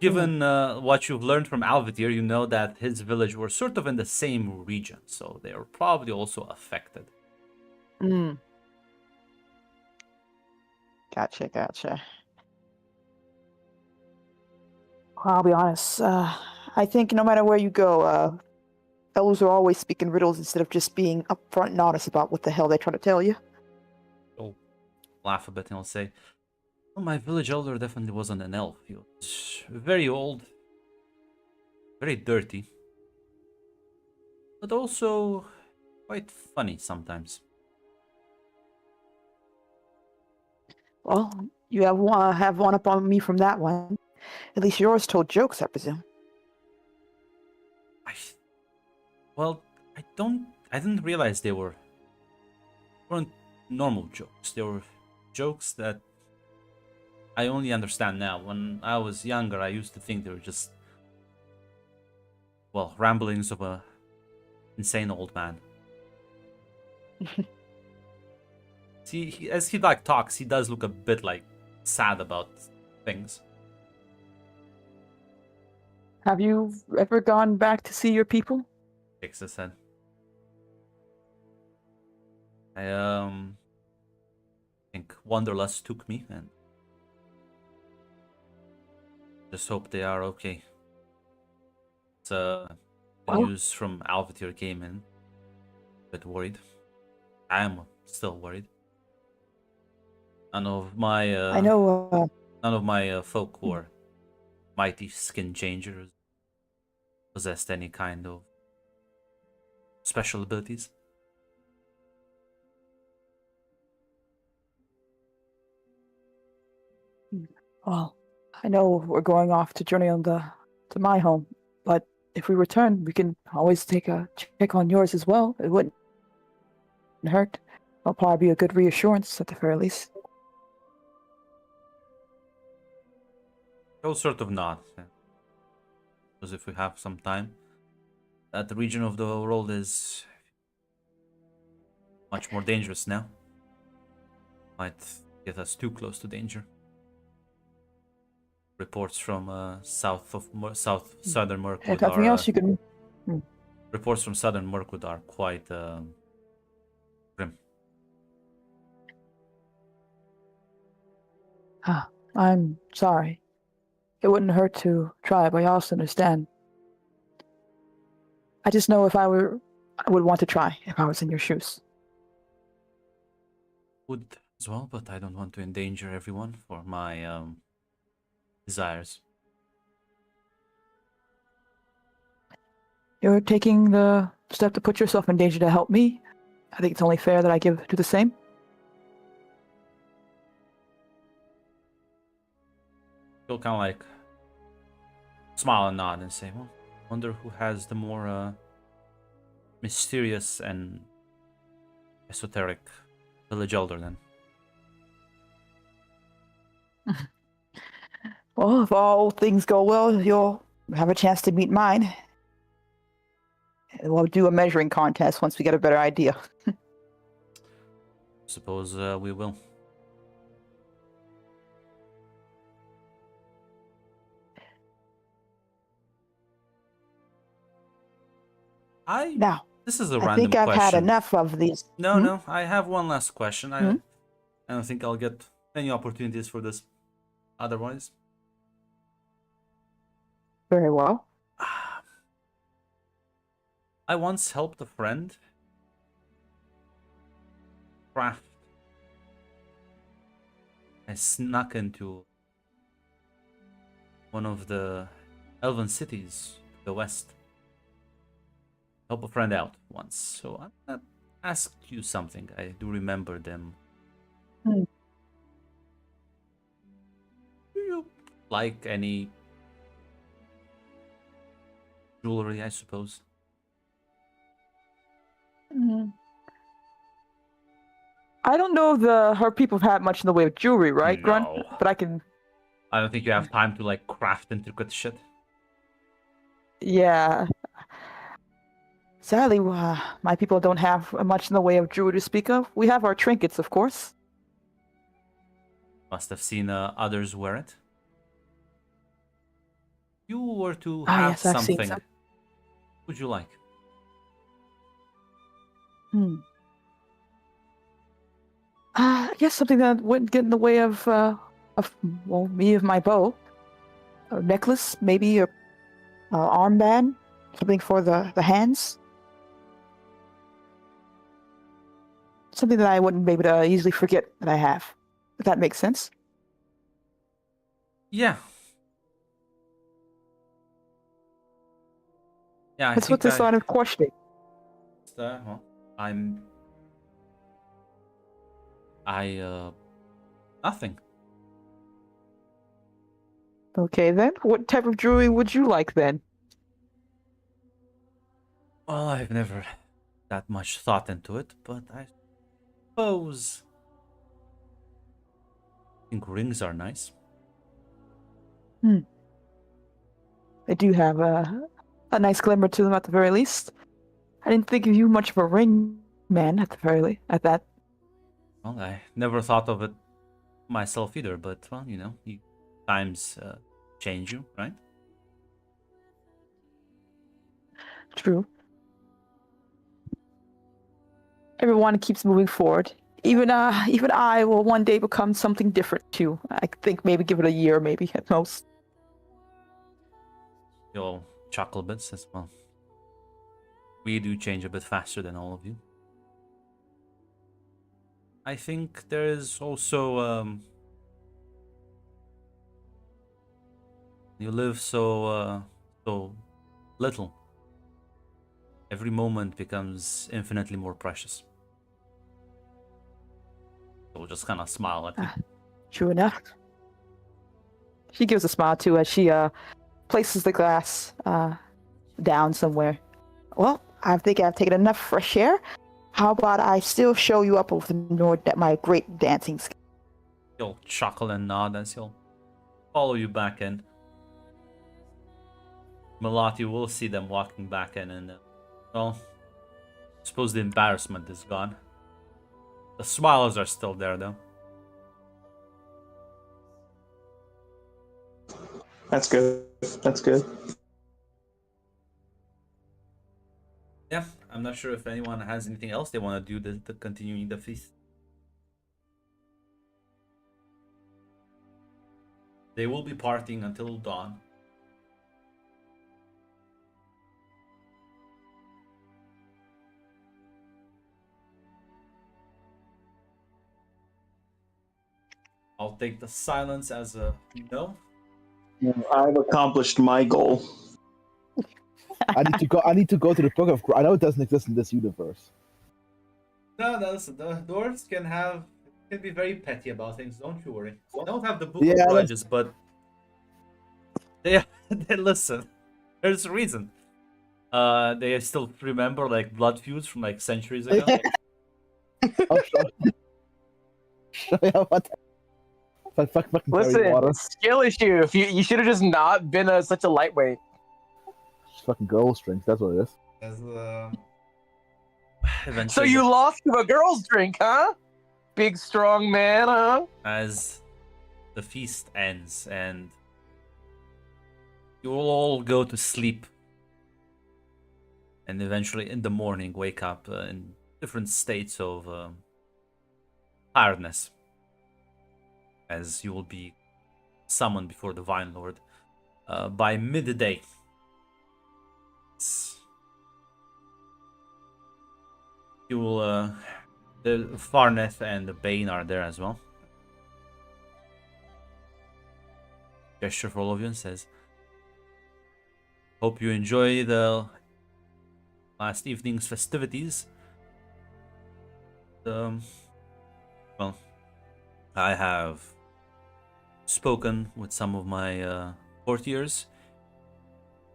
given what you've learned from Alvitir, you know that his village were sort of in the same region, so they were probably also affected.
Mm. Gotcha. I'll be honest. I think no matter where you go, elves are always speaking riddles instead of just being upfront and honest about what the hell they try to tell you.
He'll laugh a bit and he'll say, well, my village elder definitely wasn't an elf. He was very old, very dirty, but also quite funny sometimes.
Well, you have one up on me from that one. At least yours told jokes, I presume.
Well, I didn't realize they weren't normal jokes. They were jokes that I only understand now. When I was younger, I used to think they were just, well, ramblings of a insane old man. See, as he like talks, he does look a bit like sad about things.
Have you ever gone back to see your people?
Shakes his head. I think Wanderlust took me, and just hope they are okay. It's the news from Alvitir came in. A bit worried. I am still worried. None of my
I know.
none of my folk who are mighty skin changers possessed any kind of special abilities.
Well, I know we're going off to journey to my home, but if we return, we can always take a check on yours as well. It wouldn't hurt. It'll probably be a good reassurance at the very least.
He'll sort of nod, because if we have some time, that region of the world is much more dangerous now. Might get us too close to danger. Reports from southern Mirkwood
If nothing else, you can.
reports from southern Mirkwood are quite grim.
I'm sorry. It wouldn't hurt to try, but I also understand. I just know I would want to try if I was in your shoes.
Would as well, but I don't want to endanger everyone for my desires.
You're taking the step to put yourself in danger to help me. I think it's only fair that I do the same.
He'll kind of like smile and nod and say, well, wonder who has the more mysterious and esoteric village elder then.
Well, if all things go well, you'll have a chance to meet mine. We'll do a measuring contest once we get a better idea.
Suppose we will. This is a random question.
I think I've had enough of these.
No, I have one last question. I don't think I'll get any opportunities for this otherwise.
Very well.
I once helped a friend craft. I snuck into one of the elven cities to the west. Help a friend out once, so I'm gonna ask you something. I do remember them. Do you like any jewelry, I suppose?
I don't know if her people have had much in the way of jewelry, right, Grunt?
No.
But I can.
I don't think you have time to like craft intricate shit.
Yeah. Sadly, my people don't have much in the way of jewelry to speak of. We have our trinkets, of course.
Must have seen others wear it. If you were to
Ah,
have
yes, I've seen
something,
some.
would you like?
I guess something that wouldn't get in the way of well, me of my bow. A necklace, maybe a armband, something for the hands. Something that I wouldn't be able to easily forget that I have. If that makes sense.
Yeah. Yeah, I
That's
think
what this line of questioning.
well, nothing.
Okay then. What type of jewelry would you like then?
Well, I've never that much thought into it, but I suppose I think rings are nice.
They do have a nice glimmer to them at the very least. I didn't think of you much of a ring man at the very least. At that.
Well, I never thought of it myself either, but well, times change you, right?
True. Everyone keeps moving forward. Even I will one day become something different too. I think maybe give it a year, maybe at most.
You'll chuckle a bit, says, well, we do change a bit faster than all of you. I think there is also you live so little. Every moment becomes infinitely more precious. So we'll just kind of smile at you.
True enough. She gives a smile too as she places the glass down somewhere. Well, I think I've taken enough fresh air. How about I still show you up with my great dancing skills?
He'll chuckle and nod as he'll follow you back in. Melati will see them walking back in, and well, I suppose the embarrassment is gone. The smiles are still there, though.
That's good. That's good.
Yeah, I'm not sure if anyone has anything else they want to do to continuing the feast. They will be partying until dawn. I'll take the silence as a no.
I've accomplished my goal.
I need to go to the book of. I know it doesn't exist in this universe.
No, listen, the dwarves can be very petty about things. Don't you worry. They don't have the book
Yeah,
of grudges, but they listen. There's a reason. They still remember like blood feuds from like centuries ago.
Oh, sure. Yeah, what? Fucking
Listen,
carry water.
skill issue. If you should have just not been such a lightweight.
Just fucking girl strings. That's what it is.
As
So
eventually,
you lost to a girl's drink, huh? Big strong man, huh?
as the feast ends and you will all go to sleep, and eventually in the morning wake up in different states of tiredness, as you will be summoned before the Vine Lord by midday. You will the Farneth and the Bane are there as well. Gesture for all of you and says, hope you enjoy the last evening's festivities. Well, I have spoken with some of my courtiers.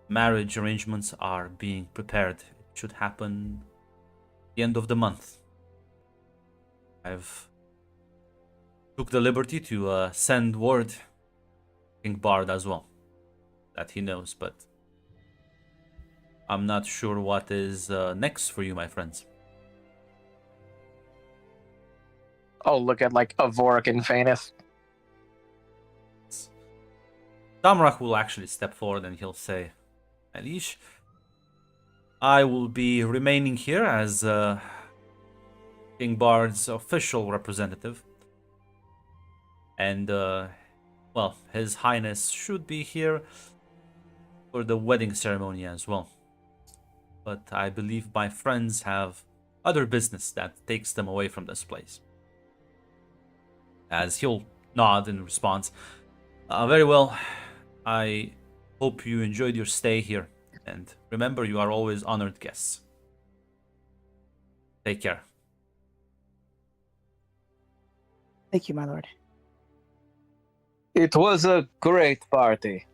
Marriage arrangements are being prepared. It should happen the end of the month. I've took the liberty to send word to King Bard as well, that he knows, but I'm not sure what is next for you, my friends.
Oh, look at like Avorik and Phanis.
Damrak will actually step forward and he'll say, Elish, I will be remaining here as King Bard's official representative. And, well, His Highness should be here for the wedding ceremony as well. But I believe my friends have other business that takes them away from this place. As he'll nod in response. Very well. I hope you enjoyed your stay here. And remember, you are always honored guests. Take care.
Thank you, my lord.
It was a great party.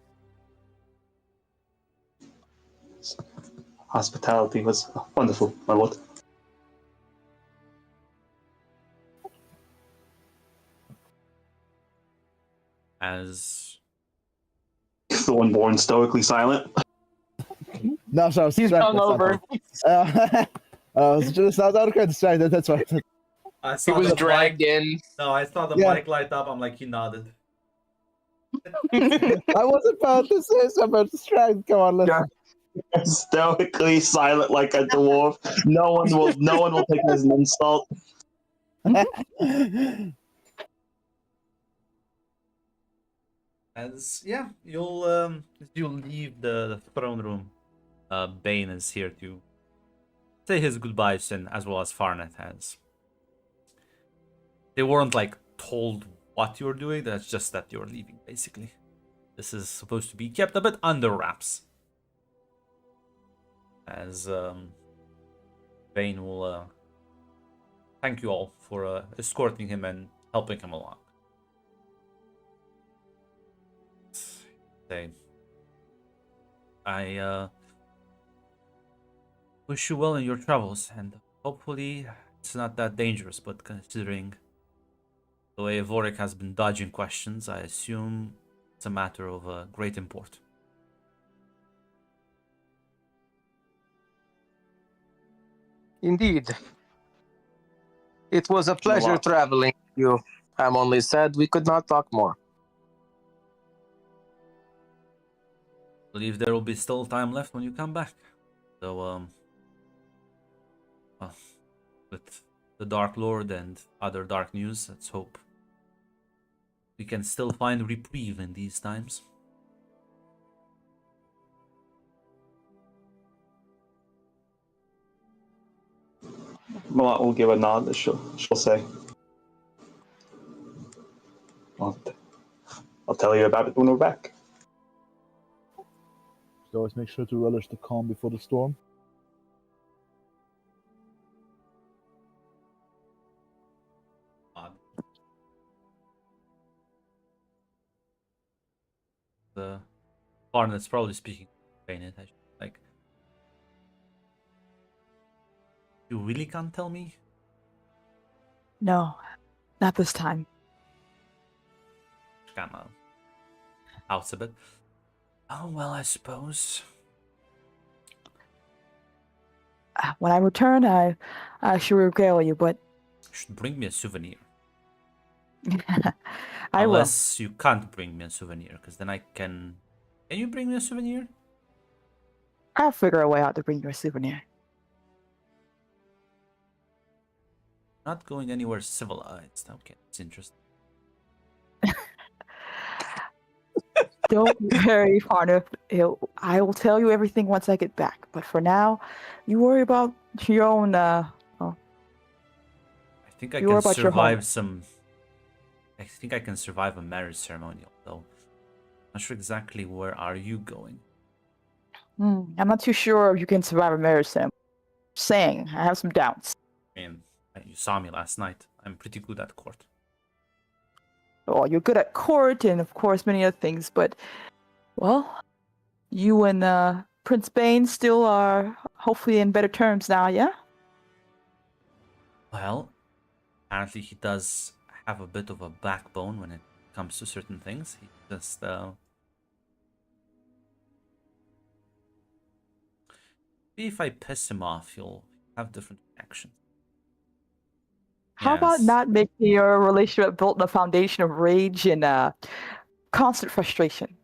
Hospitality was wonderful, my lord.
As
The one born stoically silent.
No, sorry, I was
He's
distracted.
hungover.
Just I was quite distracted. That's right.
I
He
saw
was
the
dragged
mic.
in.
No, I saw the
Yeah.
mic light up. I'm like, he nodded.
I was about to say something. Distracted. Come on, listen.
Stoically silent like a dwarf. No one will take it as an insult.
As you'll leave the throne room. Bane is here to say his goodbyes, and as well as Farnet has. They weren't like told what you're doing. That's just that you're leaving, basically. This is supposed to be kept a bit under wraps. As Bane will thank you all for escorting him and helping him along. Say, I wish you well in your travels, and hopefully it's not that dangerous, but considering the way Vorik has been dodging questions, I assume it's a matter of great import.
Indeed. It was a pleasure
Wow.
traveling with you. I'm only sad we could not talk more.
I believe there will be still time left when you come back. So, well, with the Dark Lord and other dark news, let's hope we can still find reprieve in these times.
Malat will give a nod, as she'll say. I'll tell you about it when we're back.
So always make sure to relish the calm before the storm.
The Barnet's probably speaking Bane. Like, you really can't tell me?
No, not this time.
Kinda outs a bit. Oh well, I suppose.
When I return, I shall regale you, but
You should bring me a souvenir.
I will.
Unless you can't bring me a souvenir, because then I can. Can you bring me a souvenir?
I'll figure a way out to bring you a souvenir.
Not going anywhere civilized. Okay, it's interesting.
Don't worry, Farneth. I will tell you everything once I get back. But for now, you worry about your own.
I think I
You
can
are about your home.
survive some. I think I can survive a marriage ceremony, though. Not sure exactly where are you going.
I'm not too sure if you can survive a marriage ceremony. Saying, I have some doubts.
I mean, you saw me last night. I'm pretty good at court.
Well, you're good at court and, of course, many other things, but, well, you and Prince Bane still are hopefully in better terms now, yeah?
Well, apparently he does have a bit of a backbone when it comes to certain things. He just if I piss him off, he'll have different reactions.
How about
Yes.
not making your relationship built on a foundation of rage and constant frustration?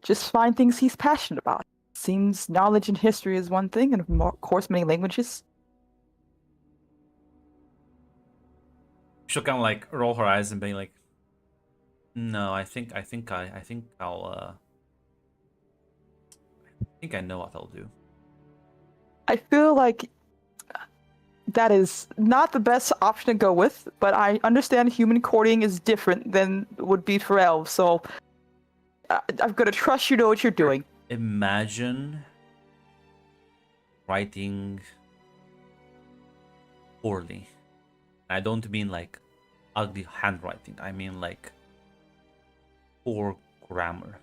just find things he's passionate about. Seems knowledge in history is one thing, and of course, many languages.
She'll kind of like roll her eyes and be like, "No, I think I think I know what I'll do."
I feel like that is not the best option to go with, but I understand human courting is different than would be for elves, so I'm gonna trust you know what you're doing.
Imagine writing poorly. I don't mean like ugly handwriting. I mean like poor grammar.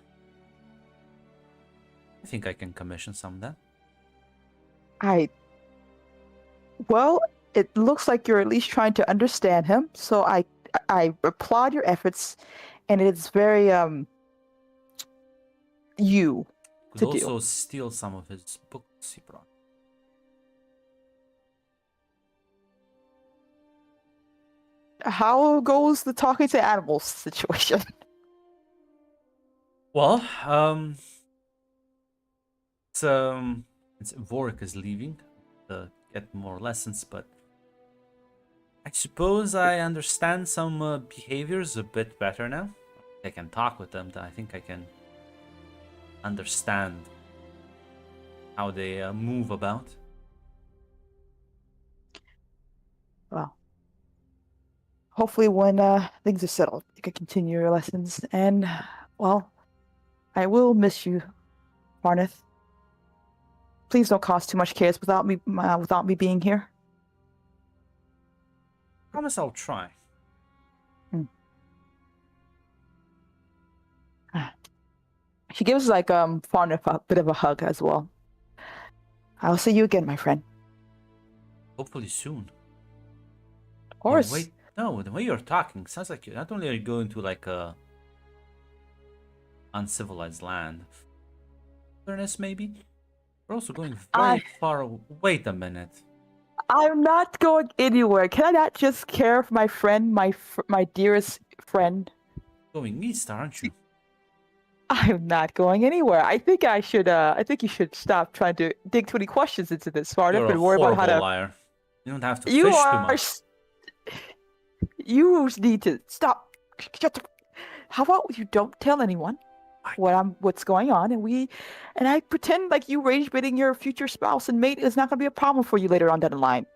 I think I can commission some of that.
Well, it looks like you're at least trying to understand him, so I applaud your efforts, and it's very you
Could
to
also
do.
steal some of his books he brought.
How goes the talking to animals situation?
Well, it's Vorik is leaving to get more lessons, but I suppose I understand some behaviors a bit better now. I can talk with them. I think I can understand how they move about.
Well, hopefully when things are settled, you can continue your lessons. And, well, I will miss you, Farneth. Please don't cause too much chaos without me being here.
Promise I'll try.
She gives like Farneth a bit of a hug as well. I'll see you again, my friend.
Hopefully soon.
Of course.
Wait, no, the way you're talking sounds like not only are you going to like a uncivilized land, wilderness maybe. We're also going very far. Wait a minute.
I'm not going anywhere. Can I not just care for my friend, my dearest friend?
Going east, aren't you?
I'm not going anywhere. I think I should. I think you should stop trying to dig too many questions into this, Farneth,
You're a
and worry about how
horrible
to.
liar. You don't have to
You
fish too
are.
much.
You need to stop. Shut the. How about you don't tell anyone what's going on, and I pretend like you rage baiting your future spouse and mate is not going to be a problem for you later on down the line.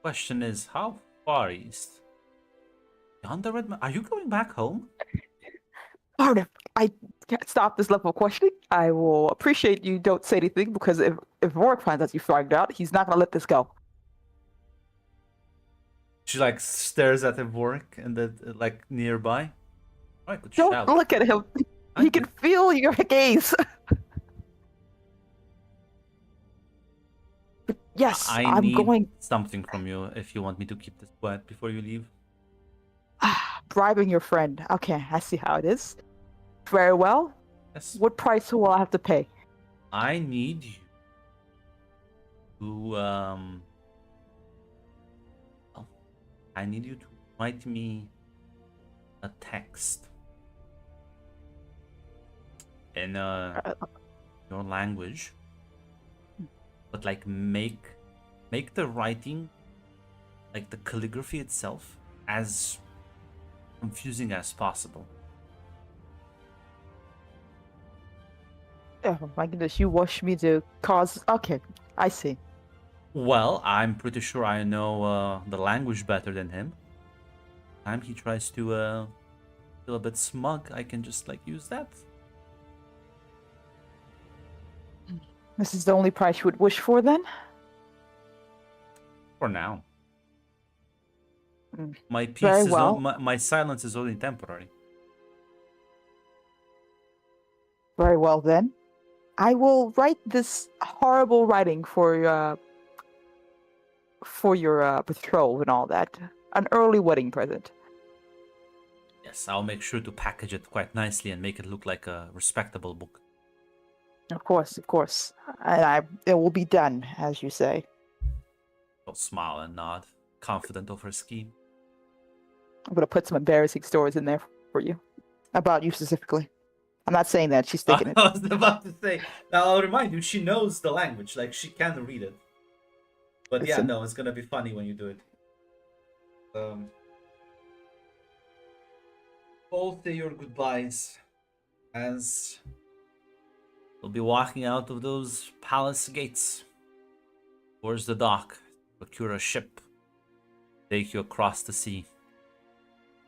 Question is, how far east? Beyond the Red Mountain? Are you going back home?
Farneth, I can't stop this level of questioning. I will appreciate you don't say anything because if Rourke finds out you found out, he's not going to let this go.
She like stares at Vorik and like nearby. I could
Don't
shout.
look at him. He can feel your gaze. But yes, I'm
need
going.
something from you if you want me to keep this quiet before you leave.
Bribing your friend. Okay, I see how it is. Very well.
Yes.
What price will I have to pay?
I need you to I need you to write me a text in your language, but like make the writing, like the calligraphy itself, as confusing as possible.
Oh my goodness, you wish me to cause. Okay, I see.
Well, I'm pretty sure I know the language better than him. Time he tries to feel a bit smug, I can just like use that.
This is the only price you would wish for then?
For now.
Mm.
My peace
Very
is
well.
my silence is only temporary.
Very well then. I will write this horrible writing for your betrothed and all that. An early wedding present.
Yes, I'll make sure to package it quite nicely and make it look like a respectable book.
Of course, of course. And it will be done, as you say.
I'll smile and nod. confident of her scheme.
I'm gonna put some embarrassing stories in there for you about you specifically. I'm not saying that she's thinking it.
I was about to say. Now I'll remind you, she knows the language. Like she can read it. But yeah,
Listen.
no, it's gonna be funny when you do it. All say your goodbyes as we'll be walking out of those palace gates towards the dock. Procure a ship, take you across the sea.